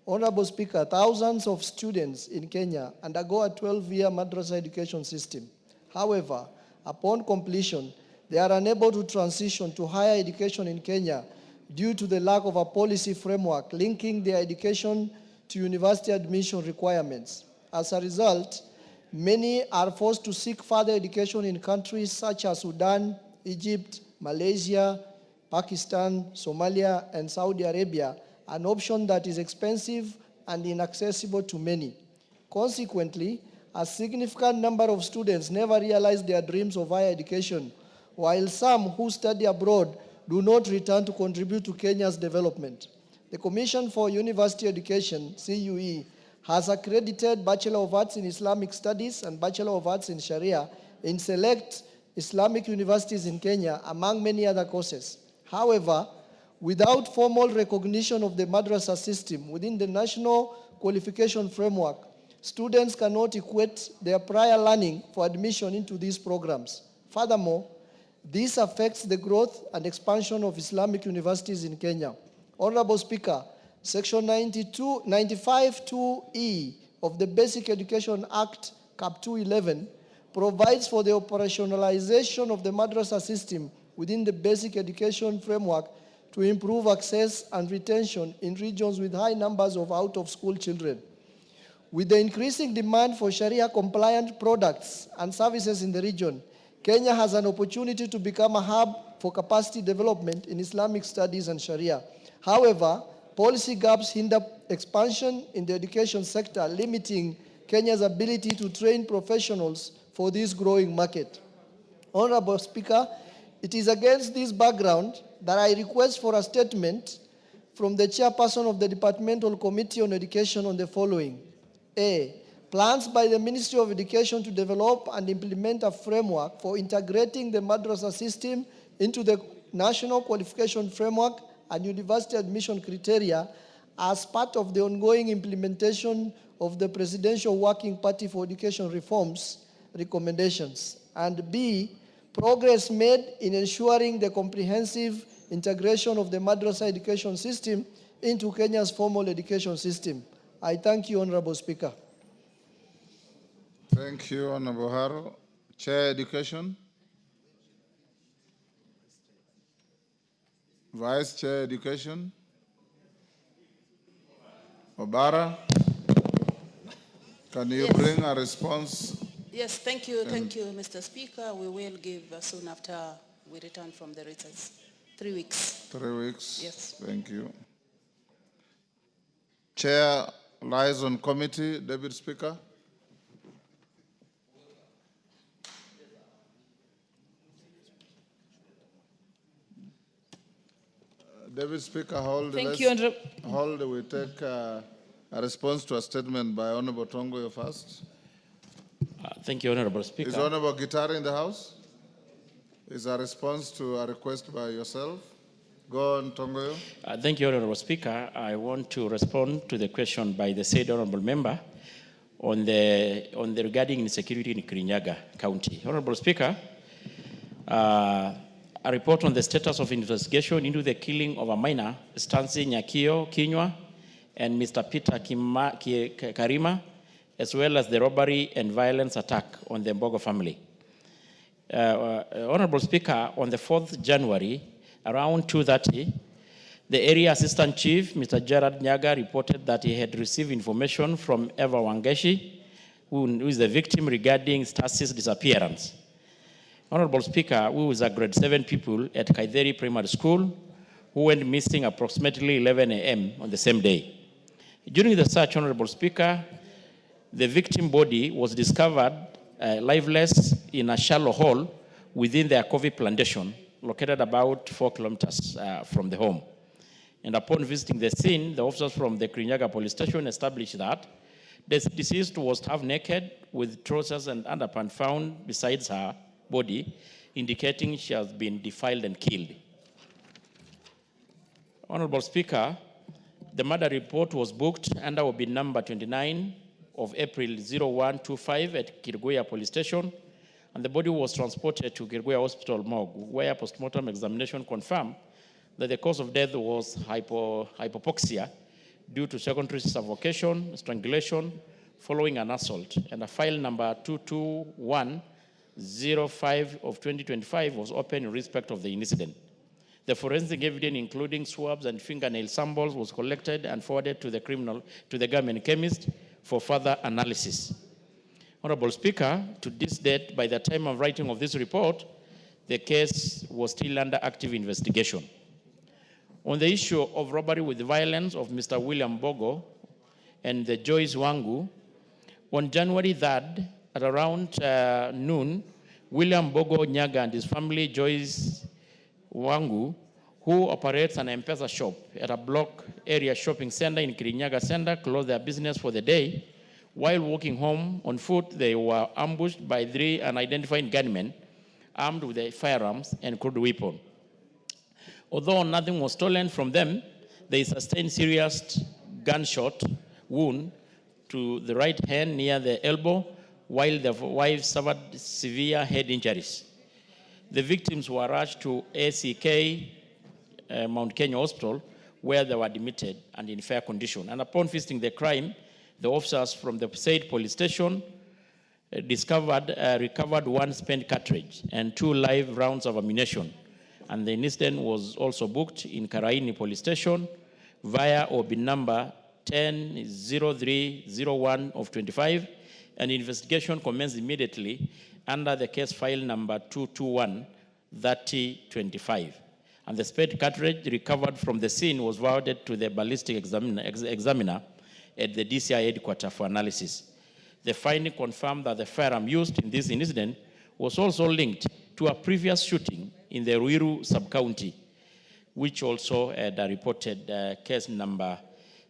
Honorable Speaker, thousands of students in Kenya undergo a 12-year madrasa education system. However, upon completion, they are unable to transition to higher education in Kenya due to the lack of a policy framework linking their education to university admission requirements. As a result, many are forced to seek further education in countries such as Sudan, Egypt, Malaysia, Pakistan, Somalia, and Saudi Arabia, an option that is expensive and inaccessible to many. Consequently, a significant number of students never realize their dreams of higher education, while some who study abroad do not return to contribute to Kenya's development. The Commission for University Education, CUE, has accredited Bachelor of Arts in Islamic Studies and Bachelor of Arts in Sharia in select Islamic universities in Kenya, among many other courses. However, without formal recognition of the madrasa system within the National Qualification Framework, students cannot equate their prior learning for admission into these programs. Furthermore, this affects the growth and expansion of Islamic universities in Kenya. Honorable Speaker, Section 95(2)(e) of the Basic Education Act, Cap 211, provides for the operationalization of the madrasa system within the basic education framework to improve access and retention in regions with high numbers of out-of-school children. With the increasing demand for Sharia-compliant products and services in the region, Kenya has an opportunity to become a hub for capacity development in Islamic studies and Sharia. However, policy gaps hinder expansion in the education sector, limiting Kenya's ability to train professionals for this growing market. Honorable Speaker, it is against this background that I request for a statement from the chairperson of the Departmental Committee on Education on the following. A, plans by the Ministry of Education to develop and implement a framework for integrating the madrasa system into the National Qualification Framework and University Admission Criteria as part of the ongoing implementation of the Presidential Working Party for Education Reforms recommendations. And B, progress made in ensuring the comprehensive integration of the madrasa education system into Kenya's formal education system. I thank you, Honorable Speaker. Thank you, Honorable Haro. Chair Education. Vice Chair Education. Obara. Can you bring a response? Yes, thank you, Mr. Speaker. We will give soon after we return from the recess. 3 weeks. 3 weeks? Yes. Thank you. Chair Liaison Committee, Deputy Speaker. Deputy Speaker, hold. Thank you, Honorable. Hold, we take a response to a statement by Honorable Tongoyo first. Thank you, Honorable Speaker. Is Honorable Gitari in the House? Is a response to a request by yourself? Go on, Tongoyo. Thank you, Honorable Speaker. I want to respond to the question by the said honorable member on the regarding insecurity in Kirinyaga County. Honorable Speaker, a report on the status of investigation into the killing of a minor, Stancy Nyakio Kinywa and Mr. Peter Karima, as well as the robbery and violence attack on the Mbogo family. Honorable Speaker, on the 4th January, around 2:30, the area assistant chief, Mr. Gerard Nyaga, reported that he had received information from Eva Wangeshi, who is the victim, regarding Stacy's disappearance. Honorable Speaker, we was a grade 7 pupil at Kaitheri Primary School who went missing approximately 11 a.m. on the same day. During the search, Honorable Speaker, the victim body was discovered lifeless in a shallow hole within the Akovi plantation, located about 4 kilometers from the home. And upon visiting the scene, the officers from the Kirinyaga police station established that the deceased was half naked with trousers and underpants found beside her body, indicating she has been defiled and killed. Honorable Speaker, the murder report was booked under OB number 29 of April 0125 at Kirgoya police station, and the body was transported to Kirgoya Hospital morgue, where postmortem examination confirmed that the cause of death was hypoxia due to secondary suffocation, strangulation, following an assault, and a file number 22105 of 2025 was opened in respect of the incident. The forensic evidence, including swabs and fingernail samples, was collected and forwarded to the government chemist for further analysis. Honorable Speaker, to this date, by the time of writing of this report, the case was still under active investigation. On the issue of robbery with violence of Mr. William Bogo and the Joyce Wangu, on January 3rd, at around noon, William Bogo Nyaga and his family, Joyce Wangu, who operates an M-Pesa shop at a block area shopping center in Kirinyaga Center, closed their business for the day. While walking home on foot, they were ambushed by 3 unidentified gunmen armed with firearms and crude weapons. Although nothing was stolen from them, they sustained serious gunshot wound to the right hand near the elbow, while the wife suffered severe head injuries. The victims were rushed to ACK Mount Kenya Hospital, where they were admitted and in fair condition. And upon visiting the crime, the officers from the said police station recovered 1 spent cartridge and 2 live rounds of ammunition. And the incident was also booked in Karaini police station via OB number 100301 of 25, and investigation commenced immediately under the case file number 221-3025. and the spent cartridge recovered from the scene was forwarded to the ballistic examiner at the DCI headquarters for analysis. The finding confirmed that the firearm used in this incident was also linked to a previous shooting in the Ruiru sub-county, which also had a reported case number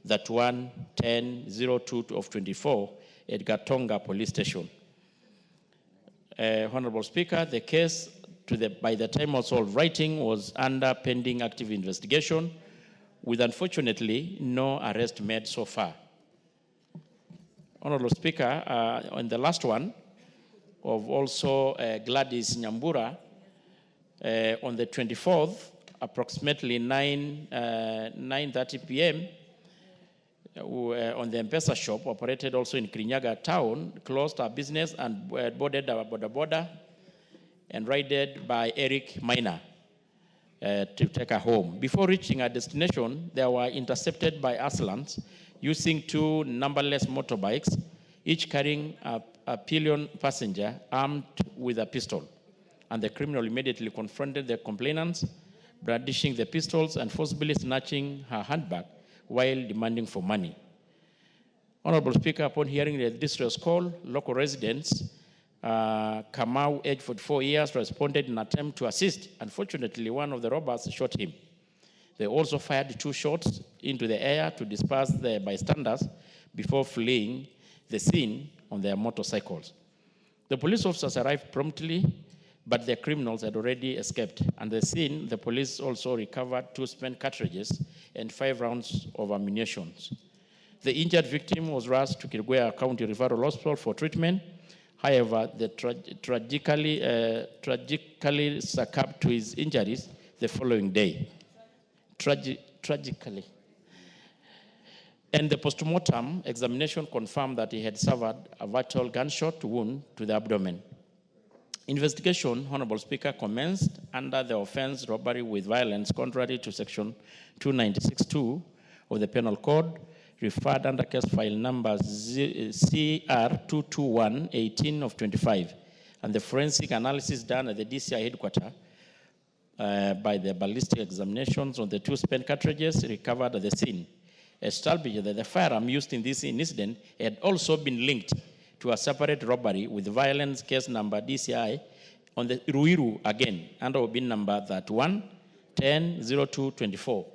31-10-02 of 24 at Gatonga Police Station. Honorable Speaker, the case by the time of all writing was under pending active investigation, with unfortunately no arrest made so far. Honorable Speaker, on the last one of also Gladys Nyambura, on the 24th, approximately 9:30 p.m., on the M-Pesa shop, operated also in Kirinyaga town, closed our business and boarded our border and raided by Eric Minor to take her home. Before reaching our destination, they were intercepted by Aslans using two numberless motorbikes, each carrying a pillion passenger armed with a pistol. And the criminal immediately confronted the complainants, brandishing the pistols and forcibly snatching her handbag while demanding for money. Honorable Speaker, upon hearing the distress call, local residents, Kamau, age 44 years, responded in an attempt to assist. Unfortunately, one of the robbers shot him. They also fired 2 shots into the air to disperse the bystanders before fleeing the scene on their motorcycles. The police officers arrived promptly, but the criminals had already escaped. At the scene, the police also recovered 2 spent cartridges and 5 rounds of ammunition. The injured victim was rushed to Kilgoya County Referral Hospital for treatment. However, the tragically succumbed to his injuries the following day. Tragically. And the postmortem examination confirmed that he had suffered a vital gunshot wound to the abdomen. Investigation, Honorable Speaker, commenced under the offense robbery with violence contrary to Section 296(2) of the Penal Code, referred under case file number CR 221-18 of 25, and the forensic analysis done at the DCI headquarters by the ballistic examinations on the 2 spent cartridges recovered at the scene established that the firearm used in this incident had also been linked to a separate robbery with violence case number DCI on the Ruiru again under OB number 31-10-02-24,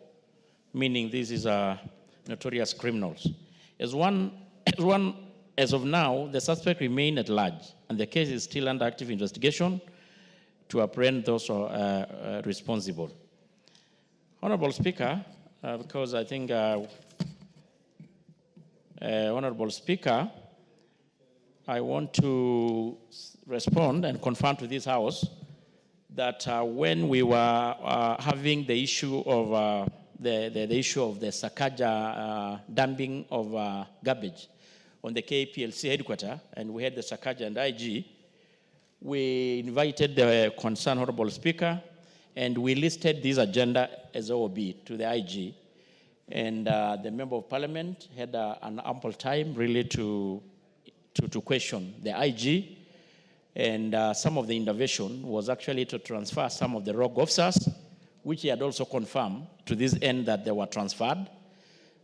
meaning this is a notorious criminals. As of now, the suspect remain at large, and the case is still under active investigation to apprehend those responsible. Honorable Speaker, because I think, Honorable Speaker, I want to respond and confirm to this House that when we were having the issue of the issue of the Sakaja dumping of garbage on the KPLC headquarters, and we had the Sakaja and IG, we invited the concerned Honorable Speaker, and we listed this agenda as OOB to the IG. And the Member of Parliament had an ample time really to question the IG. And some of the intervention was actually to transfer some of the rogue officers, which he had also confirmed to this end that they were transferred.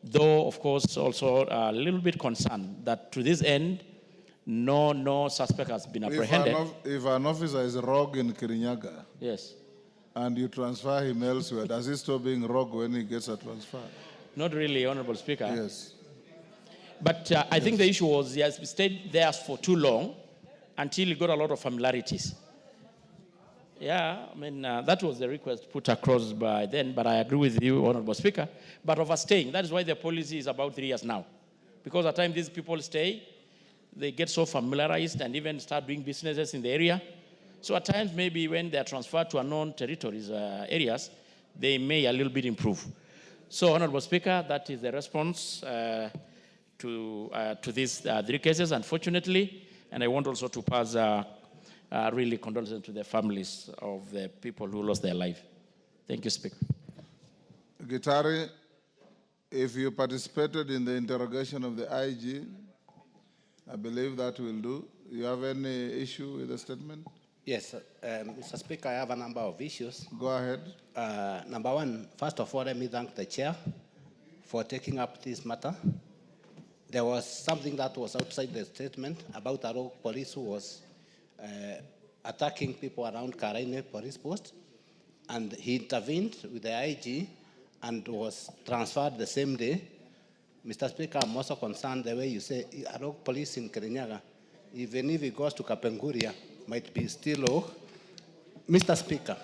Though, of course, also a little bit concerned that to this end, no suspect has been apprehended. If an officer is rogue in Kirinyaga, yes, and you transfer him elsewhere, does he stop being rogue when he gets a transfer? Not really, Honorable Speaker. Yes. But I think the issue was he has stayed there for too long until he got a lot of familiarities. Yeah, I mean, that was the request put across by then, but I agree with you, Honorable Speaker. But overstaying, that is why the policy is about 3 years now. Because at times these people stay, they get so familiarized and even start doing businesses in the area. So at times, maybe when they are transferred to unknown territories, areas, they may a little bit improve. So, Honorable Speaker, that is the response to these 3 cases, unfortunately. And I want also to pass really condolences to the families of the people who lost their life. Thank you, Speaker. Gitari, if you participated in the interrogation of the IG, I believe that will do. You have any issue with the statement? Yes, Mr. Speaker, I have a number of issues. Go ahead. Number one, first of all, let me thank the chair for taking up this matter. There was something that was outside the statement about a rogue police who was attacking people around Karaine police post, and he intervened with the IG and was transferred the same day. Mr. Speaker, I'm also concerned the way you say a rogue police in Kirinyaga, even if he goes to Kapenguria, might be still low. Mr. Speaker,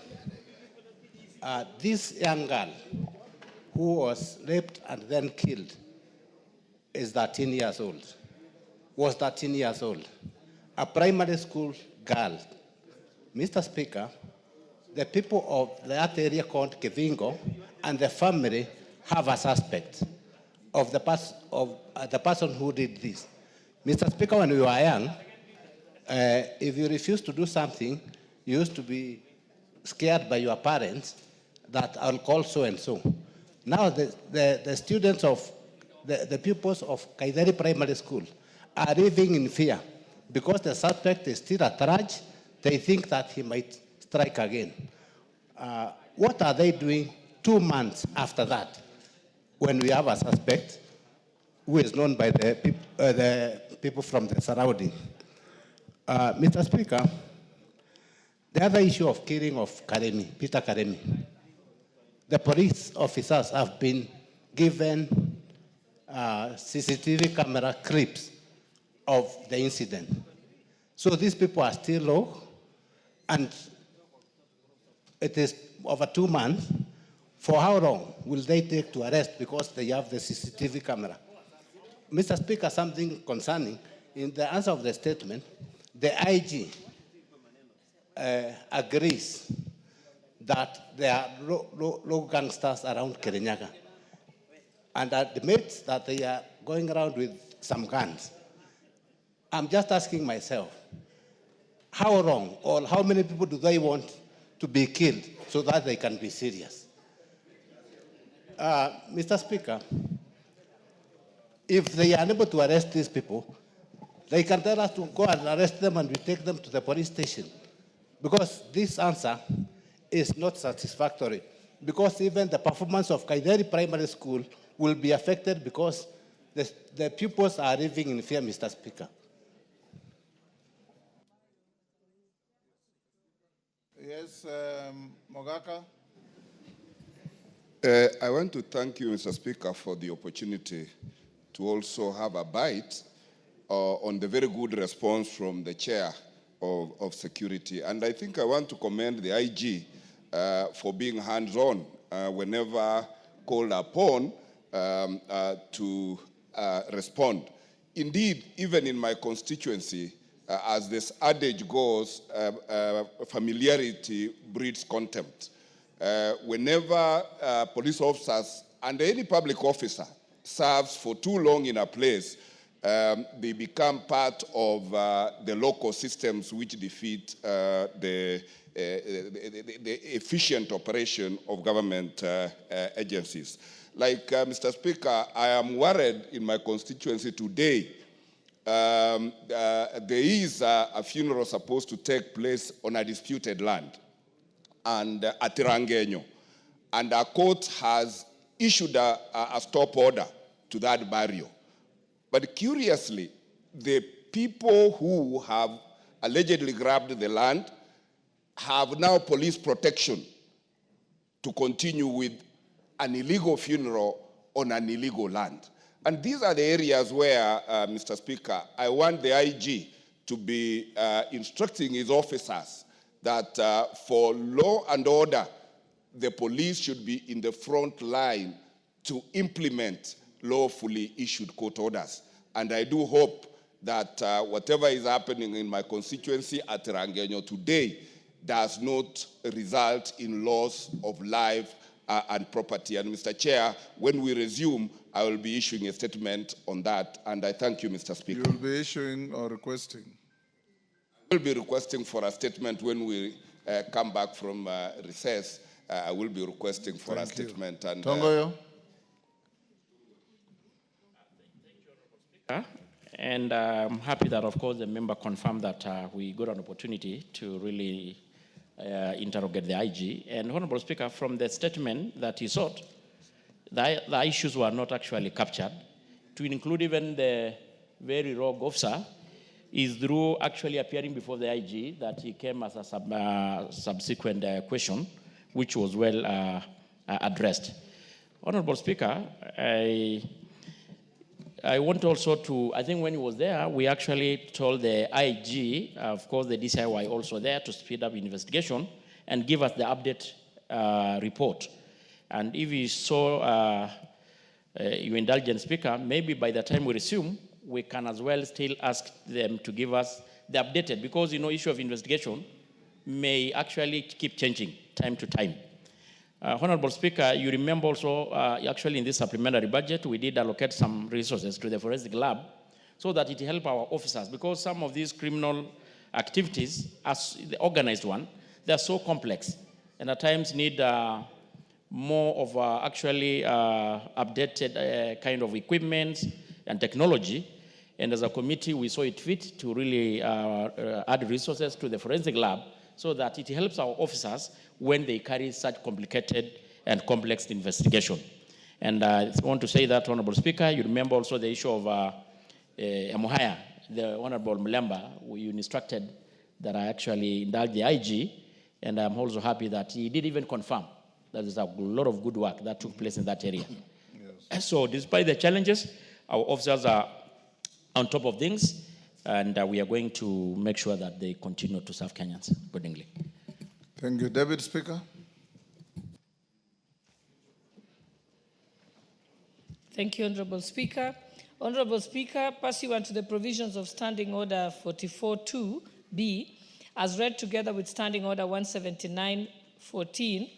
this young girl who was raped and then killed is 13 years old, was 13 years old, a primary school girl. Mr. Speaker, the people of that area called Kevingo and the family have a suspect of the person who did this. Mr. Speaker, when we were young, if you refuse to do something, you used to be scared by your parents that I'll call so-and-so. Now the students of, the pupils of Kaidari Primary School are living in fear because the suspect is still at large. They think that he might strike again. What are they doing 2 months after that when we have a suspect who is known by the people from the surrounding? Mr. Speaker, the other issue of killing of Peter Karemi, the police officers have been given CCTV camera clips of the incident. So these people are still low, and it is over 2 months. For how long will they take to arrest because they have the CCTV camera? Mr. Speaker, something concerning, in the answer of the statement, the IG agrees that there are low gangsters around Kirinyaga and admits that they are going around with some guns. I'm just asking myself, how long or how many people do they want to be killed so that they can be serious? Mr. Speaker, if they are unable to arrest these people, they can tell us to go and arrest them and we take them to the police station. Because this answer is not satisfactory. Because even the performance of Kaideri Primary School will be affected because the pupils are living in fear, Mr. Speaker. Yes, Mogaka. I want to thank you, Mr. Speaker, for the opportunity to also have a bite on the very good response from the chair of security. And I think I want to commend the IG for being hands-on whenever called upon to respond. Indeed, even in my constituency, as this adage goes, familiarity breeds contempt. Whenever police officers and any public officer serves for too long in a place, they become part of the local systems which defeat the efficient operation of government agencies. Like Mr. Speaker, I am worried in my constituency today. There is a funeral supposed to take place on a disputed land and at Rangenyo, and our court has issued a stop order to that burial. But curiously, the people who have allegedly grabbed the land have now police protection to continue with an illegal funeral on an illegal land. And these are the areas where, Mr. Speaker, I want the IG to be instructing his officers that for law and order, the police should be in the front line to implement lawfully issued court orders. And I do hope that whatever is happening in my constituency at Rangenyo today does not result in loss of life and property. And Mr. Chair, when we resume, I will be issuing a statement on that. And I thank you, Mr. Speaker. You will be issuing or requesting? I will be requesting for a statement when we come back from recess. I will be requesting for a statement. And, Tongoyo. And I'm happy that, of course, the member confirmed that we got an opportunity to really interrogate the IG. And Honorable Speaker, from the statement that he sought, the issues were not actually captured, to include even the very rogue officer is through actually appearing before the IG that he came as a subsequent question, which was well addressed. Honorable Speaker, I want also to, I think when he was there, we actually told the IG, of course the DCI were also there to speed up investigation and give us the update report. And if you saw your indulgent Speaker, maybe by the time we resume, we can as well still ask them to give us the updated, because issue of investigation may actually keep changing time to time. Honorable Speaker, you remember also actually in this supplementary budget, we did allocate some resources to the forensic lab so that it help our officers, because some of these criminal activities, as the organized one, they're so complex and at times need more of actually updated kind of equipment and technology. And as a committee, we saw it fit to really add resources to the forensic lab so that it helps our officers when they carry such complicated and complex investigation. And I want to say that, Honorable Speaker, you remember also the issue of Emuhaya, the Honorable Mulemba, you instructed that I actually indulged the IG, and I'm also happy that he did even confirm that there's a lot of good work that took place in that area. Yes. So despite the challenges, our officers are on top of things, and we are going to make sure that they continue to serve Kenyans accordingly. Thank you. Deputy Speaker. Thank you, Honorable Speaker. Honorable Speaker, pursuant to the provisions of Standing Order 44.2b, as read together with Standing Order 179.14,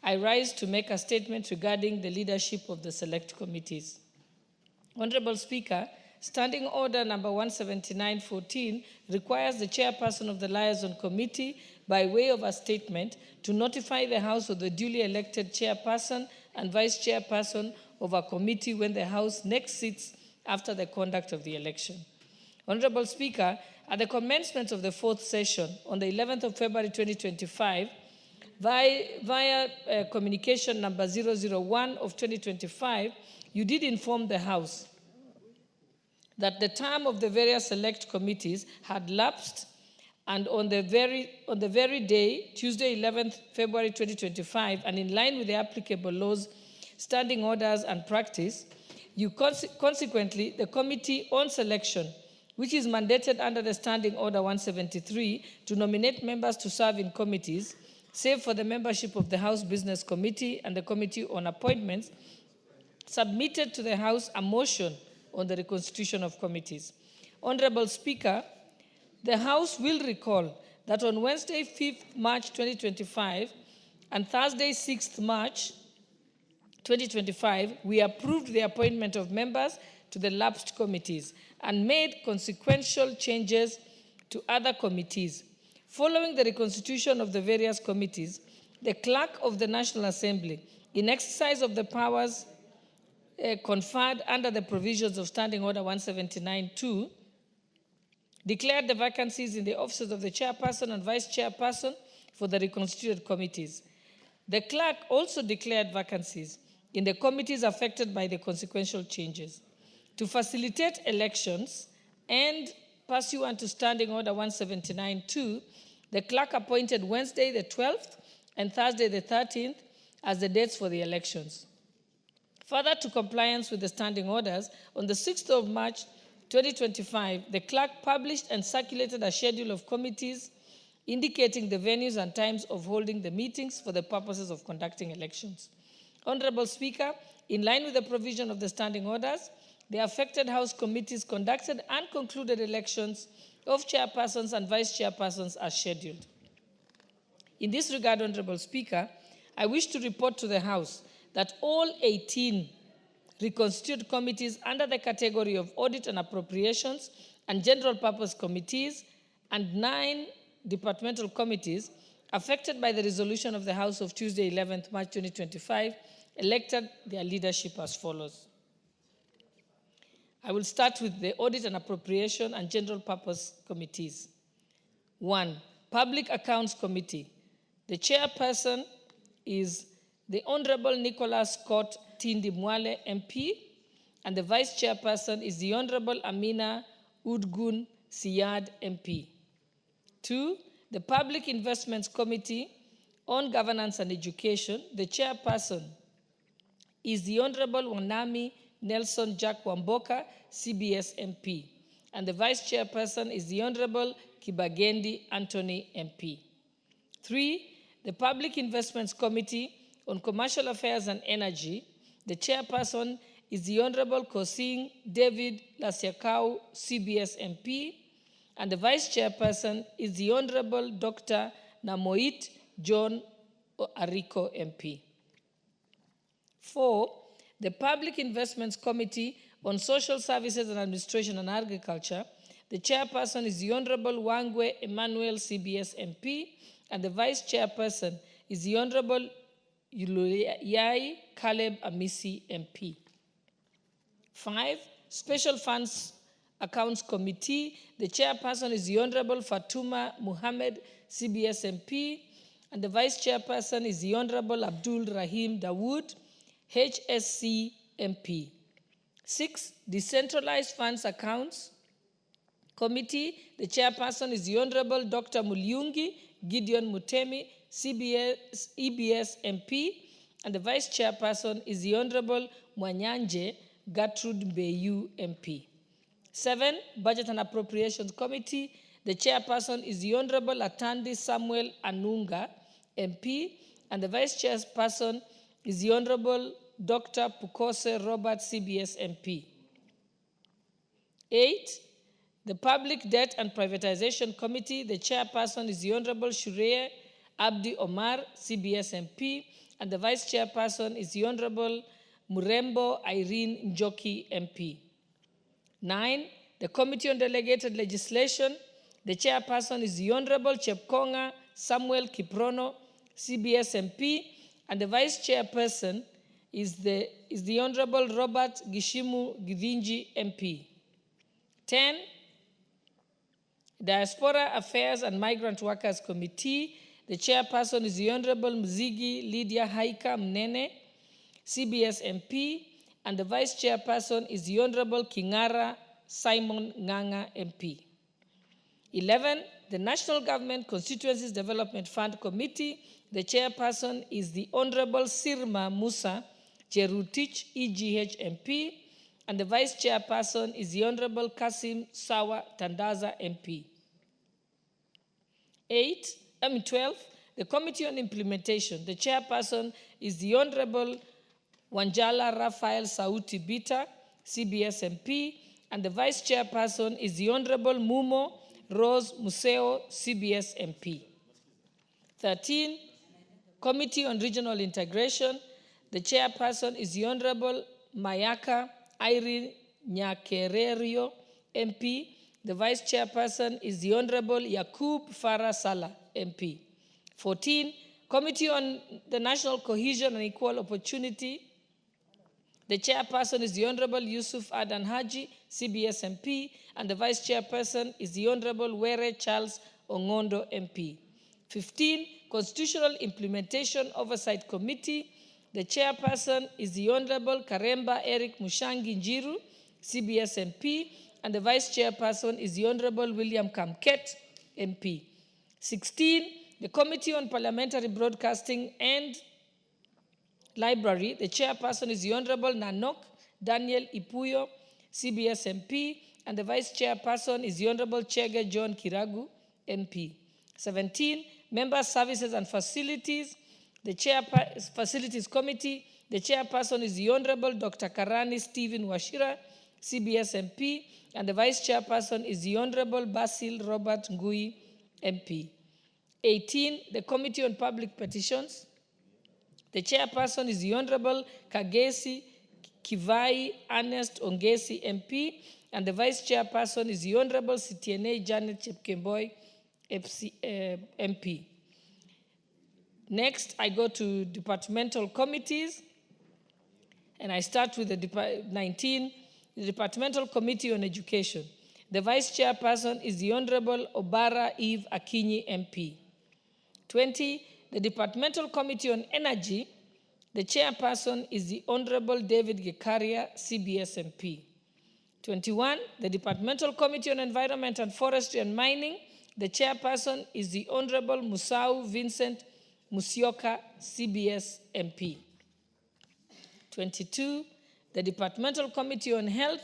I rise to make a statement regarding the leadership of the select committees. Honorable Speaker, Standing Order number 179.14 requires the chairperson of the Liaison Committee, by way of a statement, to notify the House of the duly elected chairperson and vice chairperson of a committee when the House next sits after the conduct of the election. Honorable Speaker, at the commencement of the fourth session on the 11th of February 2025, via communication number 001 of 2025, you did inform the House that the term of the various select committees had lapsed, and on the very day, Tuesday 11th February 2025, and in line with the applicable laws, standing orders and practice, you consequently, the Committee on Selection, which is mandated under the Standing Order 173 to nominate members to serve in committees, save for the membership of the House Business Committee and the Committee on Appointments, submitted to the House a motion on the reconstitution of committees. Honorable Speaker, the House will recall that on Wednesday, 5th March 2025 and Thursday, 6th March 2025, we approved the appointment of members to the lapsed committees and made consequential changes to other committees. Following the reconstitution of the various committees, the Clerk of the National Assembly, in exercise of the powers conferred under the provisions of Standing Order 179.2, declared the vacancies in the offices of the chairperson and vice chairperson for the reconstituted committees. The clerk also declared vacancies in the committees affected by the consequential changes. To facilitate elections and pursuant to Standing Order 179.2, the clerk appointed Wednesday the 12th and Thursday the 13th as the dates for the elections. Further to compliance with the standing orders, on the 6th of March 2025, the clerk published and circulated a schedule of committees indicating the venues and times of holding the meetings for the purposes of conducting elections. Honorable Speaker, in line with the provision of the standing orders, the affected House committees conducted and concluded elections of chairpersons and vice chairpersons as scheduled. In this regard, Honorable Speaker, I wish to report to the House that all 18 reconstituted committees under the category of Audit and Appropriations and General Purpose Committees and 9 departmental committees affected by the resolution of the House of Tuesday, 11th March 2025, elected their leadership as follows. I will start with the Audit and Appropriation and General Purpose Committees. 1. Public Accounts Committee. The chairperson is the Honorable Nicholas Scott Tindi Mwale MP, and the vice chairperson is the Honorable Amina Udgun Siyad MP. 2. The Public Investments Committee on Governance and Education. The chairperson is the Honorable Wanami Nelson Jack Wamboka, CBS MP, and the vice chairperson is the Honorable Kibagendi Anthony MP. 3. The Public Investments Committee on Commercial Affairs and Energy. The chairperson is the Honorable Kosing David Lasiakau, CBS MP, and the vice chairperson is the Honorable Dr. Namoit John Ariko MP. 4. The Public Investments Committee on Social Services and Administration and Agriculture. The chairperson is the Honorable Wangwe Emmanuel, CBS MP, and the vice chairperson is the Honorable Yuluyai Caleb Amisi MP. 5. Special Funds Accounts Committee. The chairperson is the Honorable Fatuma Muhammad, CBS MP, and the vice chairperson is the Honorable Abdul Rahim Dawood, HSC MP. 6. Decentralized Funds Accounts Committee. The chairperson is the Honorable Dr. Mulyungi Gideon Mutemi, EBS MP, and the vice chairperson is the Honorable Mwanyanje Gertrude Mbeyu MP. 7. Budget and Appropriations Committee. The chairperson is the Honorable Atandi Samuel Anunga MP, and the vice chairperson is the Honorable Dr. Pukose Robert, CBS MP. 8. The Public Debt and Privatization Committee. The chairperson is the Honorable Shureye Abdi Omar, CBS MP, and the vice chairperson is the Honorable Murembo Irene Njoki MP. 9. The Committee on Delegated Legislation. The chairperson is the Honorable Chepkonga Samuel Kiprono, CBS MP, and the vice chairperson is the Honorable Robert Gishimu Githinji MP. 10. Diaspora Affairs and Migrant Workers Committee. The chairperson is the Honorable Mzigi Lydia Haika Mnene, CBS MP, and the vice chairperson is the Honorable Kingara Simon Nganga MP. 11. The National Government Constituencies Development Fund Committee. The chairperson is the Honorable Sirma Musa Cherutich, EGH MP, and the vice chairperson is the Honorable Kasim Sawa Tandaza MP. 12. The Committee on Implementation. The chairperson is the Honorable Wanjala Raphael Sauti Bita, CBS MP, and the vice chairperson is the Honorable Mumo Rose Museo, CBS MP. 13. Committee on Regional Integration. The chairperson is the Honorable Mayaka Irene Nyakererio, MP. The vice chairperson is the Honorable Yakub Farah Salah, MP. 14. Committee on the National Cohesion and Equal Opportunity. The chairperson is the Honorable Yusuf Adan Haji, CBS MP, and the vice chairperson is the Honorable Were Charles Ongondo, MP. 15. Constitutional Implementation Oversight Committee. The chairperson is the Honorable Karemba Eric Mushangi Njiru, CBS MP, and the vice chairperson is the Honorable William Kamket, MP. 16. The Committee on Parliamentary Broadcasting and Library. The chairperson is the Honorable Nanok Daniel Ipuyo, CBS MP, and the vice chairperson is the Honorable Chege John Kiragu, MP. 17. Member Services and Facilities. The Facilities Committee. The chairperson is the Honorable Dr. Karani Stephen Washira, CBS MP, and the vice chairperson is the Honorable Basil Robert Ngui, MP. 18. The Committee on Public Petitions. The chairperson is the Honorable Kagesi Kivai Ernest Ongesi, MP, and the vice chairperson is the Honorable Sitiene Janet Chepkemboy, MP. Next, I go to departmental committees, and I start with the 19. the Departmental Committee on Education. The Vice Chairperson is the Honorable Obara Eve Akinyi MP. 20, the Departmental Committee on Energy. The Chairperson is the Honorable David Gikaria, CBS MP. 21, the Departmental Committee on Environment and Forestry and Mining. The Chairperson is the Honorable Musau Vincent Musyoka, CBS MP. 22, the Departmental Committee on Health.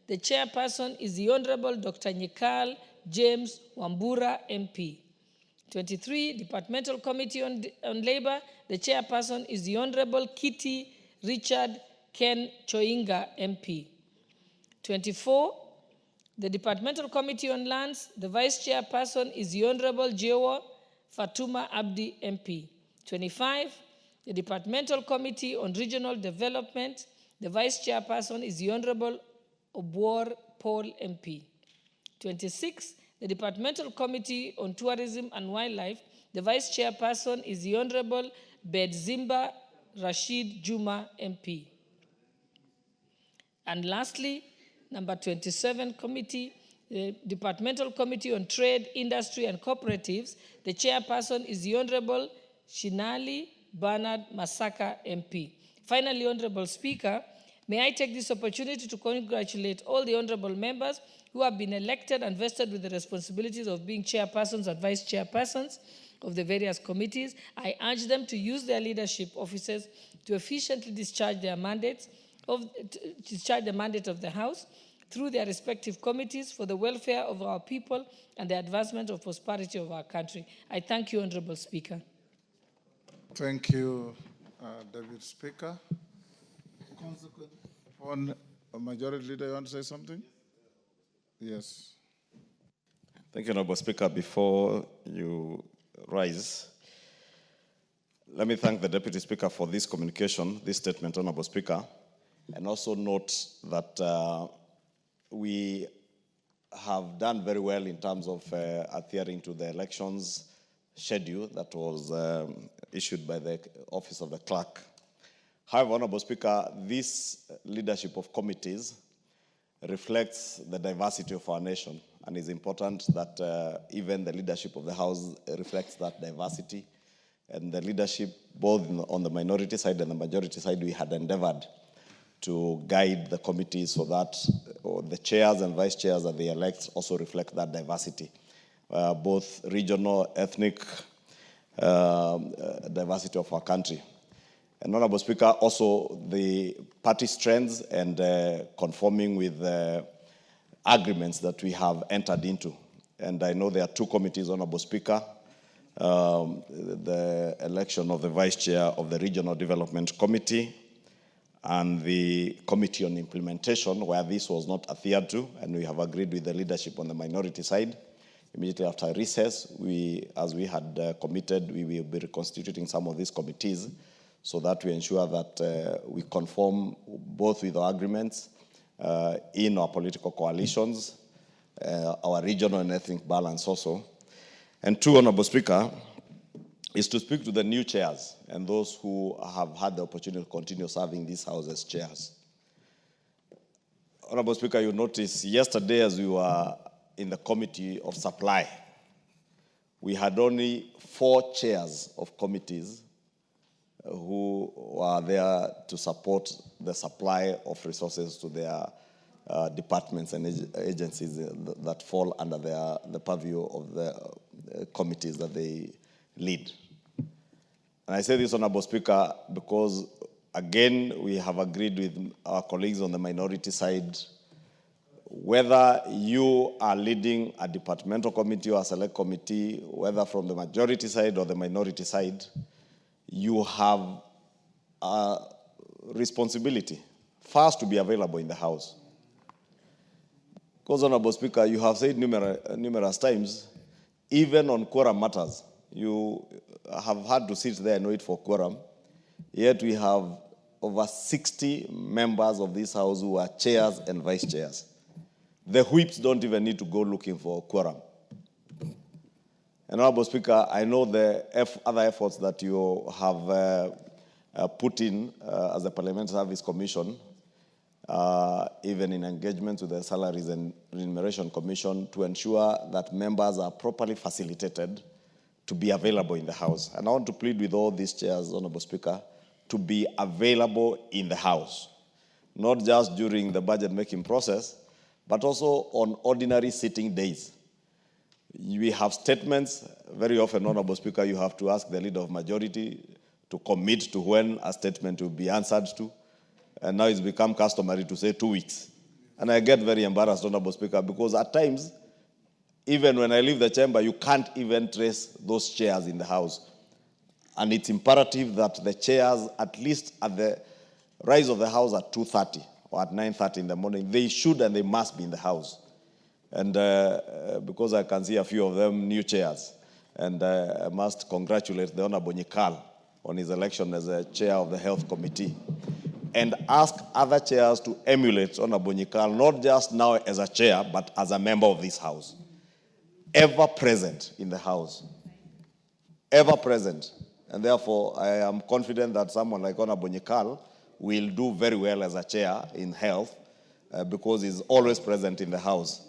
The Chairperson is the Honorable Dr. Nyikal James Wambura, MP. 23, Departmental Committee on Labor. The Chairperson is the Honorable Kitty Richard Ken Choinga, MP. 24, the Departmental Committee on Lands. The Vice Chairperson is the Honorable Jewa Fatuma Abdi, MP. 25, the Departmental Committee on Regional Development. The Vice Chairperson is the Honorable Obwor Paul, MP. 26, the Departmental Committee on Tourism and Wildlife. The Vice Chairperson is the Honorable Bedzimba Rashid Juma, MP. And lastly, number 27 committee, the Departmental Committee on Trade, Industry and Cooperatives. The Chairperson is the Honorable Shinali Bernard Masaka, MP. Finally, Honorable Speaker, may I take this opportunity to congratulate all the honorable members who have been elected and vested with the responsibilities of being chairpersons and vice chairpersons of the various committees. I urge them to use their leadership offices to efficiently discharge their mandates the mandate of the House through their respective committees for the welfare of our people and the advancement of prosperity of our country. I thank you, Honorable Speaker. Thank you, David Speaker. Upon a majority leader, you want to say something? Yes. Thank you, Honorable Speaker. Before you rise, let me thank the Deputy Speaker for this communication, this statement, Honorable Speaker, and also note that we have done very well in terms of adhering to the elections schedule that was issued by the Office of the Clerk. However, Honorable Speaker, this leadership of committees reflects the diversity of our nation, and it's important that even the leadership of the House reflects that diversity. And the leadership, both on the minority side and the majority side, we had endeavored to guide the committees so that the chairs and vice chairs that they elect also reflect that diversity, both regional, ethnic diversity of our country. And Honorable Speaker, also the party strengths and conforming with the agreements that we have entered into. And I know there are two committees, Honorable Speaker, the election of the Vice Chair of the Regional Development Committee and the Committee on Implementation, where this was not adhered to, and we have agreed with the leadership on the minority side. Immediately after recess, as we had committed, we will be reconstituting some of these committees so that we ensure that we conform both with our agreements in our political coalitions, our regional and ethnic balance also. And two, Honorable Speaker, is to speak to the new chairs and those who have had the opportunity to continue serving this House as chairs. Honorable Speaker, you notice yesterday as we were in the Committee of Supply, we had only 4 chairs of committees who were there to support the supply of resources to their departments and agencies that fall under the purview of the committees that they lead. And I say this, Honorable Speaker, because again, we have agreed with our colleagues on the minority side, whether you are leading a departmental committee or a select committee, whether from the majority side or the minority side, you have a responsibility first to be available in the House. Because, Honorable Speaker, you have said numerous times, even on quorum matters, you have had to sit there and wait for quorum, yet we have over 60 members of this House who are chairs and vice chairs. The whips don't even need to go looking for quorum. And Honorable Speaker, I know the other efforts that you have put in as the Parliamentary Service Commission even in engagement with the Salaries and Remuneration Commission, to ensure that members are properly facilitated to be available in the House. And I want to plead with all these chairs, Honorable Speaker, to be available in the House, not just during the budget-making process, but also on ordinary sitting days. We have statements. Very often, Honorable Speaker, you have to ask the Leader of Majority to commit to when a statement will be answered to. And now it's become customary to say 2 weeks. And I get very embarrassed, Honorable Speaker, because at times, even when I leave the chamber, you can't even trace those chairs in the House. And it's imperative that the chairs, at least at the rise of the House at 2:30 or at 9:30 in the morning, they should and they must be in the House. And because I can see a few of them new chairs, and I must congratulate the Honorable Nyikal on his election as a chair of the Health Committee, and ask other chairs to emulate Honorable Nyikal, not just now as a chair, but as a member of this House. Ever present in the House. Ever present. And therefore, I am confident that someone like Honorable Nyikal will do very well as a chair in health because he's always present in the House.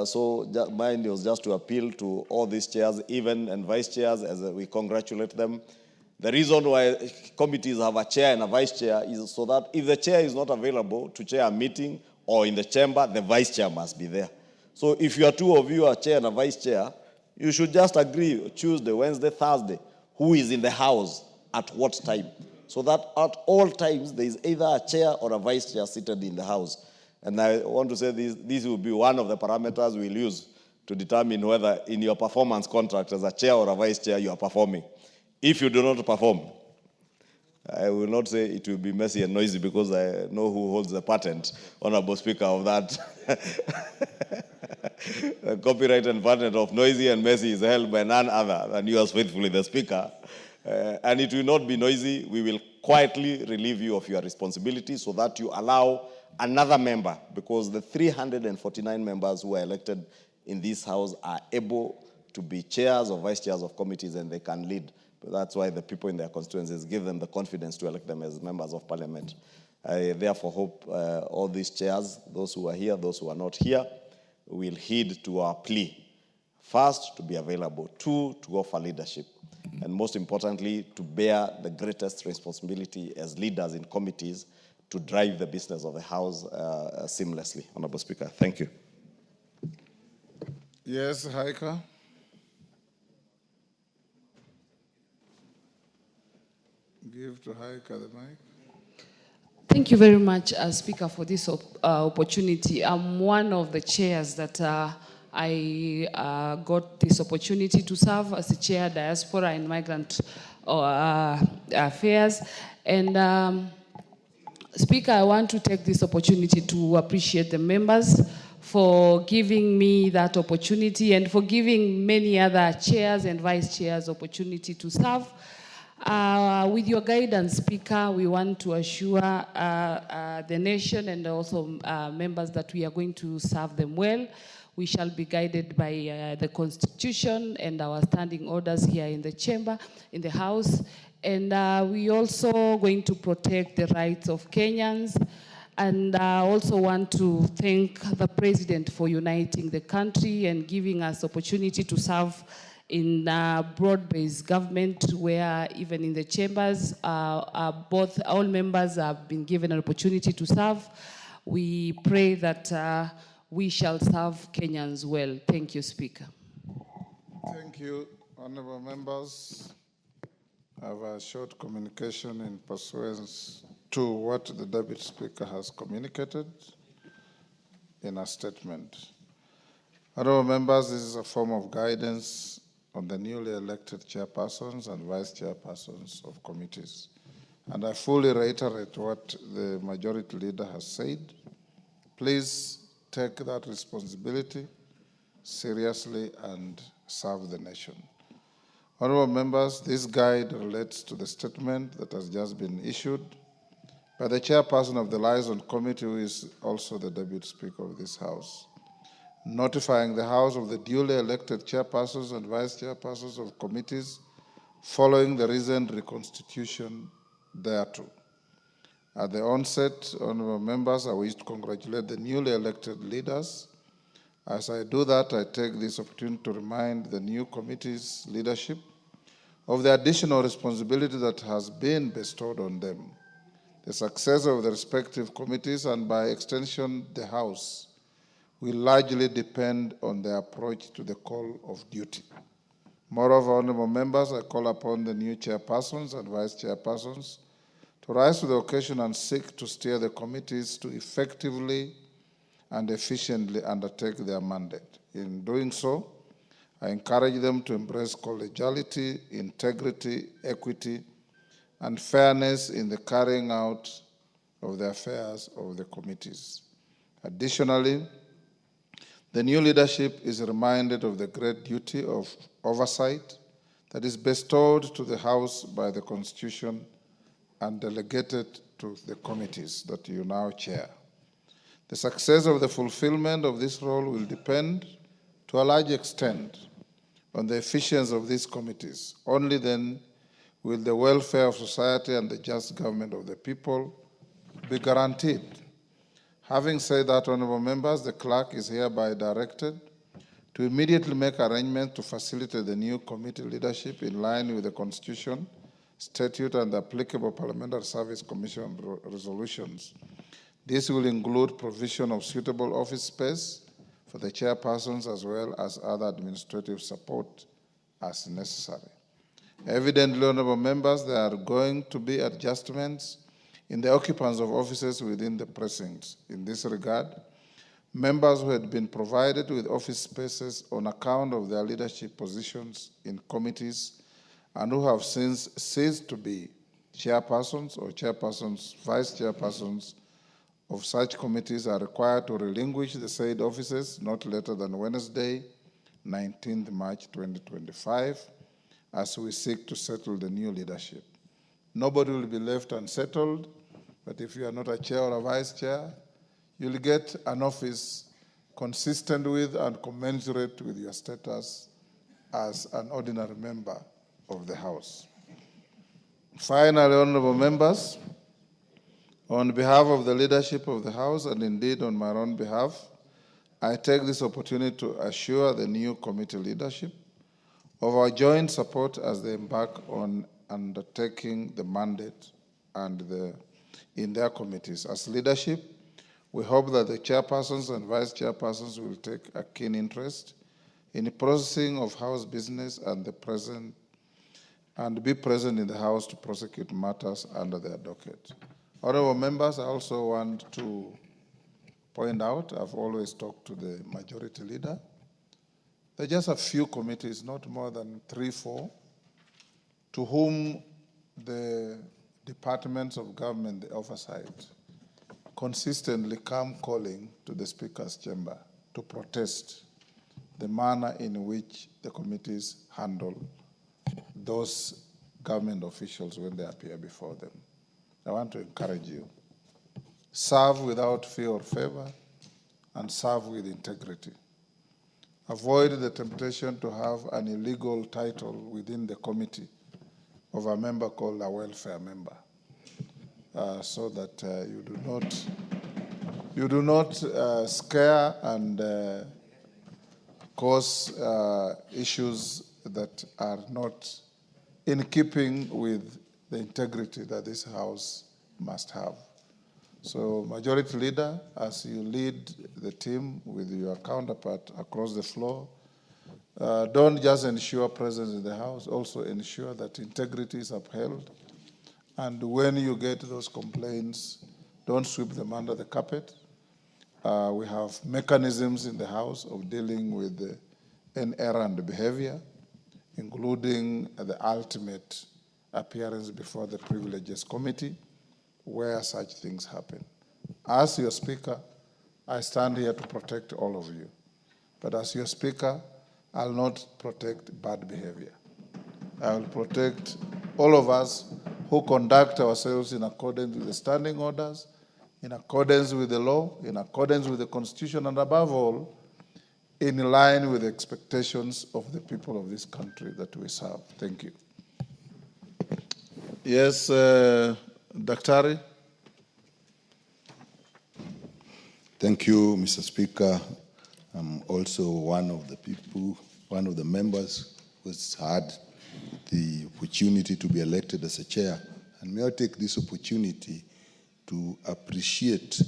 So mine was just to appeal to all these chairs, even and vice chairs, as we congratulate them. The reason why committees have a chair and a vice chair is so that if the chair is not available to chair a meeting or in the chamber, the vice chair must be there. So if you are two of you, a chair and a vice chair, you should just agree Tuesday, Wednesday, Thursday, who is in the House at what time. So that at all times, there is either a chair or a vice chair seated in the House. And I want to say this will be one of the parameters we'll use to determine whether in your performance contract as a chair or a vice chair you are performing. If you do not perform, I will not say it will be messy and noisy because I know who holds the patent, Honorable Speaker, of that. The copyright and patent of noisy and messy is held by none other than yours faithfully, the Speaker. And it will not be noisy. We will quietly relieve you of your responsibility so that you allow another member, because the 349 members who are elected in this House are able to be chairs or vice chairs of committees and they can lead. But that's why the people in their constituencies give them the confidence to elect them as members of parliament. I therefore hope all these chairs, those who are here, those who are not here, will heed to our plea. First, to be available. Two, to offer leadership. And most importantly, to bear the greatest responsibility as leaders in committees to drive the business of the House seamlessly. Honorable Speaker, thank you. Yes, Haika. Give to Haika the mic. Thank you very much, Speaker, for this opportunity. I'm one of the chairs that I got this opportunity to serve as the chair, Diaspora and Migrant Affairs. And Speaker, I want to take this opportunity to appreciate the members for giving me that opportunity and for giving many other chairs and vice chairs opportunity to serve. With your guidance, Speaker, we want to assure the nation and also members that we are going to serve them well. We shall be guided by the Constitution and our standing orders here in the chamber, in the House. And we also going to protect the rights of Kenyans. And I also want to thank the President for uniting the country and giving us opportunity to serve in broad-based government, where even in the chambers, all members have been given an opportunity to serve. We pray that we shall serve Kenyans well. Thank you, Speaker. Thank you, honorable members. I have a short communication in pursuance to what the Deputy Speaker has communicated in a statement. Honorable members, this is a form of guidance on the newly elected chairpersons and vice chairpersons of committees. And I fully reiterate what the majority leader has said. Please take that responsibility seriously and serve the nation. Honorable members, this guide relates to the statement that has just been issued by the chairperson of the Liaison Committee, who is also the Deputy Speaker of this House, notifying the House of the duly elected chairpersons and vice chairpersons of committees following the recent reconstitution thereto. At the onset, honorable members, I wish to congratulate the newly elected leaders. As I do that, I take this opportunity to remind the new committee's leadership of the additional responsibility that has been bestowed on them. The success of the respective committees, and by extension the House, will largely depend on their approach to the call of duty. Moreover, honorable members, I call upon the new chairpersons and vice chairpersons to rise to the occasion and seek to steer the committees to effectively and efficiently undertake their mandate. In doing so, I encourage them to embrace collegiality, integrity, equity, and fairness in the carrying out of the affairs of the committees. Additionally, the new leadership is reminded of the great duty of oversight that is bestowed to the House by the Constitution and delegated to the committees that you now chair. The success of the fulfillment of this role will depend to a large extent on the efficiency of these committees. Only then will the welfare of society and the just government of the people be guaranteed. Having said that, honorable members, the clerk is hereby directed to immediately make arrangements to facilitate the new committee leadership in line with the Constitution, statute, and the applicable Parliamentary Service Commission resolutions. This will include provision of suitable office space for the chairpersons as well as other administrative support as necessary. Evidently, honorable members, there are going to be adjustments in the occupants of offices within the precincts. In this regard, members who had been provided with office spaces on account of their leadership positions in committees and who have since ceased to be chairpersons or chairpersons, vice chairpersons of such committees are required to relinquish the said offices not later than Wednesday, 19th March 2025, as we seek to settle the new leadership. Nobody will be left unsettled, but if you are not a chair or a vice chair, you'll get an office consistent with and commensurate with your status as an ordinary member of the House. Finally, honorable members, on behalf of the leadership of the House, and indeed on my own behalf, I take this opportunity to assure the new committee leadership of our joint support as they embark on undertaking the mandate and in their committees. As leadership, we hope that the chairpersons and vice chairpersons will take a keen interest in the processing of House business and be present in the House to prosecute matters under their docket. Honorable members, I also want to point out, I've always talked to the majority leader. There are just a few committees, not more than 3, 4, to whom the departments of government, the oversight, consistently come calling to the Speaker's chamber to protest the manner in which the committees handle those government officials when they appear before them. I want to encourage you. Serve without fear or favor and serve with integrity. Avoid the temptation to have an illegal title within the committee of a member called a welfare member, so that you do not scare and cause issues that are not in keeping with the integrity that this House must have. So, Majority Leader, as you lead the team with your counterpart across the floor, don't just ensure presence in the House, also ensure that integrity is upheld. And when you get those complaints, don't sweep them under the carpet. We have mechanisms in the House of dealing with errant behavior, including the ultimate appearance before the Privileges Committee, where such things happen. As your Speaker, I stand here to protect all of you. But as your Speaker, I'll not protect bad behavior. I will protect all of us who conduct ourselves in accordance with the standing orders, in accordance with the law, in accordance with the Constitution, and above all, in line with the expectations of the people of this country that we serve. Thank you. Yes, Daktari. Thank you, Mr. Speaker. I'm also one of the members who's had the opportunity to be elected as a chair. And may I take this opportunity to appreciate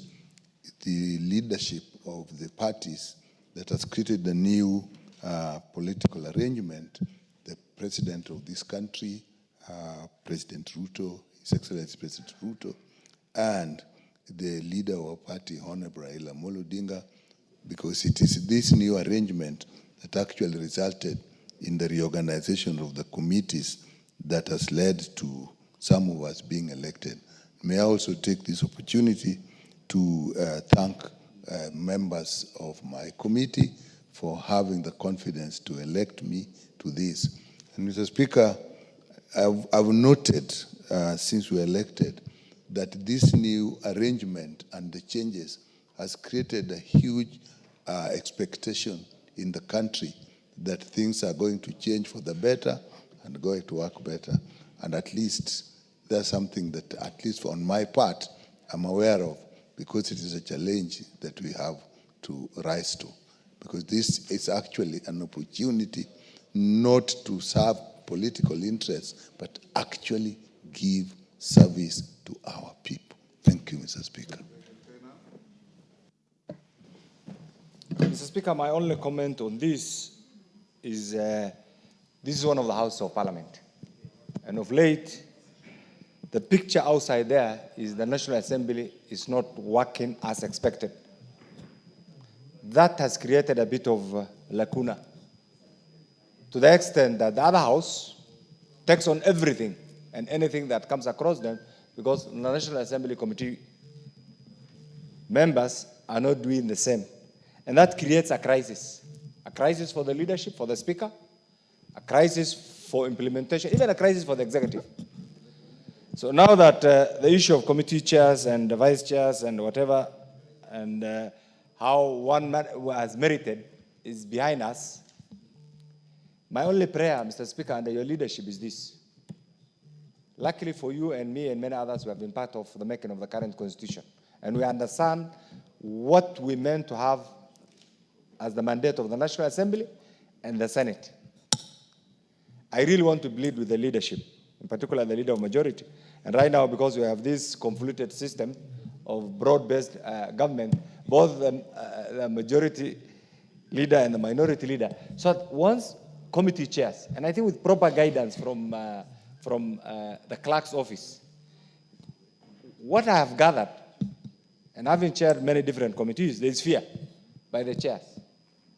the leadership of the parties that has created the new political arrangement. The president of this country, President Ruto, His Excellency President Ruto, and the leader of our party, Honorable Raila Amolo Odinga, because it is this new arrangement that actually resulted in the reorganization of the committees that has led to some of us being elected. May I also take this opportunity to thank members of my committee for having the confidence to elect me to this. And Mr. Speaker, I've noted since we were elected that this new arrangement and the changes has created a huge expectation in the country that things are going to change for the better and going to work better. And at least that's something that, at least on my part, I'm aware of, because it is a challenge that we have to rise to. Because this is actually an opportunity not to serve political interests, but actually give service to our people. Thank you, Mr. Speaker. Mr. Speaker, my only comment on this is this is one of the Houses of Parliament. And of late, the picture outside there is the National Assembly is not working as expected. That has created a bit of lacuna, to the extent that the other house takes on everything and anything that comes across them, because the National Assembly Committee members are not doing the same. And that creates a crisis for the leadership, for the Speaker, a crisis for implementation, even a crisis for the executive. So now that the issue of committee chairs and the vice chairs and whatever, and how one man has merited is behind us, my only prayer, Mr. Speaker, under your leadership is this. Luckily for you and me and many others who have been part of the making of the current constitution, and we understand what we meant to have as the mandate of the National Assembly and the Senate. I really want to plead with the leadership, in particular the leader of majority. And right now, because we have this convoluted system of broad-based government, both the majority leader and the minority leader, so that once committee chairs, and I think with proper guidance from the clerk's office, what I have gathered, and having chaired many different committees, there is fear by the chairs.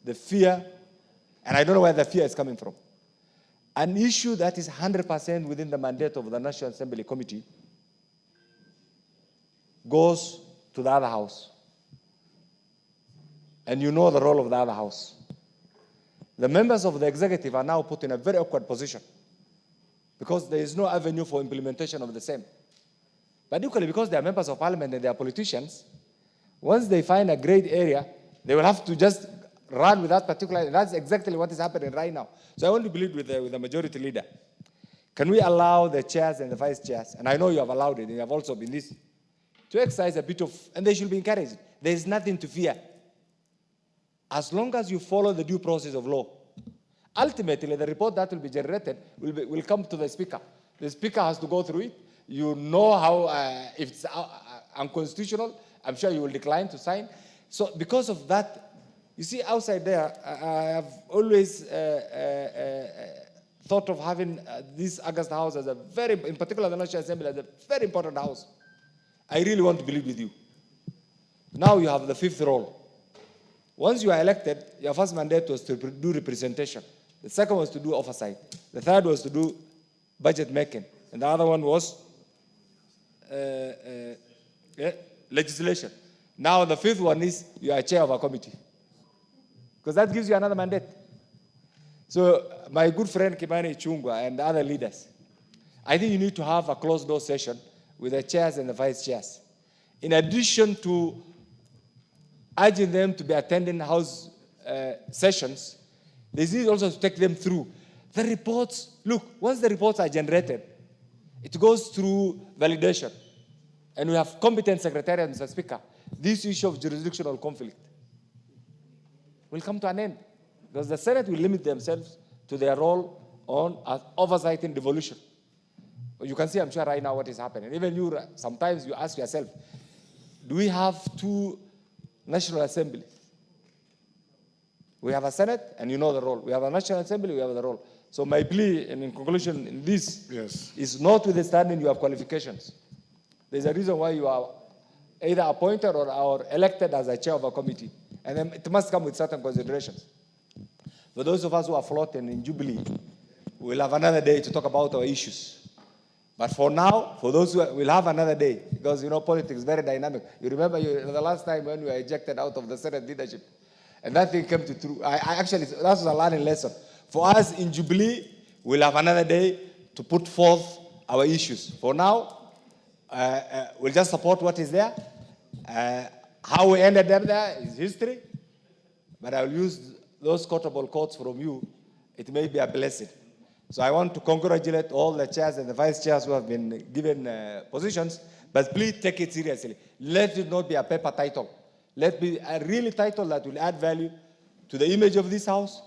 The fear, and I don't know where the fear is coming from. An issue that is 100% within the mandate of the National Assembly Committee goes to the other house. And you know the role of the other house. The members of the executive are now put in a very awkward position because there is no avenue for implementation of the same. But equally, because they are members of parliament and they are politicians, once they find a great area, they will have to just run with that particular, and that's exactly what is happening right now. So I want to believe with the majority leader. Can we allow the chairs and the vice chairs, and I know you have allowed it, and you have also been this, to exercise a bit of, and they should be encouraged. There is nothing to fear. As long as you follow the due process of law. Ultimately, the report that will be generated will come to the Speaker. The Speaker has to go through it. You know how, if it's unconstitutional, I'm sure you will decline to sign. So because of that, you see, outside there, I have always thought of having this August House as a very, in particular the National Assembly, as a very important house. I really want to believe with you. Now you have the fifth role. Once you are elected, your first mandate was to do representation. The second was to do oversight. The third was to do budget making. And the other one was legislation. Now the fifth one is you are chair of a committee. Because that gives you another mandate. So my good friend Kimani Ichung'wah and the other leaders, I think you need to have a closed door session with the chairs and the vice chairs. In addition to urging them to be attending house sessions, they need also to take them through the reports. Look, once the reports are generated, it goes through validation. And we have competent secretariat, Mr. Speaker. this issue of jurisdictional conflict will come to an end, because the Senate will limit themselves to their role on oversight in devolution. You can see, I'm sure right now, what is happening. Even you, sometimes you ask yourself, do we have two national assemblies? We have a Senate, and you know the role. We have a National Assembly, we have the role. So my plea, and in conclusion, in this, is notwithstanding you have qualifications. There's a reason why you are either appointed or elected as a chair of a committee. And then it must come with certain considerations. For those of us who are floating in Jubilee, we'll have another day to talk about our issues. But for now, for those who will have another day, because you know politics is very dynamic. You remember the last time when we were ejected out of the Senate leadership, and that thing came to true. Actually, that was a learning lesson. For us in Jubilee, we'll have another day to put forth our issues. For now, we'll just support what is there. How we ended up there is history. But I'll use those quotable quotes from you. It may be a blessing. So I want to congratulate all the chairs and the vice chairs who have been given positions, but please take it seriously. Let it not be a paper title. Let it be a really title that will add value to the image of this house,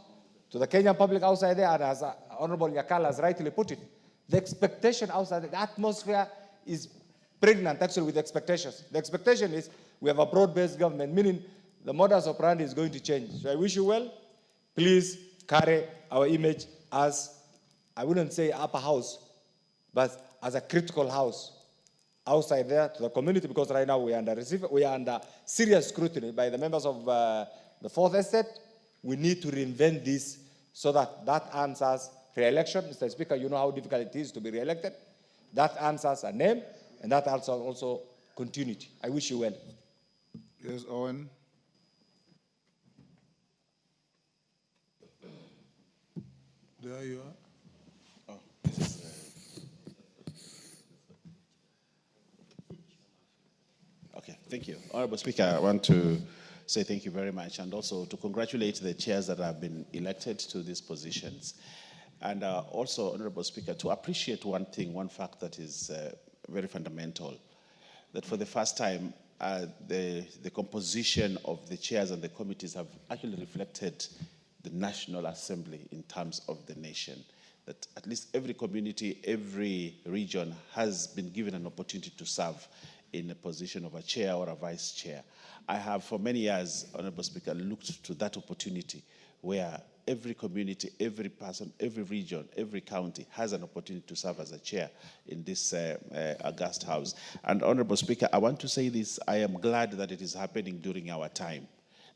to the Kenyan public outside there, and as Honorable Nyakala has rightly put it, the expectation outside, the atmosphere is pregnant actually with expectations. The expectation is we have a broad-based government, meaning the modus operandi is going to change. So I wish you well. Please carry our image as, I wouldn't say upper house, but as a critical house outside there to the community, because right now we are under serious scrutiny by the members of the Fourth Estate. We need to reinvent this so that earns us re-election. Mr. Speaker, you know how difficult it is to be re-elected. That earns us a name, and that earns us also continuity. I wish you well. Yes, Owen. There you are. Okay, thank you. Honorable Speaker, I want to say thank you very much, and also to congratulate the chairs that have been elected to these positions. And also, Honorable Speaker, to appreciate one thing, one fact that is very fundamental, that for the first time, the composition of the chairs and the committees have actually reflected the National Assembly in terms of the nation. That at least every community, every region has been given an opportunity to serve in a position of a chair or a vice chair. I have for many years, Honorable Speaker, looked to that opportunity where every community, every person, every region, every county has an opportunity to serve as a chair in this august house. And Honorable Speaker, I want to say this, I am glad that it is happening during our time,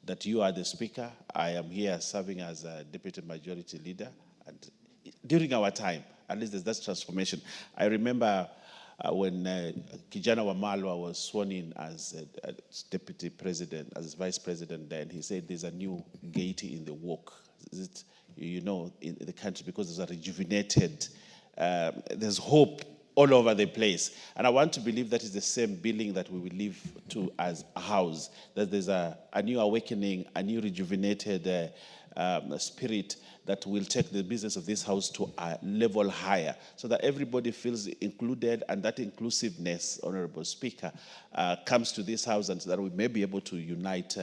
that you are the Speaker, I am here serving as a Deputy Majority Leader, and during our time, at least there's that transformation. I remember when Kijana Wamalwa was sworn in as Deputy President, as Vice President then, he said there's a new gaiety in the walk, in the country, because there's a rejuvenated, there's hope all over the place. And I want to believe that is the same billing that we will live to as a house, that there's a new awakening, a new rejuvenated spirit that will take the business of this house to a level higher, so that everybody feels included, and that inclusiveness, Honorable Speaker, comes to this house, and so that we may be able to unite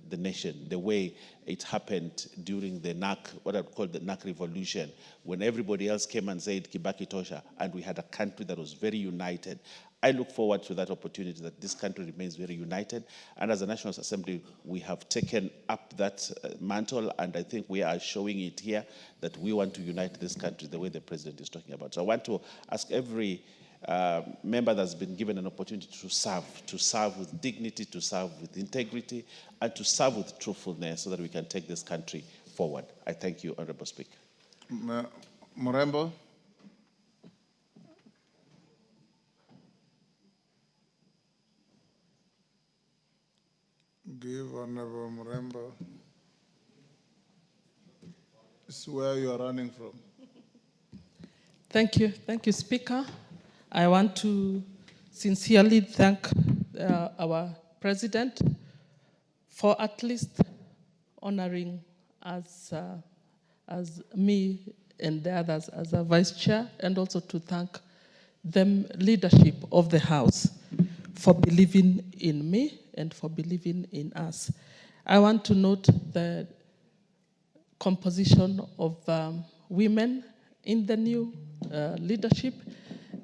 the nation the way it happened during the NAC, what I call the NAC revolution, when everybody else came and said Kibaki Tosha, and we had a country that was very united. I look forward to that opportunity, that this country remains very united. And as a National Assembly, we have taken up that mantle, and I think we are showing it here that we want to unite this country the way the President is talking about. So I want to ask every member that's been given an opportunity to serve with dignity, to serve with integrity, and to serve with truthfulness, so that we can take this country forward. I thank you, Honorable Speaker. Murembo. Give Honorable Murembo. This is where you are running from. Thank you, Speaker. I want to sincerely thank our President for at least honoring us as me and the others as a Vice Chair, and also to thank the leadership of the House for believing in me and for believing in us. I want to note the composition of women in the new leadership,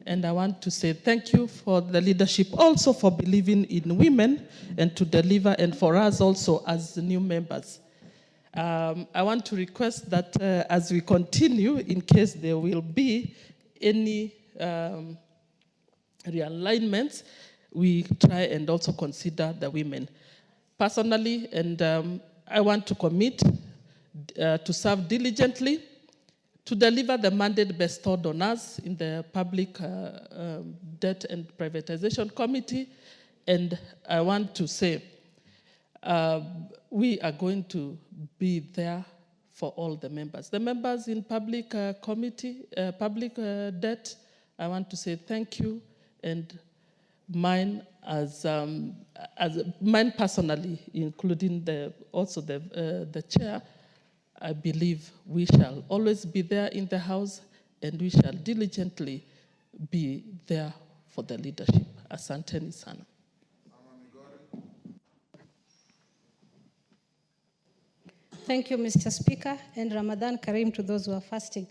and I want to say thank you for the leadership, also for believing in women and to deliver, and for us also as the new members. I want to request that as we continue, in case there will be any realignments, we try and also consider the women. Personally, and I want to commit to serve diligently to deliver the mandate bestowed on us in the Public Debt and Privatization Committee. And I want to say, we are going to be there for all the members. The members in public committee, public debt, I want to say thank you, and mine mine personally, including also the chair, I believe we shall always be there in the House, and we shall diligently be there for the leadership. Asanteni sana. Thank you, Mr. Speaker, and Ramadan Kareem to those who are fasting.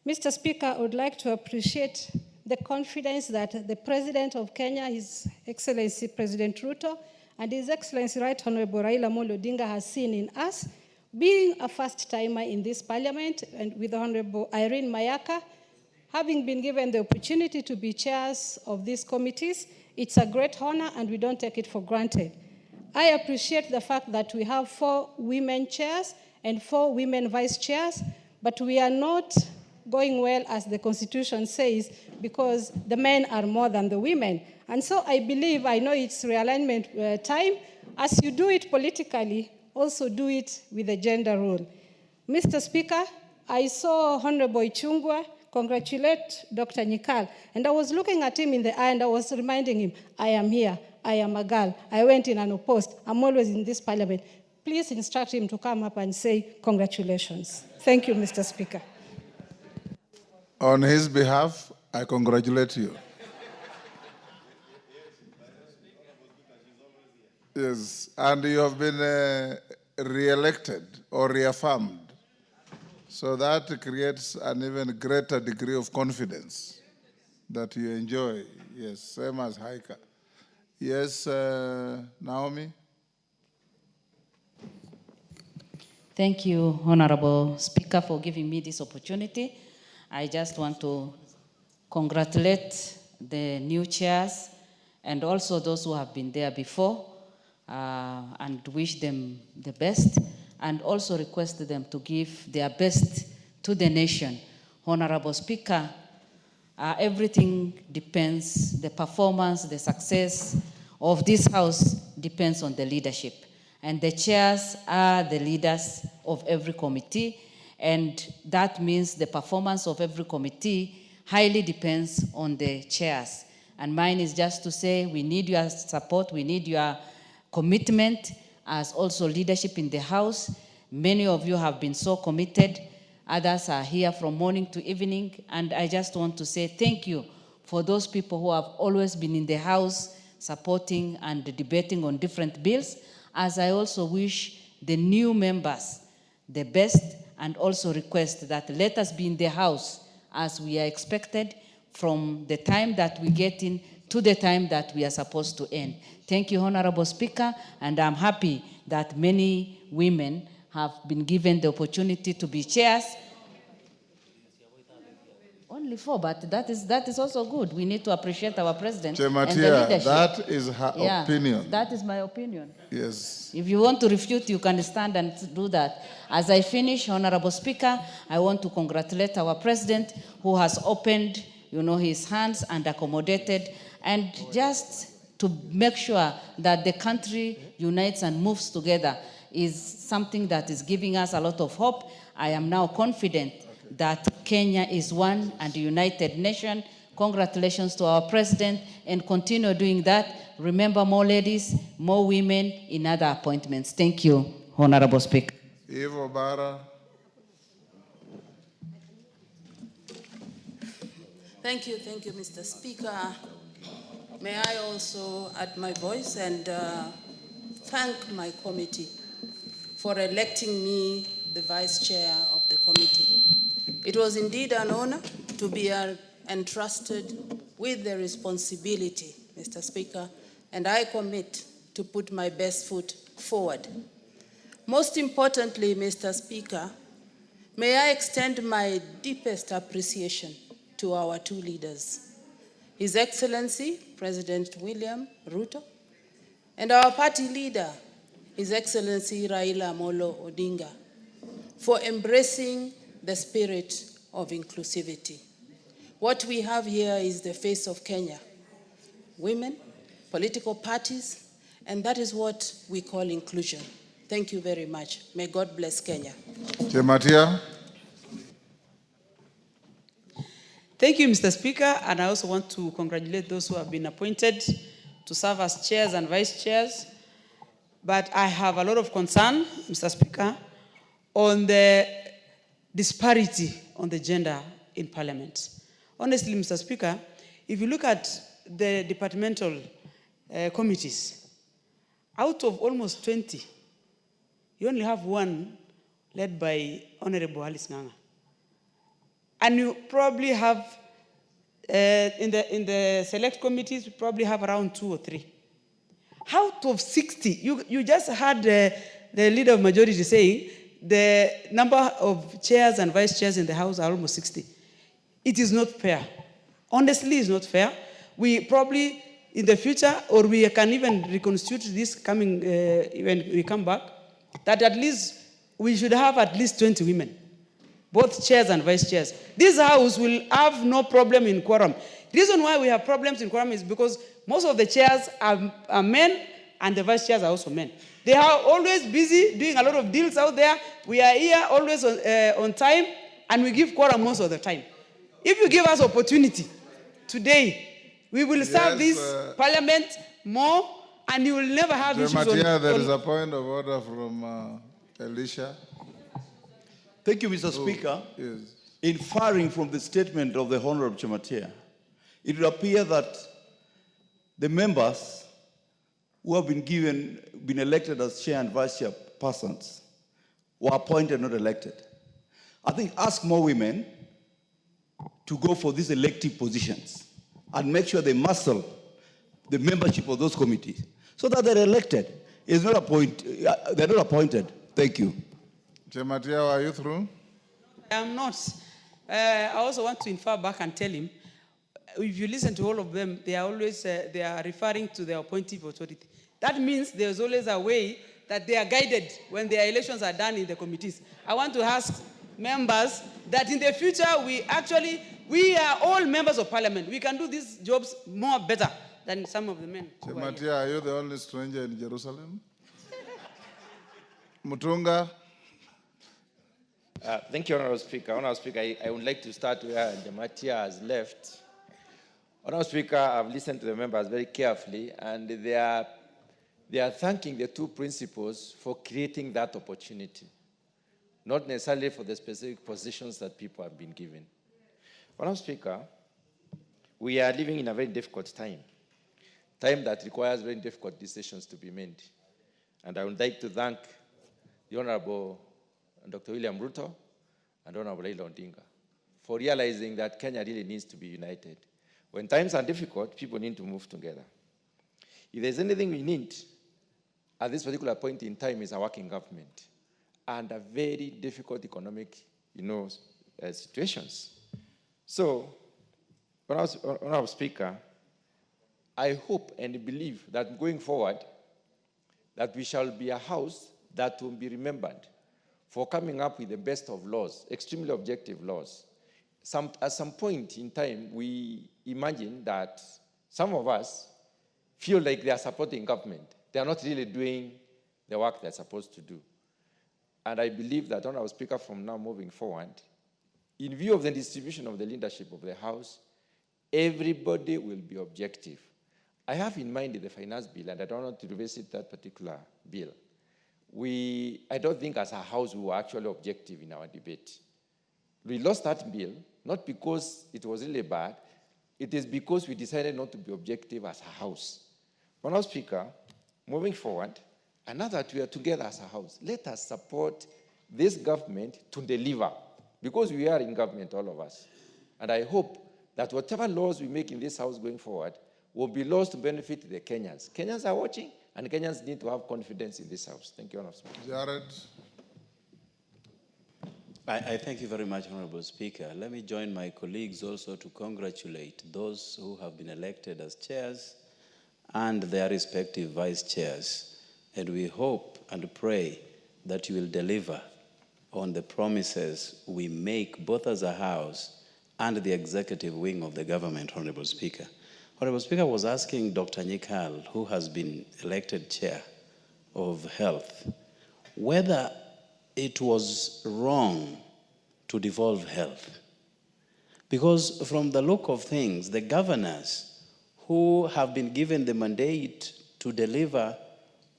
Mr. Speaker, I would like to appreciate the confidence that the President of Kenya, His Excellency President Ruto, and His Excellency Right Honorable Raila Amolo Odinga has seen in us. Being a first-timer in this parliament, and with Honorable Irene Mayaka, having been given the opportunity to be chairs of these committees, it's a great honor and we don't take it for granted. I appreciate the fact that we have 4 women chairs and 4 women vice chairs, but we are not going well as the Constitution says, because the men are more than the women. And so I believe, I know it's realignment time, as you do it politically, also do it with the gender role. Mr. Speaker, I saw Honorable Ichungwa congratulate Dr. Nyikal, and I was looking at him in the eye and I was reminding him, I am here, I am a girl, I went in unopposed, I'm always in this parliament. Please instruct him to come up and say congratulations. Thank you, Mr. Speaker. On his behalf, I congratulate you. Yes, and you have been re-elected or reaffirmed. So that creates an even greater degree of confidence that you enjoy. Yes, same as Haika. Yes, Naomi? Thank you, Honorable Speaker, for giving me this opportunity. I just want to congratulate the new chairs and also those who have been there before, and wish them the best, and also request them to give their best to the nation. Honorable Speaker, everything depends, the performance, the success of this House depends on the leadership. And the chairs are the leaders of every committee, and that means the performance of every committee highly depends on the chairs. And mine is just to say, we need your support, we need your commitment as also leadership in the House. Many of you have been so committed. Others are here from morning to evening. And I just want to say thank you for those people who have always been in the House supporting and debating on different bills, as I also wish the new members the best, and also request that let us be in the House as we are expected from the time that we get in to the time that we are supposed to end. Thank you, Honorable Speaker, and I'm happy that many women have been given the opportunity to be chairs. Only 4, but that is also good. We need to appreciate our president and the leadership. That is her opinion. That is my opinion. Yes. If you want to refute, you can stand and do that. As I finish, Honorable Speaker, I want to congratulate our president who has opened, his hands and accommodated, and just to make sure that the country unites and moves together is something that is giving us a lot of hope. I am now confident that Kenya is one and a united nation. Congratulations to our president, and continue doing that. Remember, more ladies, more women in other appointments. Thank you, Honorable Speaker. Evo Bara. Thank you, Mr. Speaker. May I also add my voice and thank my committee for electing me the vice chair of the committee. It was indeed an honor to be entrusted with the responsibility, Mr. Speaker, and I commit to put my best foot forward. Most importantly, Mr. Speaker, may I extend my deepest appreciation to our two leaders, His Excellency President William Ruto, and our party leader, His Excellency Raila Amolo Odinga, for embracing the spirit of inclusivity. What we have here is the face of Kenya. Women, political parties, and that is what we call inclusion. Thank you very much. May God bless Kenya. Chematia. Thank you, Mr. Speaker, and I also want to congratulate those who have been appointed to serve as chairs and vice chairs. But I have a lot of concern, Mr. Speaker, on the disparity on the gender in Parliament. Honestly, Mr. Speaker, if you look at the departmental committees, out of almost 20, you only have one led by Honorable Alice Nganga. And you probably have, in the select committees, you probably have around 2 or 3. Out of 60, you just heard the leader of majority saying the number of chairs and vice chairs in the House are almost 60. It is not fair. Honestly, it's not fair. We probably, in the future, or we can even reconstitute this coming, when we come back, that at least we should have at least 20 women, both chairs and vice chairs. This House will have no problem in quorum. The reason why we have problems in quorum is because most of the chairs are men and the vice chairs are also men. They are always busy doing a lot of deals out there. We are here always on time, and we give quorum most of the time. If you give us opportunity today, we will serve this parliament more, and you will never have issues on... There is a point of order from Elisha. Thank you, Mr. Speaker. Yes. Inferring from the statement of the Honorable Chematia, it would appear that the members who have been elected as chair and vice chair persons were appointed, not elected. I think ask more women to go for these elective positions and make sure they muscle the membership of those committees so that they're elected. It's not they're not appointed. Thank you. Chematia, are you through? I am not. I also want to infer back and tell him, if you listen to all of them, they are always they are referring to the appointive authority. That means there's always a way that they are guided when their elections are done in the committees. I want to ask members that in the future, we are all members of parliament. We can do these jobs more better than some of the men. Chematia, are you the only stranger in Jerusalem? Mutunga. Thank you, Honorable Speaker. Honorable Speaker, I would like to start where Chematia has left. Honorable Speaker, I've listened to the members very carefully, and they are thanking the two principals for creating that opportunity, not necessarily for the specific positions that people have been given. Honorable Speaker, we are living in a very difficult time that requires very difficult decisions to be made. And I would like to thank the Honorable Dr. William Ruto and Honorable Raila Odinga for realizing that Kenya really needs to be united. When times are difficult, people need to move together. If there's anything we need at this particular point in time is a working government and a very difficult economic, situations. So, Honorable Speaker, I hope and believe that going forward, that we shall be a house that will be remembered for coming up with the best of laws, extremely objective laws. At some point in time, we imagine that some of us feel like they are supporting government. They are not really doing the work they're supposed to do. And I believe that, Honorable Speaker, from now moving forward, in view of the distribution of the leadership of the House, everybody will be objective. I have in mind the finance bill, and I don't want to revisit that particular bill. I don't think as a House we were actually objective in our debate. We lost that bill, not because it was really bad, it is because we decided not to be objective as a House. Honorable Speaker, moving forward, And now that we are together as a house, let us support this government to deliver, because we are in government, all of us. And I hope that whatever laws we make in this house going forward will be laws to benefit the Kenyans. Kenyans are watching, and Kenyans need to have confidence in this house. Thank you, Honourable Speaker. Jared. I thank you very much, Honourable Speaker. Let me join my colleagues also to congratulate those who have been elected as chairs and their respective vice chairs. And we hope and pray that you will deliver on the promises we make both as a House and the executive wing of the government, Honourable Speaker. Honourable Speaker was asking Dr. Nyikal, who has been elected chair of health, whether it was wrong to devolve health. Because from the look of things, the governors who have been given the mandate to deliver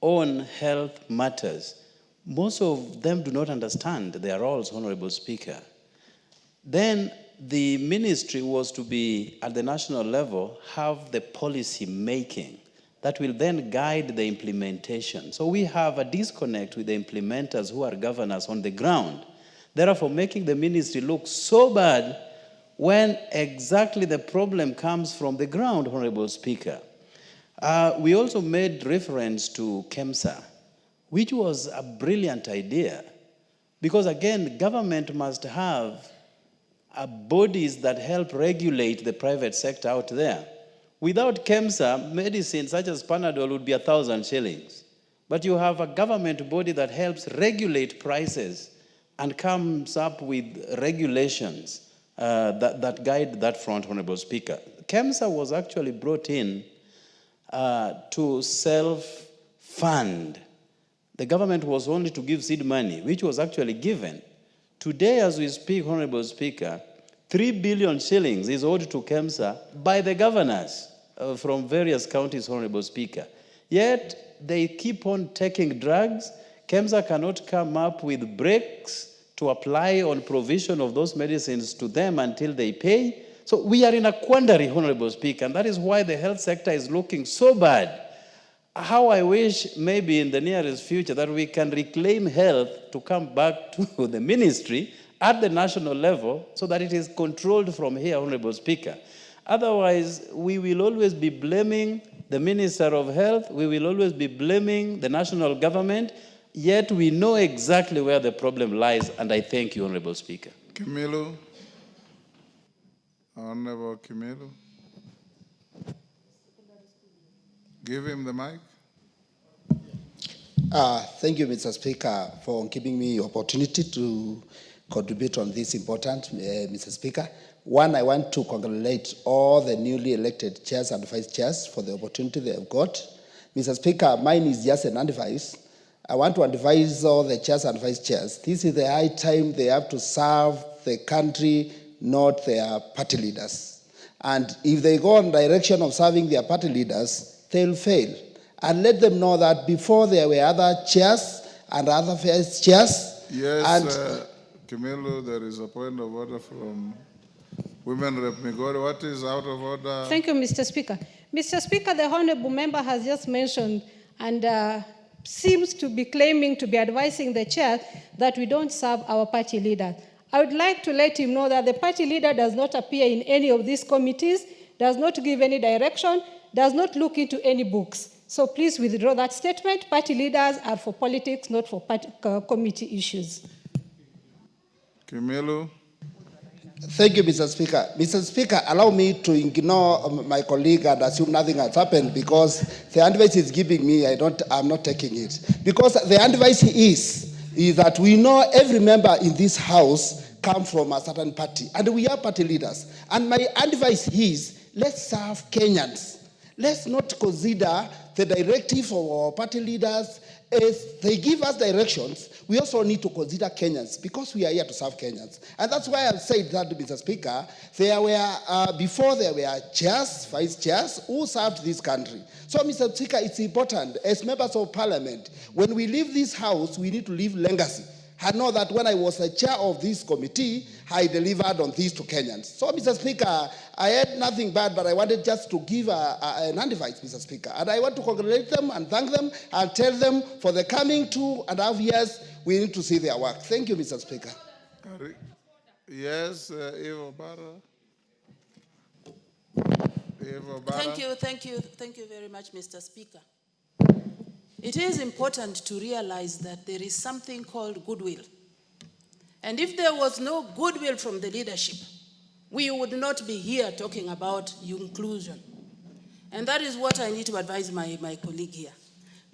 on health matters, most of them do not understand their roles, Honourable Speaker. Then the ministry was to be, at the national level, have the policy making that will then guide the implementation. So we have a disconnect with the implementers who are governors on the ground, therefore making the ministry look so bad when exactly the problem comes from the ground, Honourable Speaker. We also made reference to KEMSA, which was a brilliant idea, because again, government must have bodies that help regulate the private sector out there. Without KEMSA, medicine such as Panadol would be 1,000 shillings. But you have a government body that helps regulate prices and comes up with regulations that guide that front, Honourable Speaker. KEMSA was actually brought in to self-fund. The government was only to give seed money, which was actually given. Today, as we speak, Honourable Speaker, 3 billion shillings is owed to KEMSA by the governors from various counties, Honourable Speaker. Yet, they keep on taking drugs. KEMSA cannot come up with breaks to apply on provision of those medicines to them until they pay. So we are in a quandary, Honourable Speaker, and that is why the health sector is looking so bad. How I wish maybe in the nearest future that we can reclaim health to come back to the ministry at the national level so that it is controlled from here, Honourable Speaker. Otherwise, we will always be blaming the Minister of Health, we will always be blaming the national government, yet we know exactly where the problem lies, and I thank you, Honourable Speaker. Kimilu. Honourable Kimilu. Give him the mic. Thank you, Mr. Speaker, for giving me the opportunity to contribute on this important, Mr. Speaker. One, I want to congratulate all the newly elected chairs and vice chairs for the opportunity they have got. Mr. Speaker, mine is just an advice. I want to advise all the chairs and vice chairs. This is the high time they have to serve the country, not their party leaders. And if they go in the direction of serving their party leaders, they'll fail. And let them know that before there were other chairs and other vice chairs. Yes, Kimilu, there is a point of order from Women Rep Migori. What is out of order? Thank you, Mr. Speaker. Mr. Speaker, the Honourable Member has just mentioned and seems to be claiming to be advising the chair that we don't serve our party leader. I would like to let him know that the party leader does not appear in any of these committees, does not give any direction, does not look into any books. So please withdraw that statement. Party leaders are for politics, not for committee issues. Kimilu. Thank you, Mr. Speaker. Mr. Speaker, allow me to ignore my colleague and assume nothing has happened because the advice he's giving me, I'm not taking it. Because the advice is that we know every member in this house comes from a certain party, and we are party leaders. And my advice is, let's serve Kenyans. Let's not consider the directive of our party leaders. If they give us directions, we also need to consider Kenyans because we are here to serve Kenyans. And that's why I've said that, Mr. Speaker, before there were chairs, vice chairs, who served this country. So, Mr. Speaker, it's important, as members of parliament, when we leave this house, we need to leave legacy. I know that when I was the chair of this committee, I delivered on these to Kenyans. So, Mr. Speaker, I had nothing bad, but I wanted just to give an advice, Mr. Speaker. And I want to congratulate them and thank them and tell them for the coming 2.5 years, we need to see their work. Thank you, Mr. Speaker. Yes, Evo Barra. Thank you very much, Mr. Speaker. It is important to realize that there is something called goodwill. And if there was no goodwill from the leadership, we would not be here talking about inclusion. And that is what I need to advise my colleague here.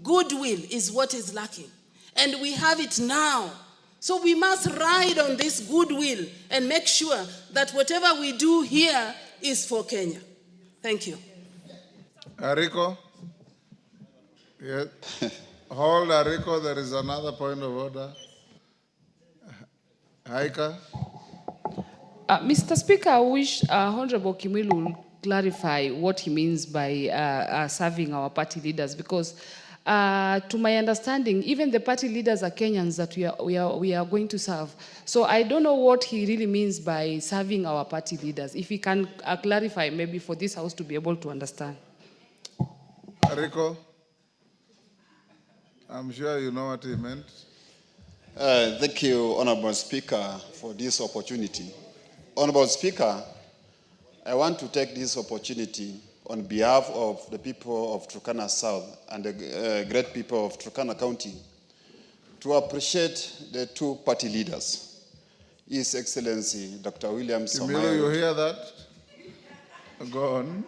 Goodwill is what is lacking. And we have it now. So we must ride on this goodwill and make sure that whatever we do here is for Kenya. Thank you. Ariko? Yes. Hold, Ariko, there is another point of order. Haika? Mr. Speaker, I wish Honorable Kimilu will clarify what he means by serving our party leaders, because to my understanding, even the party leaders are Kenyans that we are going to serve. So I don't know what he really means by serving our party leaders. If he can clarify, maybe for this House to be able to understand. Ariko? I'm sure you know what he meant. Thank you, Honorable Speaker, for this opportunity. Honorable Speaker, I want to take this opportunity on behalf of the people of Turkana South and the great people of Turkana County to appreciate the two party leaders, His Excellency Dr. William Samoei. You hear that? Go on.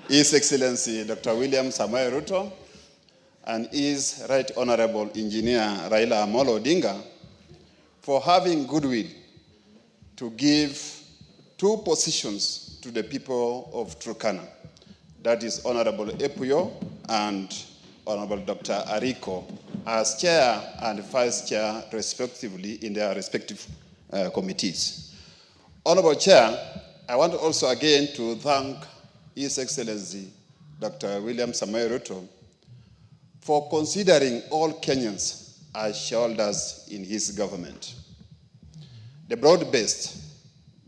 His Excellency Dr. William Samoei Ruto and His Right Honorable Engineer Raila Amolo Odinga for having goodwill to give two positions to the people of Turkana. That is Honorable Epuyo and Honorable Dr. Ariko as chair and vice chair, respectively, in their respective committees. Honorable Chair, I want also again to thank His Excellency Dr. William Samoei Ruto for considering all Kenyans as shareholders in his government. The broad-based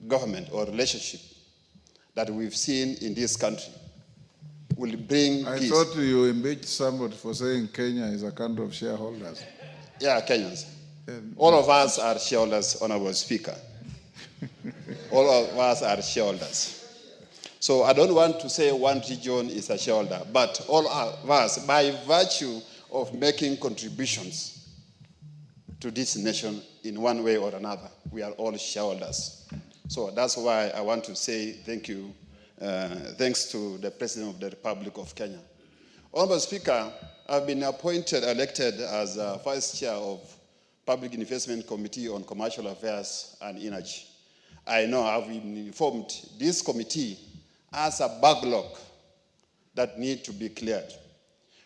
government or relationship that we've seen in this country will bring peace. I thought you impeached somebody for saying Kenya is a country of shareholders. Yeah, Kenyans. All of us are shareholders, Honorable Speaker. All of us are shareholders. So I don't want to say one region is a shareholder, but all of us, by virtue of making contributions to this nation in one way or another, we are all shareholders. So that's why I want to say thank you, thanks to the President of the Republic of Kenya. Honorable Speaker, I've been elected as Vice Chair of Public Investment Committee on Commercial Affairs and Energy. I know I've been informed this committee has a backlog that need to be cleared.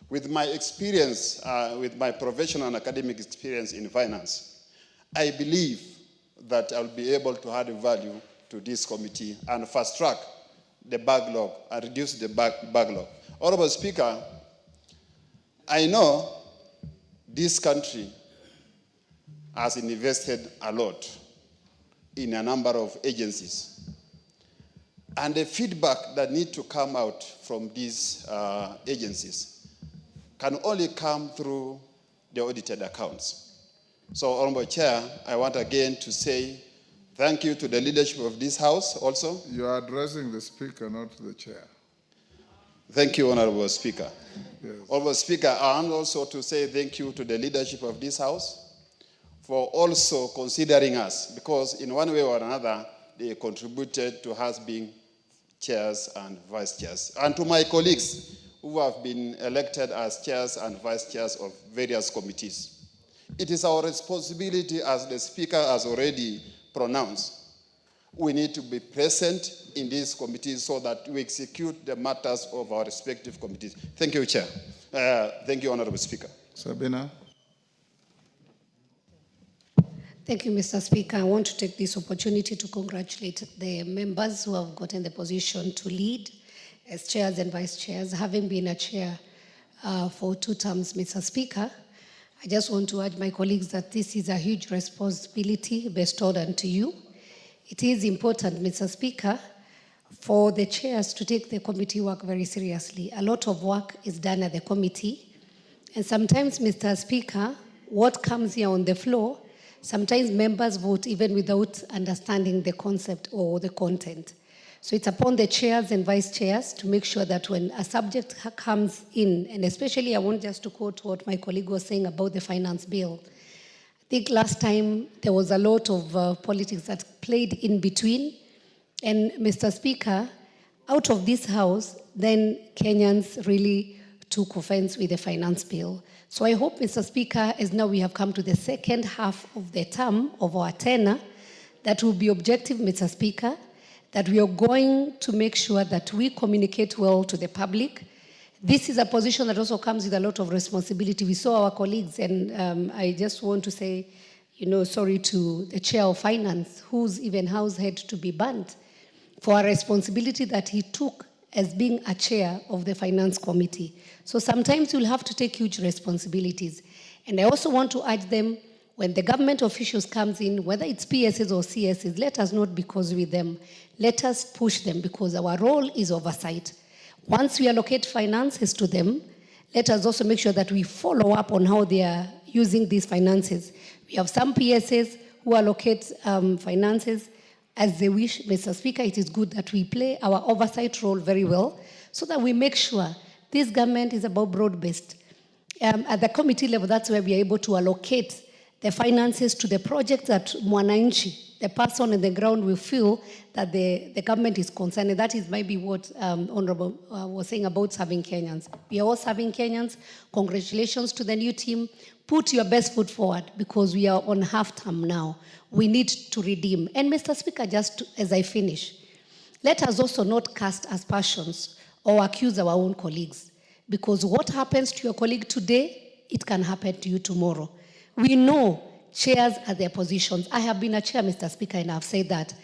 With my experience, with my professional and academic experience in finance, I believe that I'll be able to add value to this committee and fast track the backlog and reduce the backlog. Honorable Speaker, I know this country has invested a lot in a number of agencies. And the feedback that need to come out from these agencies can only come through the audited accounts. So, Honorable Chair, I want again to say thank you to the leadership of this House also. You are addressing the Speaker, not the Chair. Thank you, Honorable Speaker. Yes. Honorable Speaker, I want also to say thank you to the leadership of this House for also considering us, because in one way or another, they contributed to us being chairs and vice chairs. And to my colleagues who have been elected as chairs and vice chairs of various committees. It is our responsibility, as the Speaker has already pronounced, we need to be present in these committees so that we execute the matters of our respective committees. Thank you, Chair. Thank you, Honorable Speaker. Sabina. Thank you, Mr. Speaker. I want to take this opportunity to congratulate the members who have gotten the position to lead as chairs and vice chairs. Having been a chair for 2 terms, Mr. Speaker, I just want to urge my colleagues that this is a huge responsibility bestowed onto you. It is important, Mr. Speaker, for the chairs to take the committee work very seriously. A lot of work is done at the committee, and sometimes, Mr. Speaker, what comes here on the floor, sometimes members vote even without understanding the concept or the content. So it's upon the chairs and vice chairs to make sure that when a subject comes in, and especially I want just to quote what my colleague was saying about the finance bill. I think last time there was a lot of politics that played in between. And Mr. Speaker, out of this house, then Kenyans really took offense with the finance bill. So I hope, Mr. Speaker, as now we have come to the second half of the term of our tenure, that will be objective, Mr. Speaker, that we are going to make sure that we communicate well to the public. This is a position that also comes with a lot of responsibility. We saw our colleagues, and I just want to say, sorry to the chair of finance, whose even house had to be burnt for a responsibility that he took as being a chair of the finance committee. So sometimes you'll have to take huge responsibilities. And I also want to urge them, when the government officials comes in, whether it's PSs or CSs, let us not be cause with them. Let us push them, because our role is oversight. Once we allocate finances to them, let us also make sure that we follow up on how they are using these finances. We have some PSs who allocate finances as they wish. Mr. Speaker, it is good that we play our oversight role very well so that we make sure this government is about broad-based. At the committee level, that's where we are able to allocate the finances to the projects that Mwananchi, the person on the ground, will feel that the government is concerned. And that is maybe what Honorable was saying about serving Kenyans. We are all serving Kenyans. Congratulations to the new team. Put your best foot forward, because we are on half term now. We need to redeem. And Mr. Speaker, just as I finish, let us also not cast aspersions or accuse our own colleagues, because what happens to your colleague today, it can happen to you tomorrow. We know chairs are their positions. I have been a chair, Mr. Speaker, and I've said that.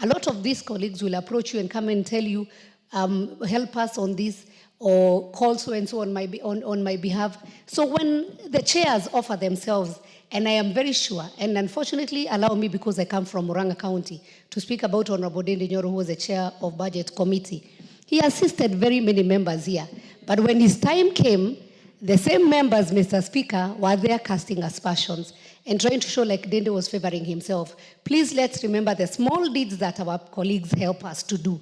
A lot of these colleagues will approach you and come and tell you, help us on this, or call so and so on my behalf. So when the chairs offer themselves, and I am very sure, and unfortunately allow me, because I come from Murang'a County, to speak about Honorable Dende Nyoro, who was the chair of Budget Committee. He assisted very many members here. But when his time came, the same members, Mr. Speaker, were there casting aspersions and trying to show like Dende was favoring himself. Please let's remember the small deeds that our colleagues help us to do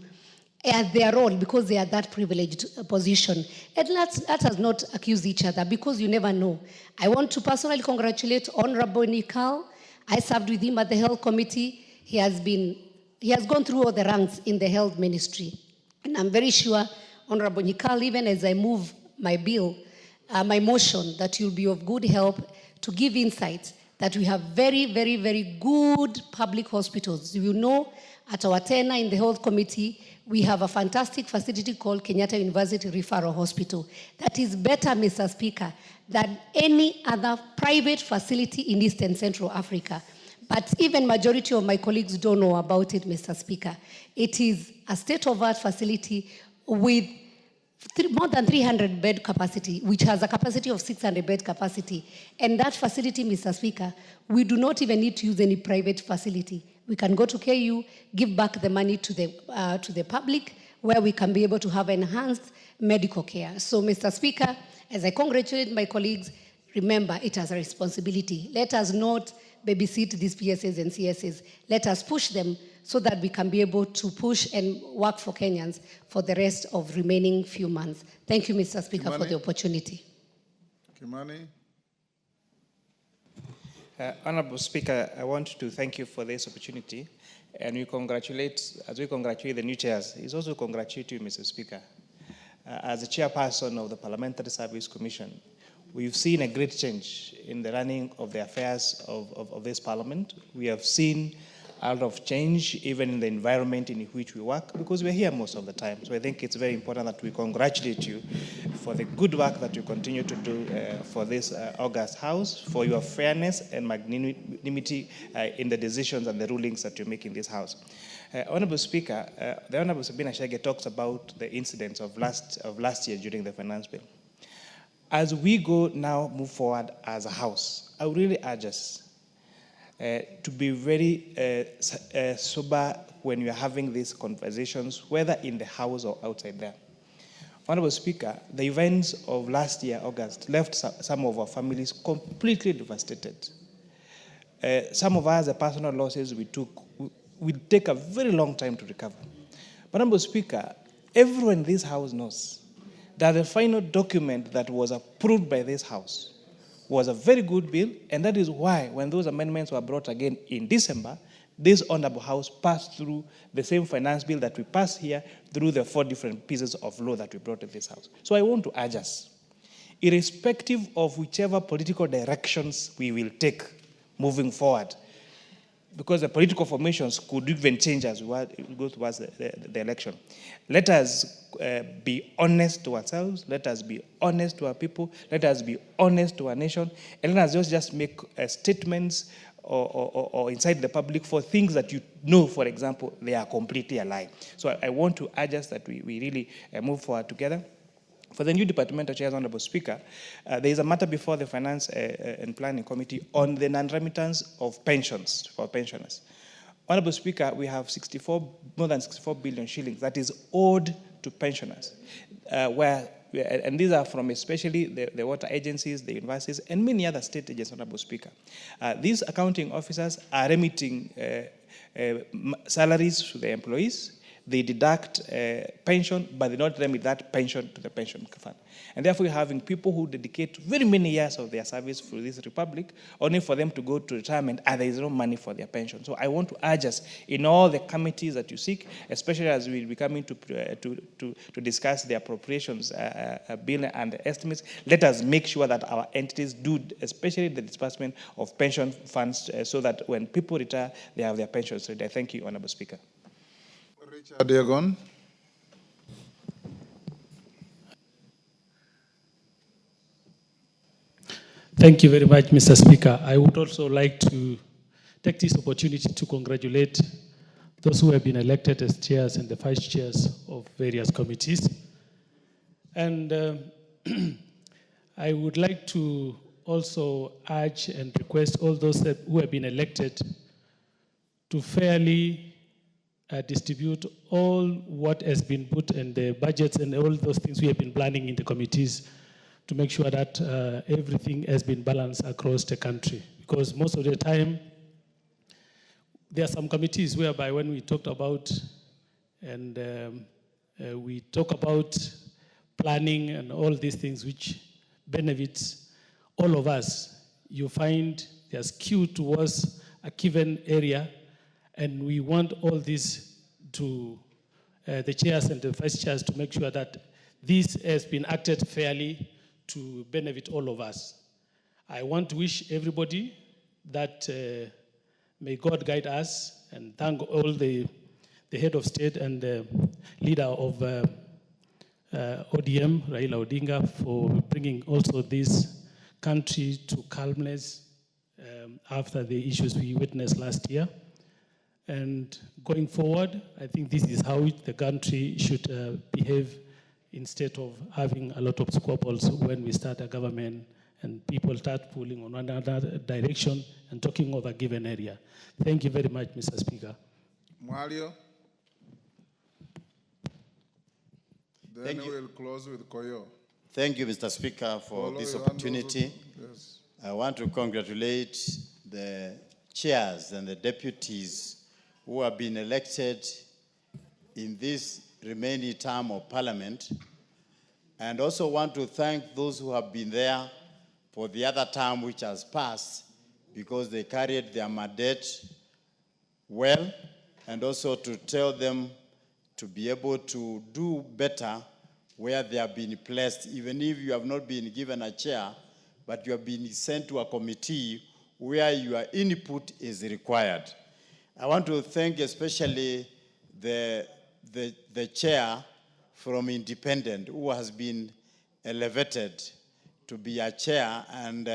at their role, because they are that privileged position. And let us not accuse each other, because you never know. I want to personally congratulate Honorable Nikal. I served with him at the Health Committee. He has gone through all the ranks in the health ministry. And I'm very sure, Honorable Nikal, even as I move my bill, my motion, that you'll be of good help to give insights that we have very, very, very good public hospitals. You know, at our tenure in the Health Committee, we have a fantastic facility called Kenyatta University Referral Hospital that is better, Mr. Speaker, than any other private facility in East and Central Africa. But even majority of my colleagues don't know about it, Mr. Speaker. It is a state-of-art facility with more than 300 bed capacity, which has a capacity of 600 bed capacity. And that facility, Mr. Speaker, we do not even need to use any private facility. We can go to KU, give back the money to the public, where we can be able to have enhanced medical care. So, Mr. Speaker, as I congratulate my colleagues, remember it as a responsibility. Let us not babysit these PSs and CSs. Let us push them so that we can be able to push and work for Kenyans for the rest of remaining few months. Thank you, Mr. Speaker, for the opportunity. Kimani. Honorable Speaker, I want to thank you for this opportunity, and as we congratulate the new chairs, it's also congratulate you, Mr. Speaker. As the chairperson of the Parliamentary Service Commission, we've seen a great change in the running of the affairs of this Parliament. We have seen a lot of change even in the environment in which we work, because we're here most of the time. So I think it's very important that we congratulate you for the good work that you continue to do for this August House, for your fairness and magnanimity in the decisions and the rulings that you make in this House. Honorable Speaker, the Honorable Sabina Chege talks about the incidents of last year during the finance bill. as we go now, move forward as a house, I would really urge us to be very sober when we are having these conversations, whether in the house or outside there. Honorable Speaker, the events of last year, August, left some of our families completely devastated. Some of us, the personal losses we took, will take a very long time to recover. But Honorable Speaker, everyone in this House knows that the final document that was approved by this House was a very good bill, and that is why when those amendments were brought again in December, this Honorable House passed through the same finance bill that we passed here through the 4 different pieces of law that we brought to this House. So I want to urge us, irrespective of whichever political directions we will take moving forward, because the political formations could even change as we go towards the election. Let us be honest to ourselves. Let us be honest to our people. Let us be honest to our nation. And let us just make statements or inside the public for things that you know, for example, they are completely aligned. So I want to urge us that we really move forward together. For the new departmental chairs, Honorable Speaker, there is a matter before the Finance and Planning Committee on the non-remittance of pensions for pensioners. Honorable Speaker, we have more than 64 billion shillings that is owed to pensioners, and these are from especially the water agencies, the universities, and many other state agencies, Honorable Speaker. These accounting officers are remitting salaries to the employees. They deduct pension, but they don't remit that pension to the pension fund. And therefore, you're having people who dedicate very many years of their service for this republic, only for them to go to retirement, and there is no money for their pension. So I want to urge us in all the committees that you seek, especially as we will be coming to discuss the appropriations bill and the estimates, let us make sure that our entities do, especially the disbursement of pension funds, so that when people retire, they have their pensions ready. Thank you, Honorable Speaker. Richard Yegon. Thank you very much, Mr. Speaker. I would also like to take this opportunity to congratulate those who have been elected as chairs and the vice chairs of various committees. And I would like to also urge and request all those who have been elected to fairly distribute all what has been put in the budgets and all those things we have been planning in the committees to make sure that everything has been balanced across the country. Because most of the time, there are some committees whereby when we talked about and we talk about planning and all these things which benefits all of us, you find they are skewed towards a given area. And we want all this to the chairs and the vice chairs to make sure that this has been acted fairly to benefit all of us. I want to wish everybody that may God guide us, and thank all the head of state and the leader of ODM, Raila Odinga, for bringing also this country to calmness after the issues we witnessed last year. And going forward, I think this is how the country should behave instead of having a lot of squabbles when we start a government and people start pulling on another direction and talking of a given area. Thank you very much, Mr. Speaker. Mwalio. Then we will close with Koyo. Thank you, Mr. Speaker, for this opportunity. Yes. I want to congratulate the chairs and the deputies who have been elected in this remaining term of Parliament, and also want to thank those who have been there for the other term which has passed, because they carried their mandate well, and also to tell them to be able to do better where they have been placed, even if you have not been given a chair, but you have been sent to a committee where your input is required. I want to thank especially the chair from Independent, who has been elevated to be a chair, and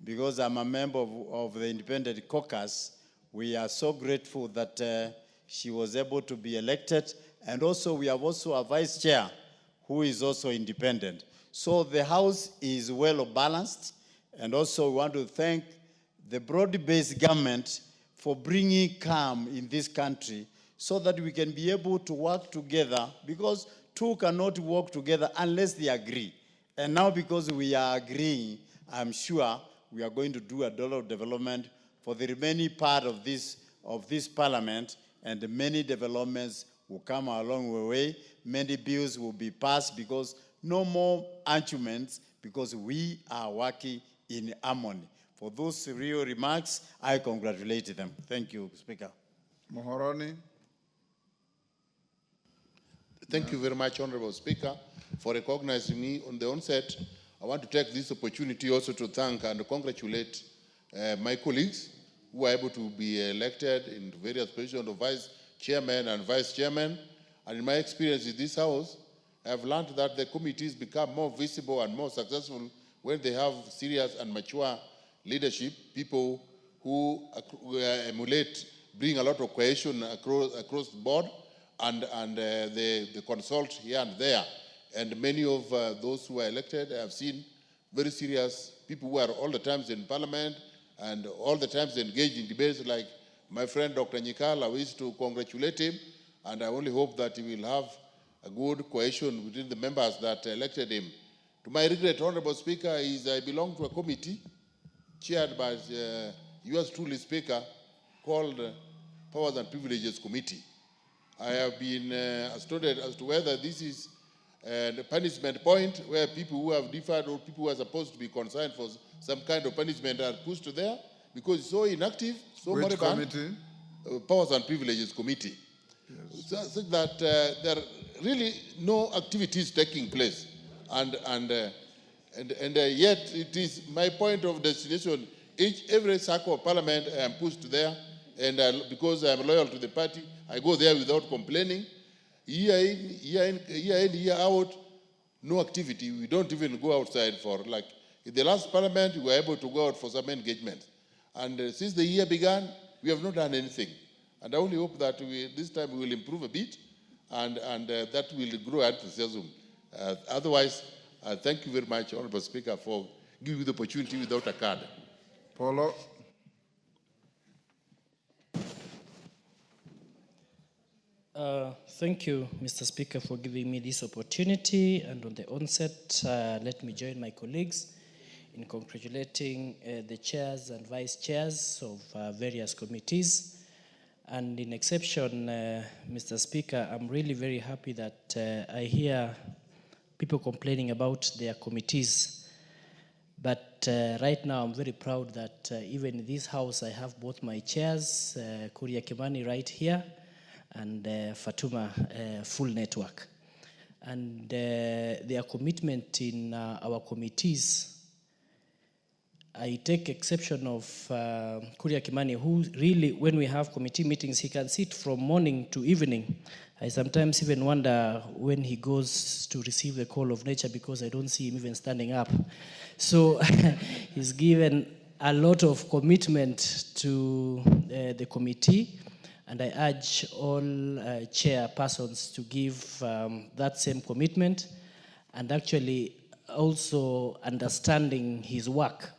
because I'm a member of the Independent Caucus, we are so grateful that she was able to be elected, and also we have also a vice chair who is also independent. So the House is well balanced. And also we want to thank the broad-based government for bringing calm in this country so that we can be able to work together, because two cannot work together unless they agree. And now because we are agreeing, I'm sure we are going to do a lot of development for the remaining part of this parliament, and many developments will come along the way. Many bills will be passed because no more arguments, because we are working in harmony. For those real remarks, I congratulate them. Thank you, Speaker. Mohoroni. Thank you very much, Honorable Speaker, for recognizing me on the onset. I want to take this opportunity also to thank and congratulate my colleagues who were able to be elected in various positions of vice chairman and vice chairman. And in my experience in this House, I've learned that the committees become more visible and more successful when they have serious and mature leadership, people who emulate, bring a lot of cohesion across the board, and they consult here and there. And many of those who are elected, I have seen very serious people who are all the times in parliament and all the times engaged in debates, like my friend Dr. Nyikal. I wish to congratulate him, and I only hope that he will have a good cohesion within the members that elected him. To my regret, Honorable Speaker, is I belong to a committee chaired by yours truly, Speaker, called Powers and Privileges Committee. I have been astounded as to whether this is the punishment point where people who have differed or people who are supposed to be concerned for some kind of punishment are pushed there, because it's so inactive, so Which moribund. committee? Powers and Privileges Committee. Yes. So that there are really no activities taking place. And yet it is my point of destination. Every circle of parliament I am pushed there, and because I am loyal to the party, I go there without complaining. Year in, year out, no activity. We don't even go outside for, like, in the last parliament, we were able to go out for some engagement. And since the year began, we have not done anything. And I only hope that this time we will improve a bit, and that will grow enthusiasm. Otherwise, thank you very much, Honorable Speaker, for giving me the opportunity without a card. Paulo. Thank you, Mr. Speaker, for giving me this opportunity. And on the onset, let me join my colleagues in congratulating the chairs and vice chairs of various committees. And in exception, Mr. Speaker, I'm really very happy that I hear people complaining about their committees. But right now, I'm very proud that even in this House, I have both my chairs, Kuria Kimani right here, and Fatuma Full Network. And their commitment in our committees, I take exception of Kuria Kimani, who really, when we have committee meetings, he can sit from morning to evening. I sometimes even wonder when he goes to receive the call of nature, because I don't see him even standing up. So he's given a lot of commitment to the committee, and I urge all chairpersons to give that same commitment, and actually also understanding his work.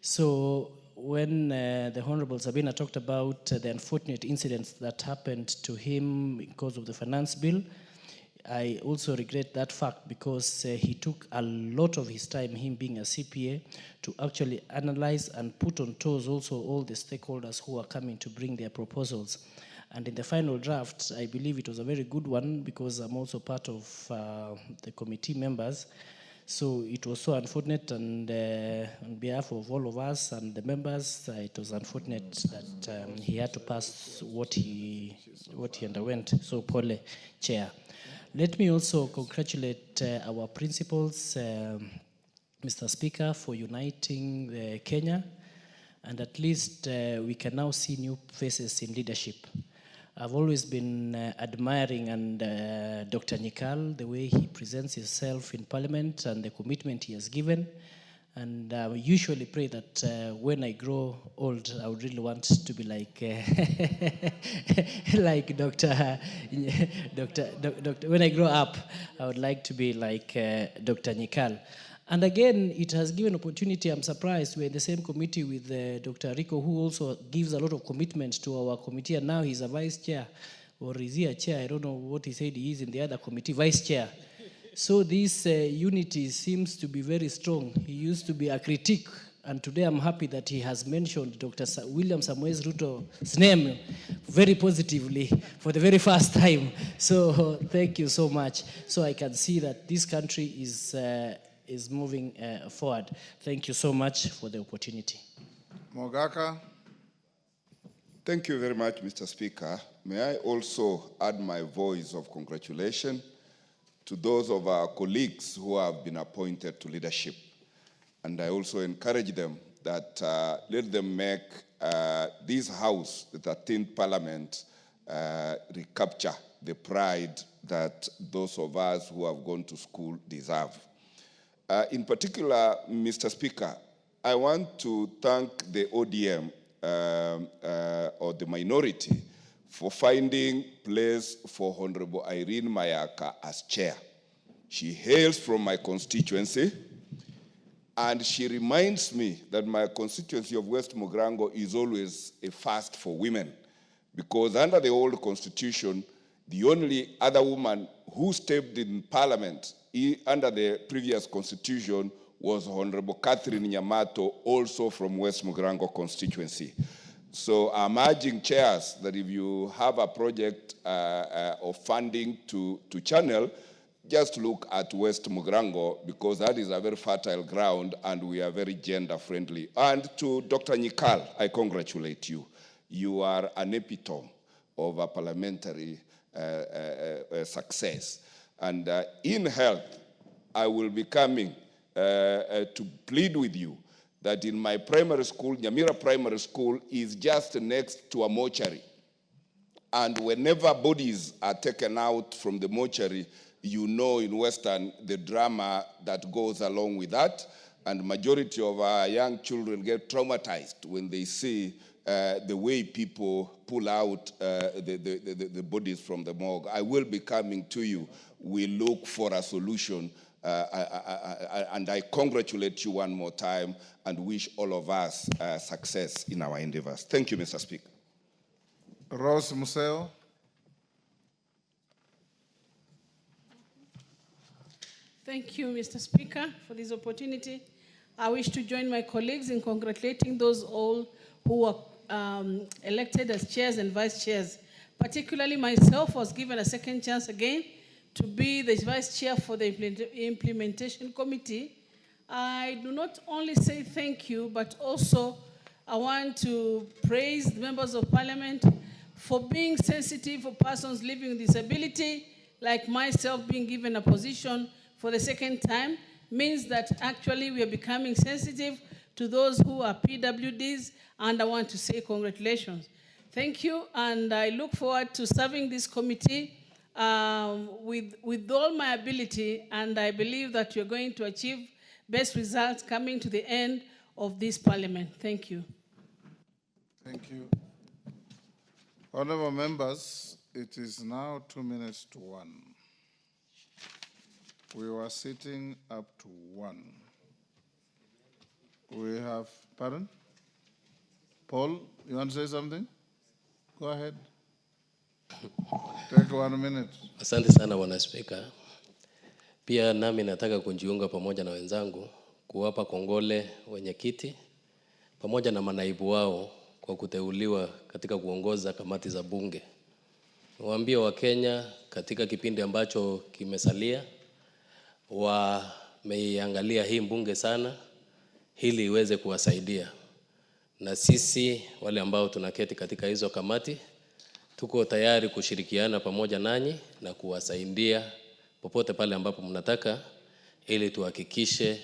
So when the Honorable Sabina talked about the unfortunate incidents that happened to him because of the finance bill, I also regret that fact, because he took a lot of his time, him being a CPA, to actually analyze and put on toes also all the stakeholders who are coming to bring their proposals. And in the final draft, I believe it was a very good one, because I'm also part of the committee members. So it was so unfortunate, and on behalf of all of us and the members, it was unfortunate that he had to pass what he underwent. So, Pole, Chair. Let me also congratulate our principals, Mr. Speaker, for uniting Kenya, and at least we can now see new faces in leadership. I've always been admiring Dr. Nyikal, the way he presents himself in Parliament and the commitment he has given. And I usually pray that when I grow old, I would really want to be like like Dr. When I grow up, I would like to be like Dr. Nyikal. And again, it has given opportunity. I'm surprised we're in the same committee with Dr. Rico, who also gives a lot of commitment to our committee, and now he's a vice chair. Or is he a chair? I don't know what he said he is in the other committee, vice chair. So this unity seems to be very strong. He used to be a critic, and today I'm happy that he has mentioned Dr. William Samoei Ruto's name very positively for the very first time. So thank you so much. So I can see that this country is moving forward. Thank you so much for the opportunity. Mogaka. Thank you very much, Mr. Speaker. May I also add my voice of congratulation to those of our colleagues who have been appointed to leadership. And I also encourage them that let them make this House, the 13th Parliament, recapture the pride that those of us who have gone to school deserve. In particular, Mr. Speaker, I want to thank the ODM or the minority for finding place for Honorable Irene Mayaka as chair. She hails from my constituency, and she reminds me that my constituency of West Mogrango is always a first for women, because under the old constitution, the only other woman who stepped in parliament under the previous constitution was Honorable Catherine Nyamato, also from West Mogrango constituency. So I'm urging chairs that if you have a project of funding to channel, just look at West Mogrango, because that is a very fertile ground and we are very gender friendly. And to Dr. Nyikal, I congratulate you. You are an epitome of a parliamentary success. And in health, I will be coming to plead with you that in my primary school, Nyamira Primary School is just next to a mortuary. And whenever bodies are taken out from the mortuary, you know in Western the drama that goes along with that. And majority of our young children get traumatized when they see the way people pull out the bodies from the morgue. I will be coming to you. We look for a solution. And I congratulate you one more time and wish all of us success in our endeavors. Thank you, Mr. Speaker. Rose Museo. Thank you, Mr. Speaker, for this opportunity. I wish to join my colleagues in congratulating those all who were elected as chairs and vice chairs. Particularly myself was given a second chance again to be the vice chair for the implementation committee. I do not only say thank you, but also I want to praise the members of parliament for being sensitive for persons living with disability, like myself being given a position for the second time, means that actually we are becoming sensitive to those who are PWDs, and I want to say congratulations. Thank you, and I look forward to serving this committee with all my ability, and I believe that you're going to achieve best results coming to the end of this parliament. Thank you. Thank you. Honorable members, it is now 2 minutes to 1. We were sitting up to 1. We have, pardon? Paul, you want to say something? Go ahead. Take 1 minute. Asante sana Bwana Spika. Pia nami nataka kujiunga pamoja na wenzangu kuwapa kongole wenyekiti pamoja na manaibu wao kwa kuteuliwa katika kuongoza kamati za bunge. Niwaambie Wakenya katika kipindi ambacho kimesalia wameiangalia hii bunge sana ili iweze kuwasaidia. Na sisi wale ambao tunaketi katika hizo kamati tuko tayari kushirikiana pamoja nanyi na kuwasaidia popote pale ambapo mnataka ili tuhakikishe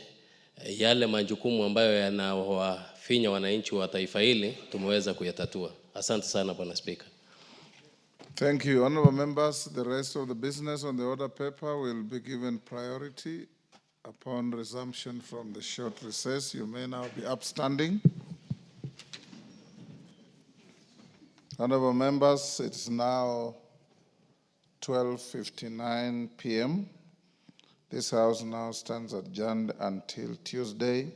yale majukumu ambayo yanawafinya wananchi wa taifa hili tumeweza kuyatatua. Asante sana Bwana Speaker. Thank you. Honorable members, the rest of the business on the order paper will be given priority Upon resumption from the short recess, you may now be upstanding. Honorable members, it is now 12:59 p.m. This House now stands adjourned until Tuesday,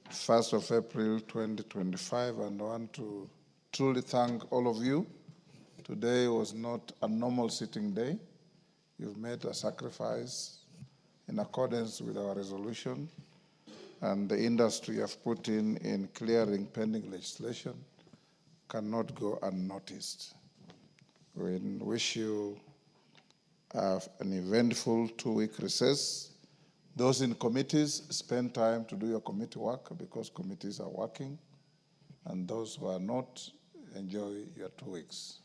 1st of April 2025, and I want to truly thank all of you. Today was not a normal sitting day. You've made a sacrifice in accordance with our resolution, and the industry you have put in clearing pending legislation cannot go unnoticed. We wish you an eventful 2-week recess. Those in committees, spend time to do your committee work because committees are working, and those who are not, enjoy your 2 weeks.